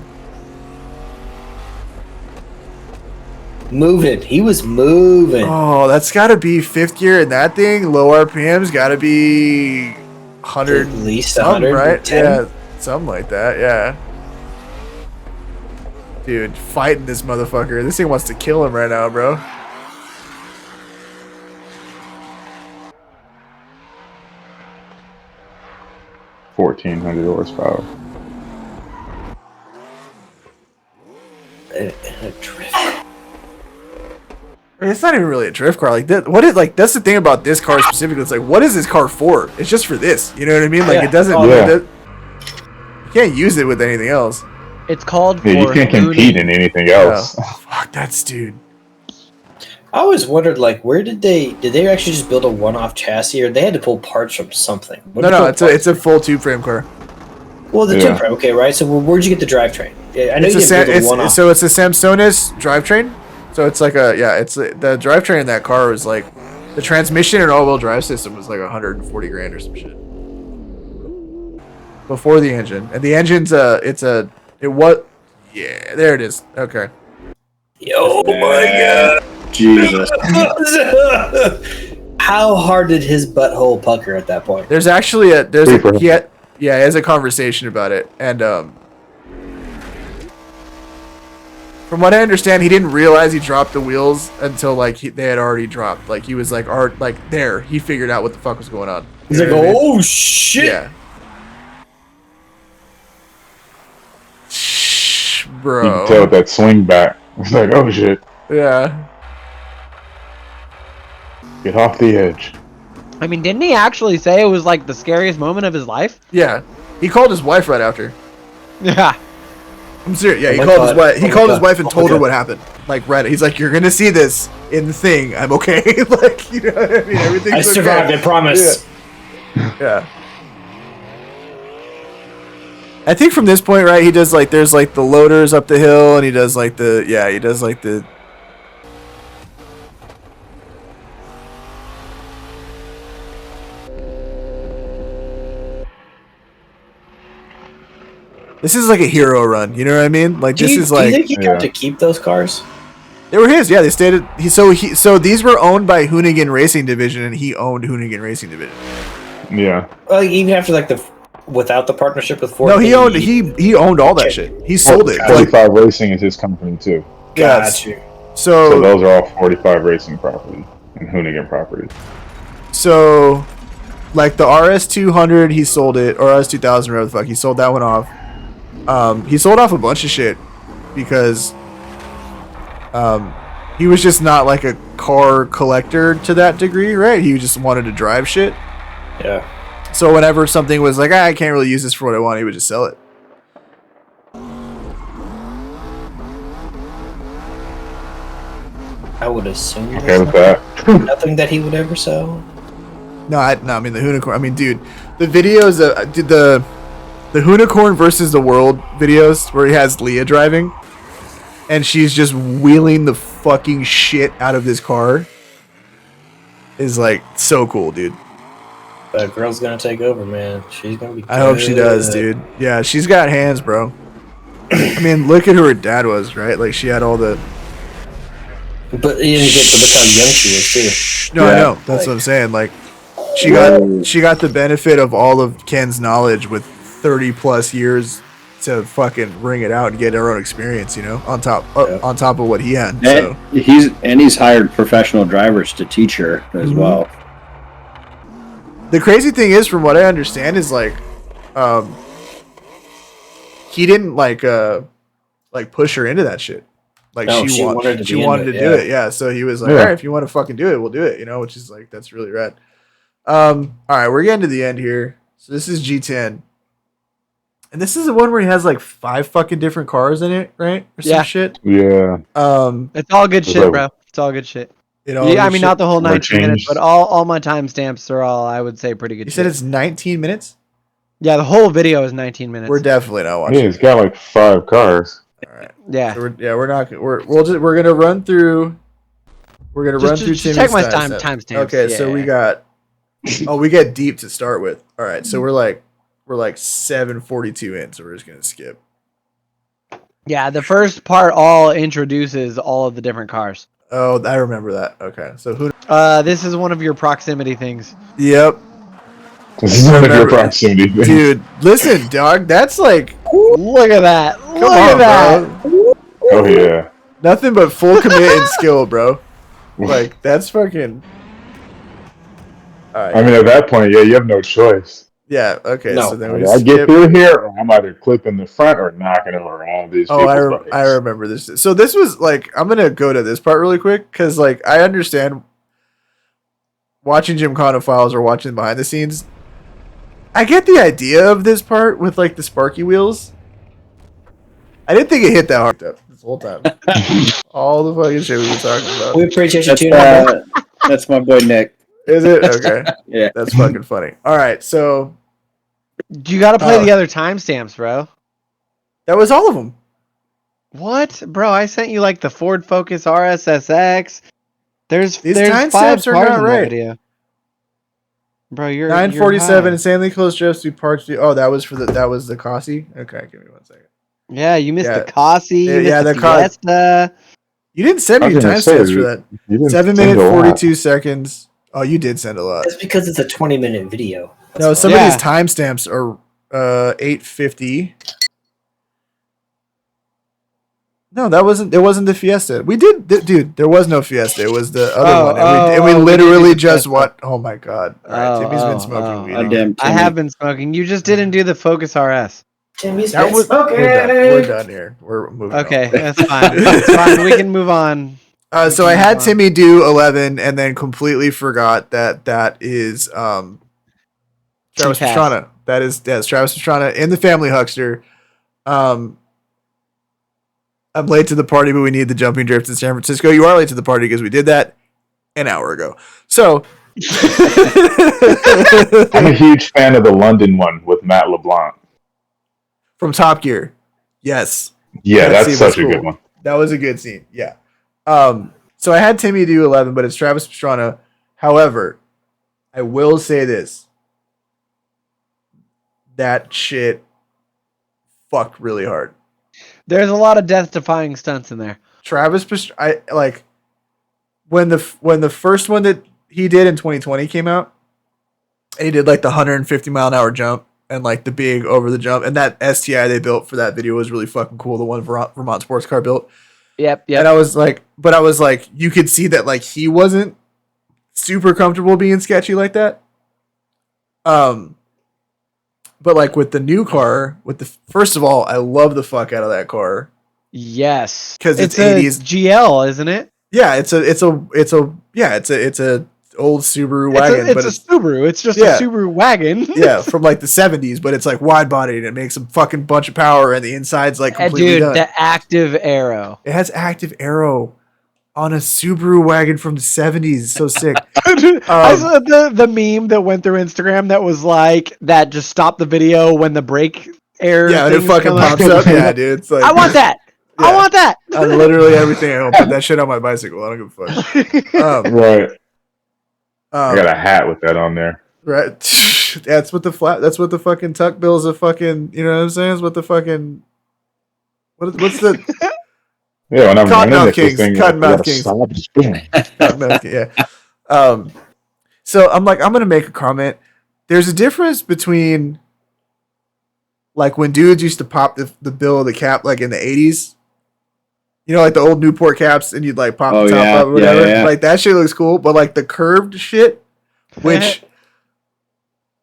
[SPEAKER 2] Moving. He was moving.
[SPEAKER 1] Oh, that's got to be 5th gear in that thing. Low RPMs got to be 100.
[SPEAKER 2] At least
[SPEAKER 1] something, right?
[SPEAKER 2] 110.
[SPEAKER 1] Yeah, something like that. Yeah. Dude, fighting this motherfucker. This thing wants to kill him right now, bro.
[SPEAKER 5] $1,400 horsepower.
[SPEAKER 2] A drift.
[SPEAKER 1] It's not even really a drift car. Like that. What is like? That's the thing about this car specifically. It's like, what is this car for? It's just for this. You know what I mean? Like
[SPEAKER 2] Yeah.
[SPEAKER 1] it doesn't.
[SPEAKER 2] Oh,
[SPEAKER 5] yeah.
[SPEAKER 1] You can't use it with anything else.
[SPEAKER 3] It's called
[SPEAKER 5] Yeah, you
[SPEAKER 3] for
[SPEAKER 5] can't compete in anything else.
[SPEAKER 1] Fuck, that's dude.
[SPEAKER 2] I always wondered, like, where did they actually just build a one-off chassis, or they had to pull parts from something? What did they
[SPEAKER 1] No,
[SPEAKER 2] pull
[SPEAKER 1] it's a full tube frame car.
[SPEAKER 2] Well, the
[SPEAKER 5] Yeah.
[SPEAKER 2] tube frame, okay, right? So where'd you get the drivetrain? Yeah, I know you
[SPEAKER 1] It's
[SPEAKER 2] didn't build a
[SPEAKER 1] it's
[SPEAKER 2] one-off.
[SPEAKER 1] so it's a Samsonis drivetrain. So it's like it's the drivetrain in that car was like the transmission and all-wheel drive system was like 140 grand or some shit before the engine. And the engine's there it is. Okay.
[SPEAKER 2] Oh my
[SPEAKER 4] Jesus.
[SPEAKER 2] god! How hard did his butthole pucker at that point?
[SPEAKER 1] There's actually he has a conversation about it, and from what I understand, he didn't realize he dropped the wheels until like they had already dropped. Like he was like there. He figured out what the fuck was going on.
[SPEAKER 2] He's
[SPEAKER 1] You
[SPEAKER 2] like,
[SPEAKER 1] know what I mean?
[SPEAKER 2] oh shit!
[SPEAKER 1] Yeah. Shh,
[SPEAKER 5] You
[SPEAKER 1] bro.
[SPEAKER 5] can tell with that swing back. It's like, oh shit.
[SPEAKER 1] Yeah.
[SPEAKER 5] Get off the edge.
[SPEAKER 3] I mean, didn't he actually say it was like the scariest moment of his life?
[SPEAKER 1] Yeah, he called his wife right after.
[SPEAKER 3] Yeah.
[SPEAKER 1] I'm serious. Yeah,
[SPEAKER 2] Oh
[SPEAKER 1] he
[SPEAKER 2] my
[SPEAKER 1] called
[SPEAKER 2] God.
[SPEAKER 1] his wife. He
[SPEAKER 2] Oh my
[SPEAKER 1] called his
[SPEAKER 2] God.
[SPEAKER 1] wife and
[SPEAKER 2] Oh my
[SPEAKER 1] told her
[SPEAKER 2] God.
[SPEAKER 1] what happened. Like, right. He's like, "You're gonna see this in the thing. I'm okay." Like, you know what I mean? Everything's
[SPEAKER 2] I survived,
[SPEAKER 1] okay.
[SPEAKER 2] I promise.
[SPEAKER 1] Yeah. I think from this point, right, he does like there's like the loaders up the hill, and he does like the This is like a hero run, you know what I mean? Like this is
[SPEAKER 2] Do you
[SPEAKER 1] like
[SPEAKER 2] think he got to keep those cars?
[SPEAKER 1] they were his. Yeah, they stayed at so these were owned by Hoonigan Racing Division, and he owned Hoonigan Racing Division.
[SPEAKER 5] Yeah.
[SPEAKER 2] Well, even after like without the partnership with Ford.
[SPEAKER 1] No, he owned all that shit. He sold it. Like,
[SPEAKER 5] 45 Racing is his company too.
[SPEAKER 1] yes.
[SPEAKER 2] Got you.
[SPEAKER 5] So those are all 45 Racing property and Hoonigan property.
[SPEAKER 1] So, like the RS200, he sold it, or RS2000, whatever the fuck, he sold that one off. He sold off a bunch of shit because he was just not like a car collector to that degree, right? He just wanted to drive shit.
[SPEAKER 2] Yeah.
[SPEAKER 1] So whenever something was like, I can't really use this for what I want, he would just sell it.
[SPEAKER 2] I would assume
[SPEAKER 5] Okay with that.
[SPEAKER 2] nothing that he would ever sell.
[SPEAKER 1] No, I mean the Hoonicorn. I mean, dude, the videos, the Hoonicorn versus the World videos where he has Leah driving, and she's just wheeling the fucking shit out of this car, is like so cool, dude.
[SPEAKER 2] That girl's gonna take over, man. She's gonna be.
[SPEAKER 1] I hope she does, dude. Yeah, she's got hands, bro. I mean, look at who her dad was, right? Like she had all the.
[SPEAKER 2] But you didn't get to look how young she is too.
[SPEAKER 1] No,
[SPEAKER 5] Yeah.
[SPEAKER 1] I know. That's what I'm saying. Like, she got the benefit of all of Ken's knowledge with 30 plus years to fucking bring it out and get her own experience. You know, on top of what he had. So
[SPEAKER 4] He's hired professional drivers to teach her as well.
[SPEAKER 1] the crazy thing is, from what I understand, is like, he didn't like push her into that shit. Like
[SPEAKER 2] No,
[SPEAKER 1] she wanted to do it. Yeah. So he was like, all right, if you want to fucking do it, we'll do it. You know, which is like, that's really rad. All right, we're getting to the end here. So this is G10. And this is the one where he has like 5 fucking different cars in it, right? Or some shit.
[SPEAKER 5] Yeah.
[SPEAKER 3] It's all good shit, bro. It's all good shit. I mean, not the whole 19 minutes, but all my timestamps are all, I would say, pretty good.
[SPEAKER 1] You said it's 19 minutes?
[SPEAKER 3] Yeah, the whole video is 19 minutes.
[SPEAKER 1] We're definitely not watching.
[SPEAKER 5] Yeah, he's got like 5 cars.
[SPEAKER 1] All right.
[SPEAKER 3] Yeah.
[SPEAKER 1] So we're not. We're gonna run through. We're gonna run through.
[SPEAKER 3] Just check my timestamps.
[SPEAKER 1] Okay, so we got. Oh, we get deep to start with. All right, so we're like 7:42 in, so we're just gonna skip.
[SPEAKER 3] Yeah, the first part all introduces all of the different cars.
[SPEAKER 1] Oh, I remember that. Okay, so who?
[SPEAKER 3] This is one of your proximity things.
[SPEAKER 1] Yep,
[SPEAKER 5] This is one of your proximity things.
[SPEAKER 1] dude. Listen, dog. That's like.
[SPEAKER 3] Look at that. Look
[SPEAKER 1] on,
[SPEAKER 3] at that.
[SPEAKER 1] bro.
[SPEAKER 5] Oh yeah.
[SPEAKER 1] Nothing but full commit and skill, bro. Like that's fucking. All right.
[SPEAKER 5] I mean, at that point, yeah, you have no choice.
[SPEAKER 1] Yeah. Okay.
[SPEAKER 2] No.
[SPEAKER 1] So then we
[SPEAKER 5] Like, I
[SPEAKER 1] skip.
[SPEAKER 5] get through here, or I'm either clipping the front or knocking over all these.
[SPEAKER 1] Oh, I remember this. So this was like, I'm gonna go to this part really quick because like I understand watching Gymkhana files or watching behind the scenes. I get the idea of this part with like the Sparky wheels. I didn't think it hit that hard this whole time. All the fucking shit we were talking about.
[SPEAKER 2] We appreciate you
[SPEAKER 4] That's,
[SPEAKER 2] tuning in.
[SPEAKER 4] that's my boy Nick.
[SPEAKER 1] Is it okay?
[SPEAKER 4] Yeah.
[SPEAKER 1] That's fucking funny. All right, so
[SPEAKER 3] You got to play the other timestamps, bro.
[SPEAKER 1] that was all of them.
[SPEAKER 3] What, bro? I sent you like the Ford Focus RSSX. There's
[SPEAKER 1] These
[SPEAKER 3] 5
[SPEAKER 1] timestamps are
[SPEAKER 3] cars
[SPEAKER 1] not
[SPEAKER 3] in that
[SPEAKER 1] right.
[SPEAKER 3] video. Bro, you're
[SPEAKER 1] 947
[SPEAKER 3] high.
[SPEAKER 1] insanely close drifts to parts. Oh, that was the Cossie. Okay, give me 1 second.
[SPEAKER 3] Yeah, you missed
[SPEAKER 1] Yeah.
[SPEAKER 3] the Cossie. You
[SPEAKER 1] Yeah,
[SPEAKER 3] missed
[SPEAKER 1] the
[SPEAKER 3] the Fiesta.
[SPEAKER 1] You didn't send
[SPEAKER 5] I
[SPEAKER 1] me
[SPEAKER 5] was gonna say,
[SPEAKER 1] timestamps for that.
[SPEAKER 5] You didn't
[SPEAKER 1] 7
[SPEAKER 5] send
[SPEAKER 1] minute
[SPEAKER 5] a lot.
[SPEAKER 1] 42 seconds. Oh, you did send a lot.
[SPEAKER 2] That's because it's a 20-minute video. That's
[SPEAKER 1] No,
[SPEAKER 2] why.
[SPEAKER 1] some
[SPEAKER 3] Yeah.
[SPEAKER 1] of these timestamps are 8:50. No, it wasn't the Fiesta. We did, dude. There was no Fiesta. It was the other one, and we
[SPEAKER 3] we
[SPEAKER 1] literally
[SPEAKER 3] did the
[SPEAKER 1] just
[SPEAKER 3] Fiesta.
[SPEAKER 1] what? Oh my god! All right, Timmy's been smoking weed.
[SPEAKER 4] Goddamn
[SPEAKER 3] I
[SPEAKER 4] Timmy.
[SPEAKER 3] have been smoking. You just didn't do the Focus RS.
[SPEAKER 2] Timmy's
[SPEAKER 1] That
[SPEAKER 2] been
[SPEAKER 1] was,
[SPEAKER 2] smoking.
[SPEAKER 1] we're done here. We're moving.
[SPEAKER 3] Okay,
[SPEAKER 1] on.
[SPEAKER 3] that's fine. That's fine. We can move on.
[SPEAKER 1] So I had Timmy do 11 and then completely forgot that is Travis Pastrana. That's Travis Pastrana in the Family Huckster. I'm late to the party, but we need the jumping drift in San Francisco. You are late to the party because we did that an hour ago. So
[SPEAKER 5] I'm a huge fan of the London one with Matt LeBlanc
[SPEAKER 1] from Top Gear. Yes.
[SPEAKER 5] Yeah, that's such a good one.
[SPEAKER 1] That was a good scene. Yeah. So I had Timmy do 11, but it's Travis Pastrana. However, I will say this. That shit fucked really hard.
[SPEAKER 3] There's a lot of death-defying stunts in there.
[SPEAKER 1] Travis Pastrana, when the first one that he did in 2020 came out, and he did like the 150 mile an hour jump and like the big over the jump, and that STI they built for that video was really fucking cool. The one Vermont Sports Car built.
[SPEAKER 3] Yep.
[SPEAKER 1] And I was like, you could see that like he wasn't super comfortable being sketchy like that. But like with the new car, first of all, I love the fuck out of that car.
[SPEAKER 3] Yes,
[SPEAKER 1] because it's
[SPEAKER 3] a
[SPEAKER 1] 80s
[SPEAKER 3] GL, isn't it?
[SPEAKER 1] Yeah, it's a old Subaru wagon.
[SPEAKER 3] It's a Subaru. It's just a Subaru wagon.
[SPEAKER 1] Yeah, from like the 70s, but it's like wide bodied and it makes a fucking bunch of power, and the inside's like completely done.
[SPEAKER 3] The active aero.
[SPEAKER 1] It has active aero on a Subaru wagon from the 70s. So sick.
[SPEAKER 3] I saw the meme that went through Instagram that was like that just stopped the video when the brake air.
[SPEAKER 1] Yeah, and it fucking pops up. Yeah, dude. It's like,
[SPEAKER 3] I want that. Yeah. I want that.
[SPEAKER 1] On literally everything. I'll put that shit on my bicycle. I don't give a fuck.
[SPEAKER 5] Right. I got a hat with that on there.
[SPEAKER 1] Right. That's what the fucking tuck bills of fucking, you know what I'm saying? It's what the fucking, what's the
[SPEAKER 5] yeah, when I'm
[SPEAKER 1] Cottonmouth Kings. Cottonmouth Kings. Yeah. So I'm like, I'm gonna make a comment. There's a difference between like when dudes used to pop the bill of the cap like in the 80s. You know, like the old Newport caps, and you'd like pop the top up or whatever. Yeah. Like that shit looks cool, but like the curved shit, which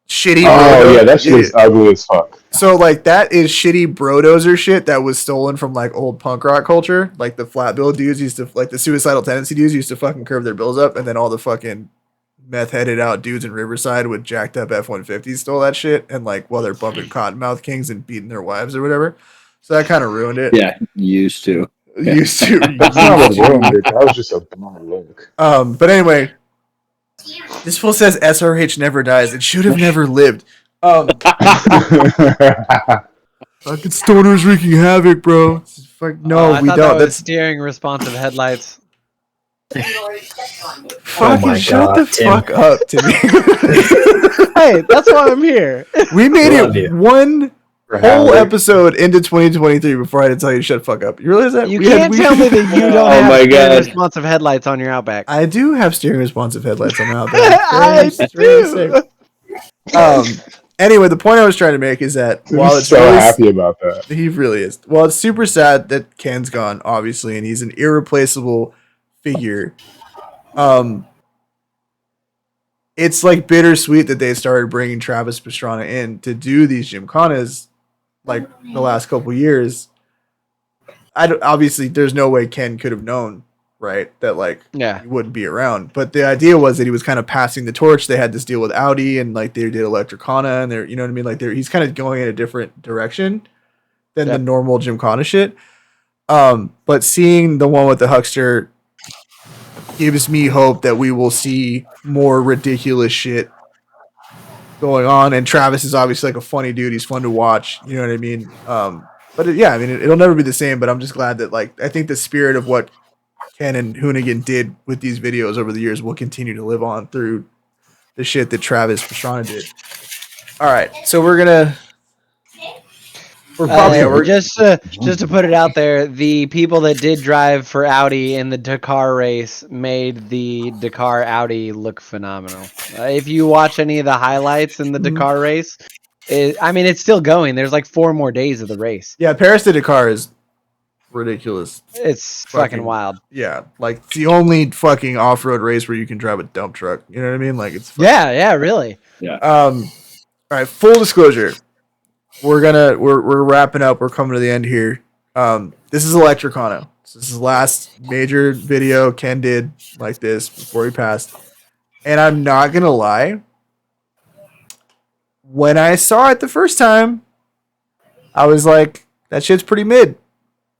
[SPEAKER 1] shitty.
[SPEAKER 5] Oh yeah, that shit is ugly as fuck.
[SPEAKER 1] So like that is shitty brodozer shit that was stolen from like old punk rock culture. Like the flat bill dudes used to, like the suicidal tendency dudes used to fucking curve their bills up, and then all the fucking meth headed out dudes in Riverside with jacked up F-150s stole that shit, and like while they're bumping Cottonmouth Kings and beating their wives or whatever. So that kind of ruined it.
[SPEAKER 4] Yeah, used to.
[SPEAKER 1] Used to.
[SPEAKER 5] That's not what ruined it. That was just a bad look.
[SPEAKER 1] But anyway, this fool says SRH never dies. It should have never lived. Fucking stoners wreaking havoc, bro. No, we don't. That's
[SPEAKER 3] steering responsive headlights.
[SPEAKER 1] Fucking shut the fuck up, Timmy.
[SPEAKER 3] Hey, that's why I'm here.
[SPEAKER 1] We made it one whole episode into 2023 before I had to tell you to shut the fuck up. You realize that?
[SPEAKER 3] You can't tell me that you don't have steering responsive headlights on your Outback.
[SPEAKER 1] I do have steering responsive headlights on my Outback.
[SPEAKER 3] I do.
[SPEAKER 1] Anyway, the point I was trying to make is that while it's
[SPEAKER 5] so really happy about that,
[SPEAKER 1] he really is. Well, it's super sad that Ken's gone, obviously, and he's an irreplaceable figure. It's like bittersweet that they started bringing Travis Pastrana in to do these Gymkhanas like the last couple years. Obviously, there's no way Ken could have known, right, that like he wouldn't be around. But the idea was that he was kind of passing the torch. They had this deal with Audi, and like they did Electricana, and they're, you know what I mean, like he's kind of going in a different direction than the normal Gymkhana shit. But seeing the one with the Huckster gives me hope that we will see more ridiculous shit going on. And Travis is obviously like a funny dude. He's fun to watch. You know what I mean? But I mean, it'll never be the same, but I'm just glad that like, I think the spirit of what Ken and Hoonigan did with these videos over the years will continue to live on through the shit that Travis Pastrana did. All right. So we're probably
[SPEAKER 3] just to put it out there, the people that did drive for Audi in the Dakar race made the Dakar Audi look phenomenal. If you watch any of the highlights in the Dakar race, it's still going. There's like 4 more days of the race.
[SPEAKER 1] Yeah, Paris to Dakar is ridiculous.
[SPEAKER 3] It's fucking wild.
[SPEAKER 1] Yeah, like it's the only fucking off-road race where you can drive a dump truck. You know what I mean? Like it's
[SPEAKER 3] really.
[SPEAKER 4] Yeah.
[SPEAKER 1] All right, full disclosure. We're wrapping up. We're coming to the end here. This is Electricana. This is his last major video Ken did like this before he passed. And I'm not going to lie. When I saw it the first time, I was like, that shit's pretty mid.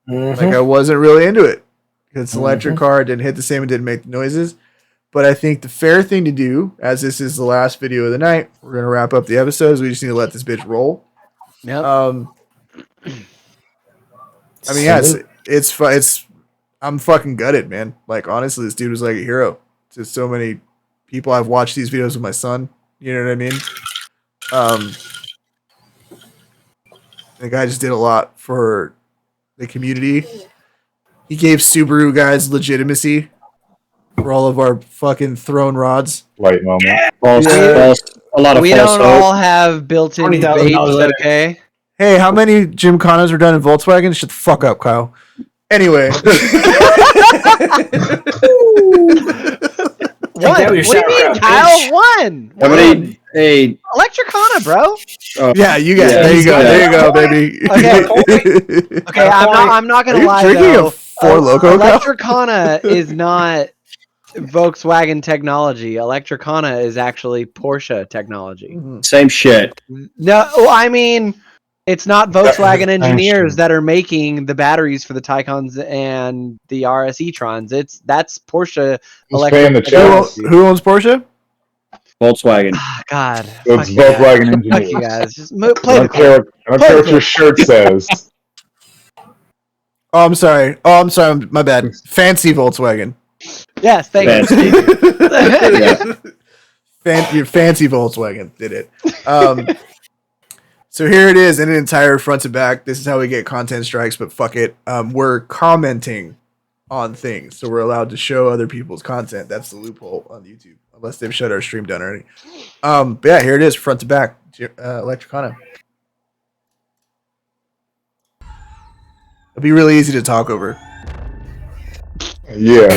[SPEAKER 1] Like, I wasn't really into it. It's an electric car. It didn't hit the same. It didn't make the noises. But I think the fair thing to do, as this is the last video of the night, we're going to wrap up the episodes. We just need to let this bitch roll.
[SPEAKER 3] Yep.
[SPEAKER 1] I mean, yeah, it's I'm fucking gutted, man. Like, honestly, this dude was like a hero to so many people. I've watched these videos with my son. You know what I mean? The guy just did a lot for the community. He gave Subaru guys legitimacy for all of our fucking throne rods.
[SPEAKER 5] Light moment.
[SPEAKER 4] A lot of
[SPEAKER 3] we
[SPEAKER 4] false
[SPEAKER 3] don't
[SPEAKER 4] hope.
[SPEAKER 3] all have built-in
[SPEAKER 2] $20,000
[SPEAKER 3] vapes,
[SPEAKER 2] later.
[SPEAKER 3] okay?
[SPEAKER 1] Hey, how many Gymkhanas were done in Volkswagen? Shut the fuck up, Kyle. Anyway.
[SPEAKER 3] What?
[SPEAKER 2] that
[SPEAKER 3] What do
[SPEAKER 2] was
[SPEAKER 3] you
[SPEAKER 2] your
[SPEAKER 3] mean,
[SPEAKER 2] sauerkraut,
[SPEAKER 3] Kyle?
[SPEAKER 2] bitch.
[SPEAKER 3] One.
[SPEAKER 4] How many? Hey,
[SPEAKER 3] Electricana, bro.
[SPEAKER 1] Yeah, you guys.
[SPEAKER 4] Yeah,
[SPEAKER 1] there you go.
[SPEAKER 4] he's
[SPEAKER 1] There you go, baby.
[SPEAKER 3] Okay, I'm not
[SPEAKER 1] Are
[SPEAKER 3] gonna
[SPEAKER 1] you
[SPEAKER 3] lie
[SPEAKER 1] drinking
[SPEAKER 3] though.
[SPEAKER 1] a Four Loko? Kyle?
[SPEAKER 3] Electricana is not Volkswagen technology. Electricana is actually Porsche technology.
[SPEAKER 4] same shit.
[SPEAKER 3] No, I mean it's not Volkswagen
[SPEAKER 5] Thanks.
[SPEAKER 3] engineers that are making the batteries for the Taycans and the RS e-trons. That's Porsche
[SPEAKER 5] Who's paying the
[SPEAKER 3] electric
[SPEAKER 5] checks?
[SPEAKER 3] technology.
[SPEAKER 1] Who owns Porsche?
[SPEAKER 4] Volkswagen.
[SPEAKER 3] Ah, God,
[SPEAKER 5] It's
[SPEAKER 3] fuck you guys.
[SPEAKER 5] Volkswagen
[SPEAKER 3] Fuck
[SPEAKER 5] engineers.
[SPEAKER 3] you guys. Just
[SPEAKER 5] I
[SPEAKER 3] play the
[SPEAKER 5] don't care. I don't care what your shirt says.
[SPEAKER 1] Oh, I'm sorry. My bad. Fancy Volkswagen.
[SPEAKER 3] Yes, thank you.
[SPEAKER 1] Your fancy Volkswagen did it. So here it is in an entire front to back. This is how we get content strikes, but fuck it. We're commenting on things, so we're allowed to show other people's content. That's the loophole on YouTube, unless they've shut our stream down already. But yeah, here it is, front to back, Electricana. It'll be really easy to talk over.
[SPEAKER 5] Yeah.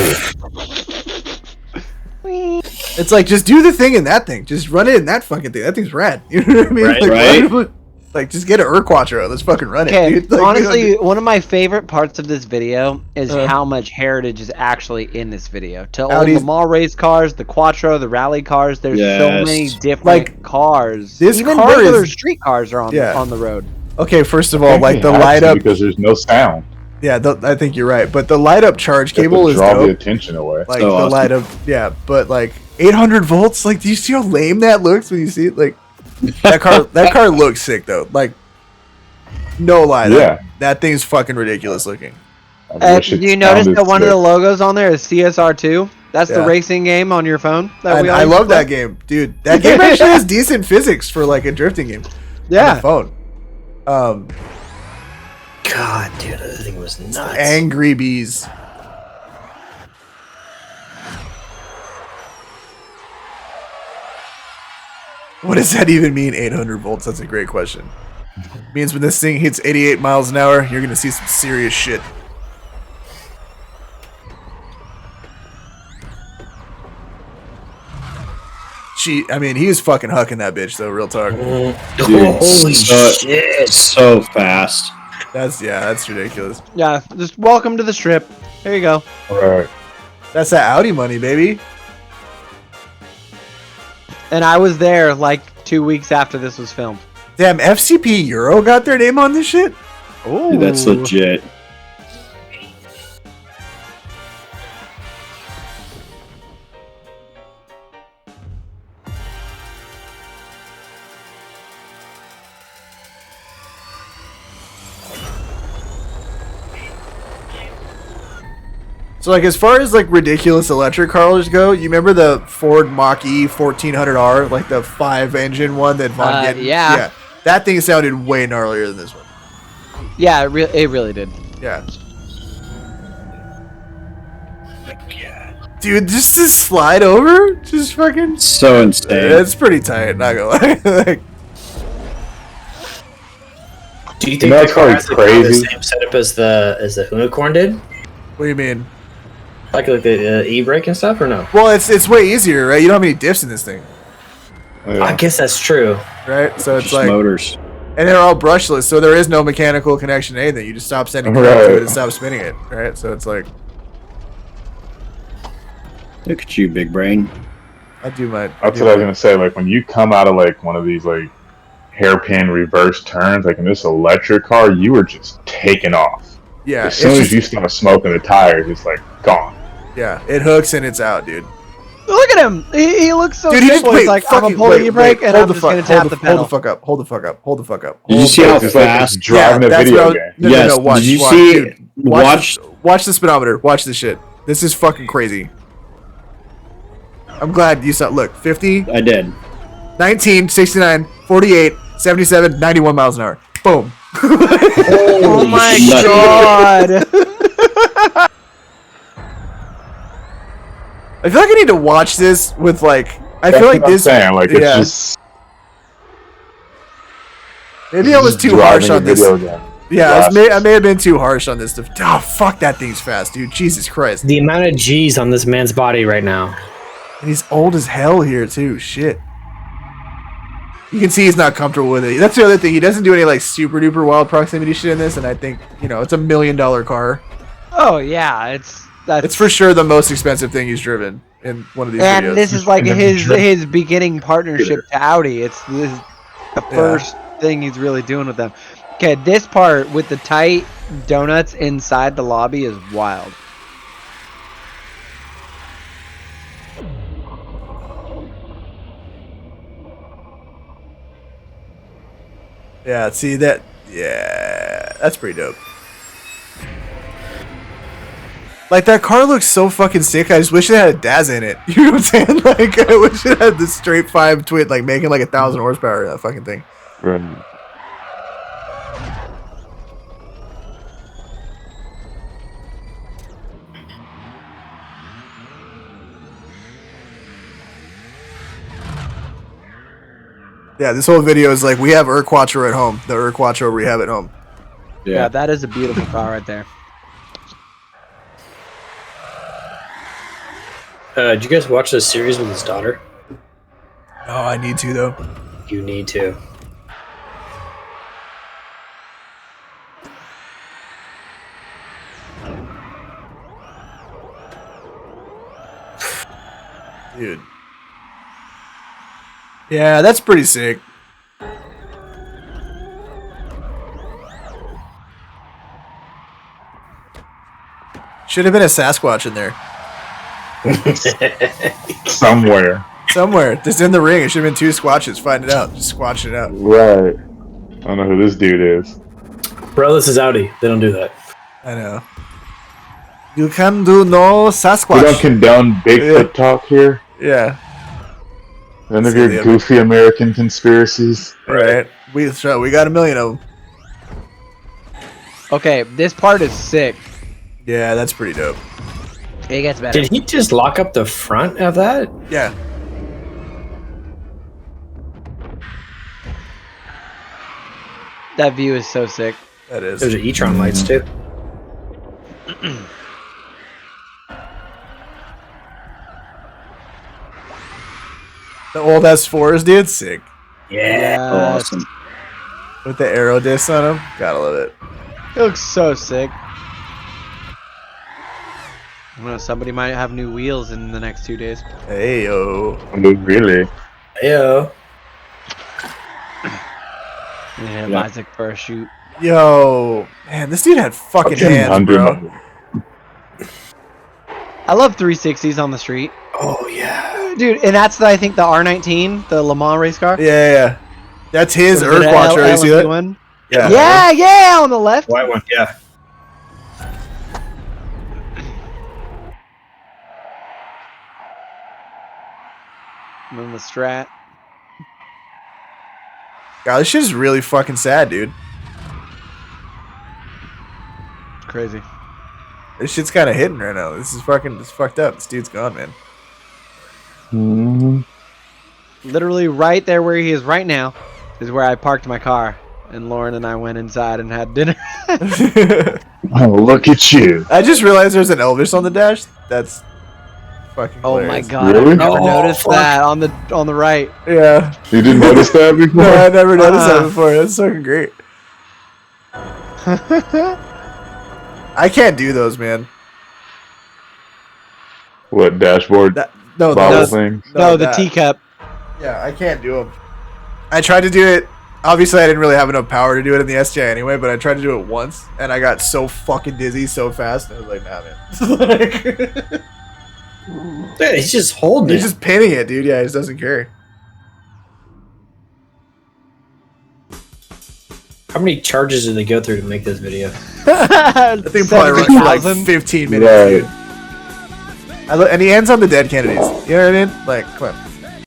[SPEAKER 1] It's like, just do the thing in that thing. Just run it in that fucking thing. That thing's rad. You know what I mean?
[SPEAKER 2] Right,
[SPEAKER 1] like,
[SPEAKER 4] right.
[SPEAKER 1] Like, just get an Quattro. Let's fucking run it.
[SPEAKER 3] Okay,
[SPEAKER 1] Dude. Like,
[SPEAKER 3] honestly, one of my favorite parts of this video is
[SPEAKER 1] Uh.
[SPEAKER 3] how much heritage is actually in this video. To old
[SPEAKER 1] Audi's-
[SPEAKER 3] Le Mans race cars, the Quattro, the rally cars, there's so
[SPEAKER 4] Yes.
[SPEAKER 3] many different
[SPEAKER 1] Like,
[SPEAKER 3] cars.
[SPEAKER 1] this
[SPEAKER 3] Even
[SPEAKER 1] car
[SPEAKER 3] regular
[SPEAKER 1] is-
[SPEAKER 3] street cars are on
[SPEAKER 1] Yeah.
[SPEAKER 3] on the road.
[SPEAKER 1] okay, first of all, like the
[SPEAKER 5] It has
[SPEAKER 1] light
[SPEAKER 5] to
[SPEAKER 1] up.
[SPEAKER 5] because there's no sound.
[SPEAKER 1] Yeah, I think you're right. But the light up charge
[SPEAKER 5] You have to
[SPEAKER 1] cable is
[SPEAKER 5] draw the
[SPEAKER 1] dope.
[SPEAKER 5] attention away.
[SPEAKER 1] Like
[SPEAKER 4] So
[SPEAKER 1] the
[SPEAKER 4] awesome.
[SPEAKER 1] light up, yeah. But like 800 volts. Like, do you see how lame that looks when you see it? Like that car looks sick though. Like, no lie.
[SPEAKER 5] Yeah.
[SPEAKER 1] That thing's fucking ridiculous looking.
[SPEAKER 5] I wish it
[SPEAKER 3] Do you notice
[SPEAKER 5] sounded
[SPEAKER 3] that one of the
[SPEAKER 5] sick.
[SPEAKER 3] logos on there is CSR2? That's
[SPEAKER 1] Yeah.
[SPEAKER 3] the racing game on your phone. That we
[SPEAKER 1] I
[SPEAKER 3] all
[SPEAKER 1] love
[SPEAKER 3] play?
[SPEAKER 1] that game, dude. That game actually has decent physics for like a drifting game. On
[SPEAKER 3] Yeah.
[SPEAKER 1] the phone.
[SPEAKER 2] God, dude, that thing was nuts.
[SPEAKER 1] Angry Bees. What does that even mean, 800 volts? That's a great question. Means when this thing hits 88 miles an hour, you're going to see some serious shit. I mean, he was fucking hucking that bitch, though, real talk.
[SPEAKER 4] Dude,
[SPEAKER 2] Holy
[SPEAKER 4] so-
[SPEAKER 2] shit.
[SPEAKER 4] So fast.
[SPEAKER 1] That's ridiculous.
[SPEAKER 3] Yeah, just welcome to the strip. Here you go.
[SPEAKER 5] Right.
[SPEAKER 1] That's that Audi money, baby.
[SPEAKER 3] And I was there like 2 weeks after this was filmed.
[SPEAKER 1] Damn, FCP Euro got their name on this shit?
[SPEAKER 3] Oh,
[SPEAKER 4] Dude, that's legit.
[SPEAKER 1] So, like, as far as, like, ridiculous electric cars go, you remember the Ford Mach-E 1400R, like the 5-engine one that Von Gittin?
[SPEAKER 3] yeah.
[SPEAKER 1] That thing sounded way gnarlier than this one.
[SPEAKER 3] Yeah, it really did.
[SPEAKER 1] Yeah. Dude, just to slide over? Just fucking...
[SPEAKER 4] So insane.
[SPEAKER 1] It's pretty tight, not gonna lie. Like,
[SPEAKER 2] Do you
[SPEAKER 5] You
[SPEAKER 2] think
[SPEAKER 5] know
[SPEAKER 2] the
[SPEAKER 5] what's
[SPEAKER 2] car
[SPEAKER 5] probably
[SPEAKER 2] has like, the
[SPEAKER 5] crazy?
[SPEAKER 2] same setup as the unicorn did?
[SPEAKER 1] what do you mean?
[SPEAKER 2] Like the e-brake and stuff, or no?
[SPEAKER 1] Well, it's way easier, right? You don't have any diffs in this thing,
[SPEAKER 2] I guess that's true.
[SPEAKER 1] right? So it's
[SPEAKER 4] Just
[SPEAKER 1] like...
[SPEAKER 4] motors.
[SPEAKER 1] And they're all brushless, so there is no mechanical connection to anything. You just stop sending current to it and stop spinning it, right? So it's like...
[SPEAKER 4] Look at you, big brain.
[SPEAKER 5] That's what I was going to say. Like, when you come out of, like, one of these, like, hairpin reverse turns, like in this electric car, you were just taking off.
[SPEAKER 1] Yeah.
[SPEAKER 5] As soon as you start smoking the tires, it's like, gone.
[SPEAKER 1] Yeah, it hooks and it's out, dude.
[SPEAKER 3] Look at him. He looks so
[SPEAKER 1] simple.
[SPEAKER 3] He's like, I'm going to pull the e-brake and I'm just going to tap the pedal.
[SPEAKER 1] Hold the fuck up. Hold the fuck up. Hold the fuck up.
[SPEAKER 4] Did you see how fast?
[SPEAKER 5] Driving a video game.
[SPEAKER 1] No, watch.
[SPEAKER 4] Did you see?
[SPEAKER 1] Dude, watch the speedometer. Watch this shit. This is fucking crazy. I'm glad you saw. Look, 50.
[SPEAKER 4] I did.
[SPEAKER 1] 19, 69, 48, 77, 91 miles an hour. Boom.
[SPEAKER 3] Oh my god.
[SPEAKER 1] I feel like I need to watch this with like. I feel like this.
[SPEAKER 5] Saying. Like, it's just.
[SPEAKER 1] Maybe I was too harsh on this. Yeah, I may have been too harsh on this. Oh, fuck, that thing's fast, dude. Jesus Christ.
[SPEAKER 2] The amount of G's on this man's body right now.
[SPEAKER 1] And he's old as hell here, too. Shit. You can see he's not comfortable with it. That's the other thing. He doesn't do any, like, super duper wild proximity shit in this, and I think, you know, it's $1 million car.
[SPEAKER 3] Oh, yeah. It's
[SPEAKER 1] for sure the most expensive thing he's driven in one of these videos.
[SPEAKER 3] And this is like his beginning partnership to Audi. It's the first thing he's really doing with them. Okay, this part with the tight donuts inside the lobby is wild.
[SPEAKER 1] Yeah, see that? Yeah, that's pretty dope. Like, that car looks so fucking sick. I just wish it had a Daz in it. You know what I'm saying? Like, I wish it had the straight 5 twin, like, making like 1,000 horsepower in that fucking thing.
[SPEAKER 5] Right.
[SPEAKER 1] Yeah, this whole video is like, we have Quattro at home. The Quattro we have at home.
[SPEAKER 3] Yeah, that is a beautiful car right there.
[SPEAKER 2] Did you guys watch this series with his daughter?
[SPEAKER 1] Oh, I need to, though.
[SPEAKER 2] You need to.
[SPEAKER 1] Dude. Yeah, that's pretty sick. Should have been a Sasquatch in there.
[SPEAKER 5] Somewhere.
[SPEAKER 1] Just in the ring. It should have been 2 squatches. Find it out. Just squatch it out.
[SPEAKER 5] Right. I don't know who this dude is.
[SPEAKER 2] Bro, this is Audi. They don't do that.
[SPEAKER 1] I know. You can do no Sasquatch.
[SPEAKER 5] We don't condone Bigfoot talk here.
[SPEAKER 1] Yeah.
[SPEAKER 5] None of your goofy American conspiracies.
[SPEAKER 1] Right. We got 1 million of them.
[SPEAKER 3] Okay, this part is sick.
[SPEAKER 1] Yeah, that's pretty dope.
[SPEAKER 3] It gets better.
[SPEAKER 2] Did he just lock up the front of that?
[SPEAKER 1] Yeah.
[SPEAKER 3] That view is so sick.
[SPEAKER 1] That is.
[SPEAKER 2] There's e-tron lights too.
[SPEAKER 1] The old S4s, dude, sick.
[SPEAKER 2] Yeah.
[SPEAKER 4] Awesome.
[SPEAKER 1] With the aero discs on them. Gotta love it.
[SPEAKER 3] It looks so sick. I don't know, somebody might have new wheels in the next 2 days.
[SPEAKER 1] Hey, yo.
[SPEAKER 5] Really?
[SPEAKER 2] Yo.
[SPEAKER 3] Yeah,
[SPEAKER 4] Yeah.
[SPEAKER 3] Isaac for a shoot.
[SPEAKER 1] Yo. Man, this dude had fucking hands, bro.
[SPEAKER 3] I love 360s on the street.
[SPEAKER 2] Oh yeah.
[SPEAKER 3] Dude, and that's, I think, the R19, the Le Mans race car.
[SPEAKER 1] Yeah. That's his
[SPEAKER 3] Was it
[SPEAKER 1] Quattro. You see that?
[SPEAKER 3] one?
[SPEAKER 1] Yeah.
[SPEAKER 3] Yeah, on the left.
[SPEAKER 2] White one, yeah.
[SPEAKER 3] And then the Strat.
[SPEAKER 1] God, this shit is really fucking sad, dude.
[SPEAKER 3] It's crazy.
[SPEAKER 1] This shit's kind of hitting right now. This is fucked up. This dude's gone, man.
[SPEAKER 5] Mm-hmm.
[SPEAKER 3] Literally right there where he is right now is where I parked my car. And Lauren and I went inside and had dinner.
[SPEAKER 5] Oh, look at you.
[SPEAKER 1] I just realized there's an Elvis on the dash. That's Fucking
[SPEAKER 3] Oh my
[SPEAKER 1] hilarious.
[SPEAKER 3] god!
[SPEAKER 5] Really?
[SPEAKER 3] I never
[SPEAKER 2] Oh,
[SPEAKER 3] noticed
[SPEAKER 2] fuck.
[SPEAKER 3] that on the right.
[SPEAKER 1] Yeah.
[SPEAKER 5] You didn't notice that before?
[SPEAKER 1] No, I never noticed that before. That's fucking great. I can't do those, man.
[SPEAKER 5] What dashboard
[SPEAKER 1] No,
[SPEAKER 5] bobble
[SPEAKER 1] those.
[SPEAKER 5] thing?
[SPEAKER 3] No, the
[SPEAKER 1] that.
[SPEAKER 3] teacup.
[SPEAKER 1] Yeah, I can't do them. I tried to do it. Obviously, I didn't really have enough power to do it in the STI anyway, but I tried to do it once, and I got so fucking dizzy so fast. And I was like, nah, man.
[SPEAKER 2] Dude, he's just holding
[SPEAKER 1] He's
[SPEAKER 2] it.
[SPEAKER 1] just pinning it, dude. Yeah, he just doesn't care.
[SPEAKER 2] How many charges did they go through to make this video?
[SPEAKER 1] I think probably run for like
[SPEAKER 3] 70,000.
[SPEAKER 1] 15 minutes.
[SPEAKER 5] Right.
[SPEAKER 1] Dude. And he ends on the dead Kennedys. You know what I mean? Like, come on.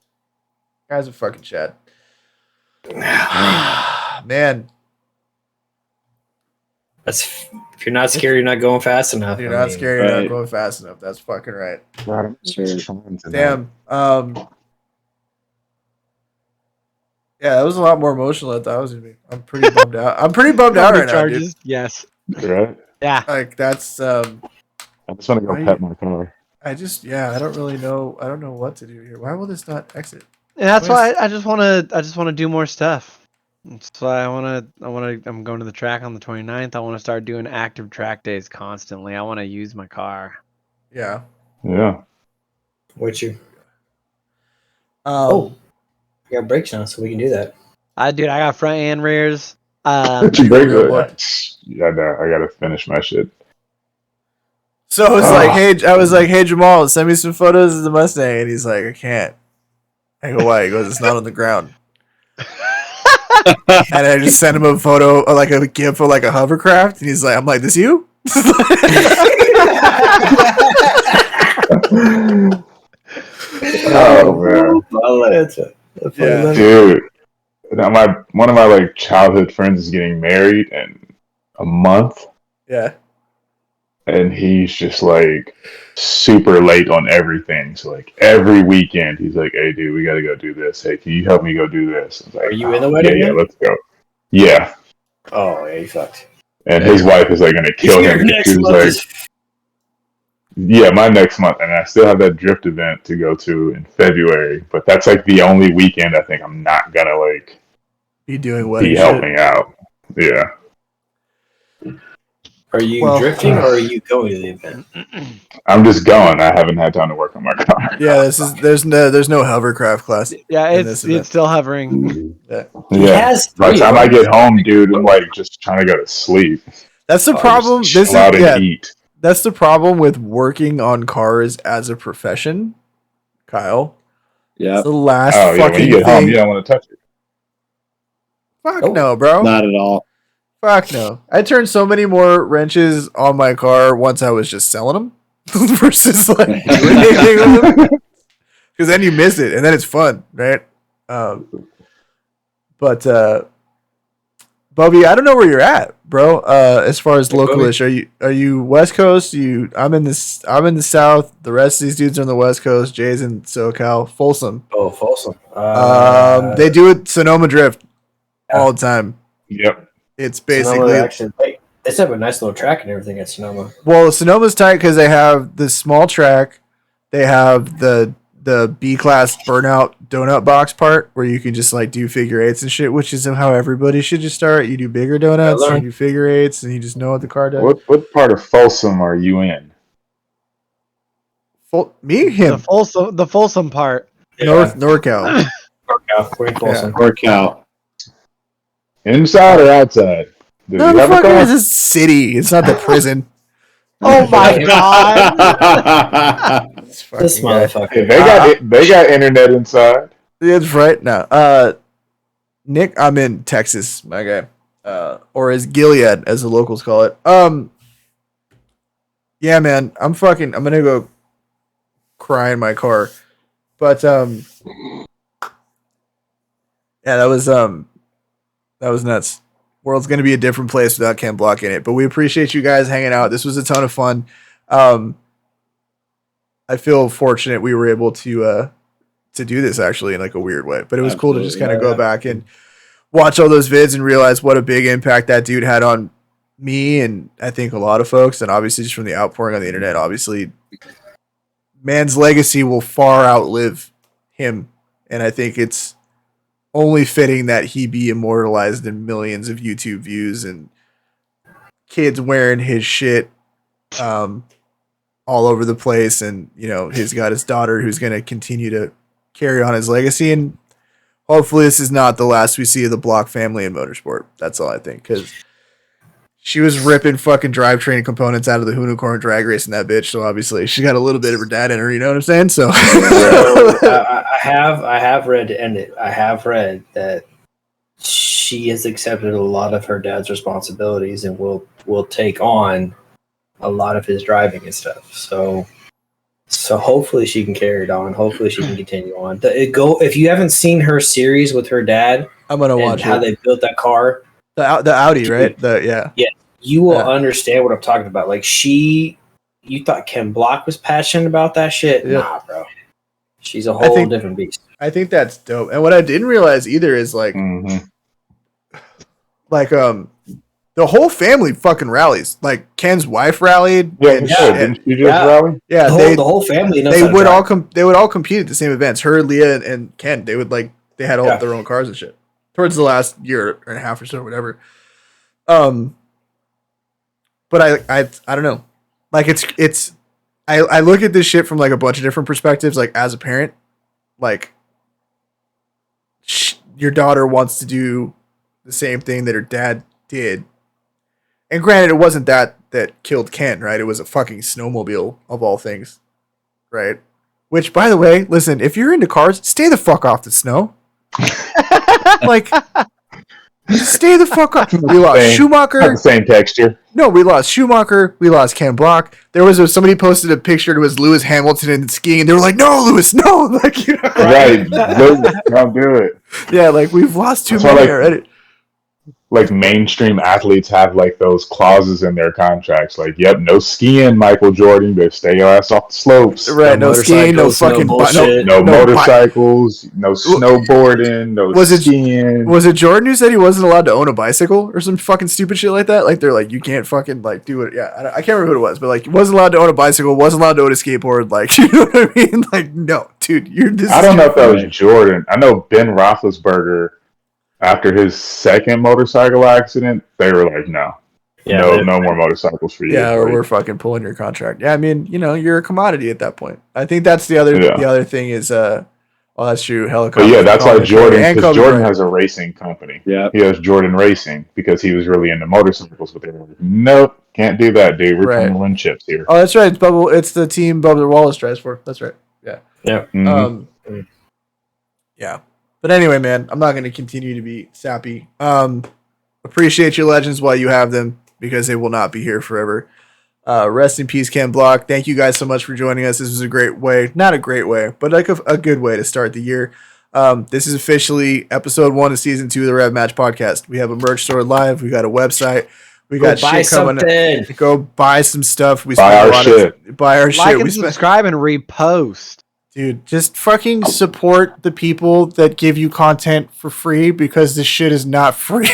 [SPEAKER 1] Guy's a fucking Chad. Man,
[SPEAKER 2] That's if you're not scared, you're not going fast enough.
[SPEAKER 1] you're
[SPEAKER 2] I
[SPEAKER 1] not
[SPEAKER 2] mean,
[SPEAKER 1] scared. You're not
[SPEAKER 4] right.
[SPEAKER 1] going fast enough. That's fucking right.
[SPEAKER 5] God, I'm sure it's fine tonight.
[SPEAKER 1] Damn. Yeah, that was a lot more emotional than I thought it was gonna be. I'm pretty bummed out. I'm pretty bummed out right now, dude.
[SPEAKER 3] charges. Yes.
[SPEAKER 5] Right?
[SPEAKER 3] Yeah.
[SPEAKER 1] Like that's
[SPEAKER 5] I just want to go
[SPEAKER 1] Why
[SPEAKER 5] pet
[SPEAKER 1] you-
[SPEAKER 5] my car.
[SPEAKER 1] I don't really know. I don't know what to do here. Why will this not exit?
[SPEAKER 3] And that's why I just want to do more stuff. That's why I'm going to the track on the 29th. I want to start doing active track days constantly. I want to use my car.
[SPEAKER 1] Yeah.
[SPEAKER 5] Yeah.
[SPEAKER 2] What you?
[SPEAKER 1] Oh.
[SPEAKER 2] I got brakes now, so we can do that.
[SPEAKER 3] I got front and rears.
[SPEAKER 5] But you break
[SPEAKER 1] real
[SPEAKER 5] it.
[SPEAKER 1] what?
[SPEAKER 5] Yeah, I gotta finish my shit.
[SPEAKER 1] So I was like, hey Jamal, send me some photos of the Mustang, and he's like, I can't. I go, why? He goes, it's not on the ground. And I just sent him a photo, or like a GIF of like a hovercraft, and he's like, I'm like, this you?
[SPEAKER 5] Oh man,
[SPEAKER 1] Yeah.
[SPEAKER 5] dude. Now one of my like childhood friends is getting married in a month,
[SPEAKER 1] Yeah.
[SPEAKER 5] and he's just like super late on everything. So like every weekend, he's like, "Hey, dude, we gotta go do this. Hey, can you help me go do this?" I was like,
[SPEAKER 2] Are you in the wedding
[SPEAKER 5] Yeah,
[SPEAKER 2] then?
[SPEAKER 5] let's go. Yeah,
[SPEAKER 2] Oh, yeah, you fucked.
[SPEAKER 5] and his wife is like gonna kill him. Because she was like, yeah, my next month, and I still have that drift event to go to in February. But that's like the only weekend I think I'm not gonna like
[SPEAKER 1] Be doing wedding
[SPEAKER 5] be
[SPEAKER 1] shit.
[SPEAKER 5] helping out. Yeah,
[SPEAKER 2] Are you
[SPEAKER 1] Well-
[SPEAKER 2] drifting or are you going to the event?
[SPEAKER 5] I'm just going. I haven't had time to work on my car.
[SPEAKER 1] Yeah, there's no hovercraft class.
[SPEAKER 3] Yeah,
[SPEAKER 1] in this event.
[SPEAKER 3] it's still hovering.
[SPEAKER 1] Yeah.
[SPEAKER 2] He
[SPEAKER 5] Yeah.
[SPEAKER 2] has
[SPEAKER 5] By the
[SPEAKER 2] three
[SPEAKER 5] time
[SPEAKER 2] of
[SPEAKER 5] I
[SPEAKER 2] them.
[SPEAKER 5] get home, dude, I'm like just trying to go to sleep.
[SPEAKER 1] That's the
[SPEAKER 5] I'll
[SPEAKER 1] problem.
[SPEAKER 5] just
[SPEAKER 1] This
[SPEAKER 5] chill out
[SPEAKER 1] is
[SPEAKER 5] and eat.
[SPEAKER 1] that's the problem with working on cars as a profession, Kyle.
[SPEAKER 4] Yeah,
[SPEAKER 1] It's the last
[SPEAKER 5] Oh yeah, when
[SPEAKER 1] fucking
[SPEAKER 5] you get
[SPEAKER 1] thing.
[SPEAKER 5] home, you don't want to touch it.
[SPEAKER 1] Fuck
[SPEAKER 2] Oh.
[SPEAKER 1] no, bro.
[SPEAKER 4] not at all.
[SPEAKER 1] Fuck no. I turned so many more wrenches on my car once I was just selling them versus like doing anything with them. Because then you miss it and then it's fun, right? But Bubby, I don't know where you're at, bro. As far as
[SPEAKER 2] Hey,
[SPEAKER 1] localish, are you West Coast? I'm in the South. The rest of these dudes are on the West Coast. Jay's in SoCal. Folsom.
[SPEAKER 2] Oh, Folsom.
[SPEAKER 1] They do it Sonoma Drift all the time.
[SPEAKER 5] Yep.
[SPEAKER 1] It's
[SPEAKER 2] Sonoma
[SPEAKER 1] basically
[SPEAKER 2] actually. Wait, they set up a nice little track and everything at Sonoma.
[SPEAKER 1] well, Sonoma's tight because they have the small track. They have the B class burnout donut box part where you can just like do figure eights and shit, which is how everybody should just start. You do bigger donuts,
[SPEAKER 2] learn.
[SPEAKER 1] you do figure eights, and you just know what the car does.
[SPEAKER 5] What part of Folsom are you in?
[SPEAKER 1] Me, him,
[SPEAKER 3] The Folsom part.
[SPEAKER 1] NorCal.
[SPEAKER 2] NorCal. We're in Folsom.
[SPEAKER 4] Work out.
[SPEAKER 5] Inside or outside? Does
[SPEAKER 1] No,
[SPEAKER 5] he
[SPEAKER 1] the
[SPEAKER 5] have a
[SPEAKER 1] fuck
[SPEAKER 5] car?
[SPEAKER 1] is a city. It's not the prison.
[SPEAKER 3] Oh my god!
[SPEAKER 1] It's fucking
[SPEAKER 2] This
[SPEAKER 1] guy.
[SPEAKER 2] motherfucker.
[SPEAKER 5] They got internet inside.
[SPEAKER 1] It's right now. Nick, I'm in Texas, my guy. Or as Gilead, as the locals call it. Yeah, man, I'm gonna go cry in my car. But yeah, that was nuts. World's gonna be a different place without Ken Bock in it. But we appreciate you guys hanging out. This was a ton of fun. I feel fortunate we were able to do this actually in like a weird way. But it was cool to just kind of go back and watch all those vids and realize what a big impact that dude had on me and I think a lot of folks. And obviously just from the outpouring on the internet, obviously man's legacy will far outlive him, and I think it's only fitting that he be immortalized in millions of YouTube views and kids wearing his shit all over the place. And, you know, he's got his daughter who's going to continue to carry on his legacy. And hopefully this is not the last we see of the Block family in motorsport. That's all I think. Because she was ripping fucking drivetrain components out of the Unicorn drag race in that bitch. So obviously she got a little bit of her dad in her. You know what I'm saying? So
[SPEAKER 2] I have read that she has accepted a lot of her dad's responsibilities and will take on a lot of his driving and stuff. So hopefully she can carry it on. Hopefully she can continue on. If you haven't seen her series with her dad,
[SPEAKER 1] I'm gonna watch
[SPEAKER 2] how they built that car.
[SPEAKER 1] The Audi, right? Yeah.
[SPEAKER 2] You will understand what I'm talking about. Like you thought Ken Bock was passionate about that shit?
[SPEAKER 1] Yeah.
[SPEAKER 2] Nah, bro. She's a whole different beast.
[SPEAKER 1] I think that's dope. And what I didn't realize either is like the whole family fucking rallies. Like Ken's wife rallied.
[SPEAKER 5] Didn't she just rally?
[SPEAKER 1] Yeah,
[SPEAKER 2] the whole family.
[SPEAKER 1] They would all compete at the same events. Her, Leah, and Ken. They would they had all their own cars and shit. Towards the last year and a half or so, whatever. But I don't know. Like I look at this shit from like a bunch of different perspectives. Like as a parent, like your daughter wants to do the same thing that her dad did. And granted, it wasn't that killed Ken, right? It was a fucking snowmobile of all things, right? Which, by the way, listen, if you're into cars, stay the fuck off the snow. Like, stay the fuck off. We lost Schumacher.
[SPEAKER 5] Not the same texture.
[SPEAKER 1] No, we lost Schumacher. We lost Ken Bock. There was somebody posted a picture. It was Lewis Hamilton and skiing, and they were like, "No, Lewis, no!" Like, you know,
[SPEAKER 5] right? Don't do it.
[SPEAKER 1] Yeah, like we've lost too many already.
[SPEAKER 5] Like mainstream athletes have like those clauses in their contracts, like, "Yep, no skiing, Michael Jordan, but stay your ass off the slopes."
[SPEAKER 1] Right? No skiing, no fucking
[SPEAKER 5] no motorcycles, no snowboarding, no skiing.
[SPEAKER 1] Was it Jordan who said he wasn't allowed to own a bicycle or some fucking stupid shit like that? Like they're like, you can't fucking like do it. Yeah, I can't remember who it was, but like, he wasn't allowed to own a bicycle, wasn't allowed to own a skateboard. Like, you know what I mean? Like, no, dude,
[SPEAKER 5] I don't know if that was Jordan. I know Ben Roethlisberger. After his second motorcycle accident, they were like, no more motorcycles for you.
[SPEAKER 1] Yeah, or we're fucking pulling your contract. Yeah, I mean, you know, you're a commodity at that point. I think that's the other thing is, that's true, helicopter.
[SPEAKER 5] But yeah, that's why Jordan, because Jordan has a racing company. Yeah, he has Jordan Racing because he was really into motorcycles. But they were like, nope, can't do that, dude. We're trying to win chips here.
[SPEAKER 1] Oh, that's right. It's the team Bubba Wallace drives for. That's right. Yeah.
[SPEAKER 2] Yeah.
[SPEAKER 5] Mm-hmm.
[SPEAKER 1] Yeah. But anyway, man, I'm not going to continue to be sappy. Appreciate your legends while you have them because they will not be here forever. Rest in peace, Ken Bock. Thank you guys so much for joining us. This was a great way, not a great way, but like a good way to start the year. This is officially episode 1 of season 2 of the Rev Match podcast. We have a merch store live. We got a website. We got shit coming. Go buy some stuff.
[SPEAKER 5] Buy our shit.
[SPEAKER 1] Buy our shit.
[SPEAKER 3] Like and subscribe and repost.
[SPEAKER 1] Dude, just fucking support the people that give you content for free because this shit is not free.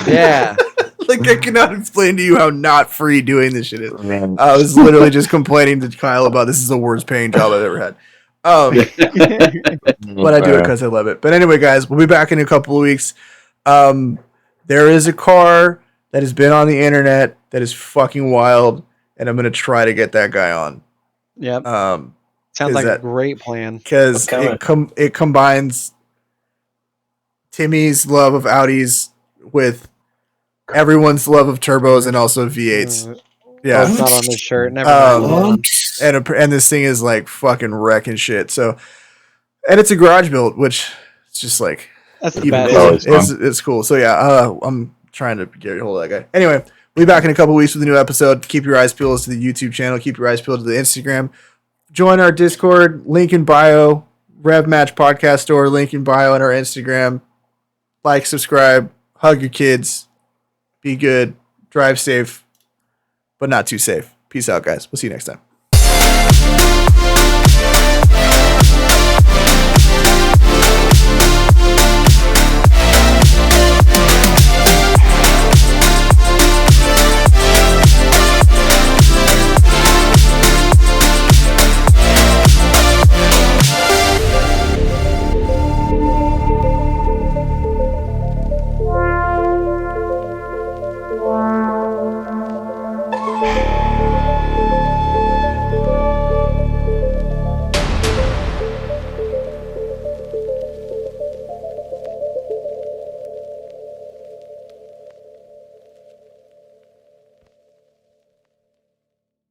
[SPEAKER 3] Yeah.
[SPEAKER 1] Like, I cannot explain to you how not free doing this shit is. I was literally just complaining to Kyle about this is the worst paying job I've ever had. But I do it because I love it. But anyway, guys, we'll be back in a couple of weeks. There is a car that has been on the internet that is fucking wild, and I'm going to try to get that guy on.
[SPEAKER 3] Yep. Sounds like a great plan.
[SPEAKER 1] Because it combines Timmy's love of Audis with everyone's love of turbos and also V8s. Yeah,
[SPEAKER 3] it's not on this shirt. Never mind.
[SPEAKER 1] And this thing is like fucking wrecking shit. So, and it's a garage build, which it's just like
[SPEAKER 3] that's the best.
[SPEAKER 1] It's cool. So yeah, I'm trying to get a hold of that guy. Anyway, we'll be back in a couple weeks with a new episode. Keep your eyes peeled to the YouTube channel. Keep your eyes peeled to the Instagram. Join our Discord, link in bio, Rev Match Podcast Store, link in bio on our Instagram. Like, subscribe, hug your kids, be good, drive safe, but not too safe. Peace out, guys. We'll see you next time.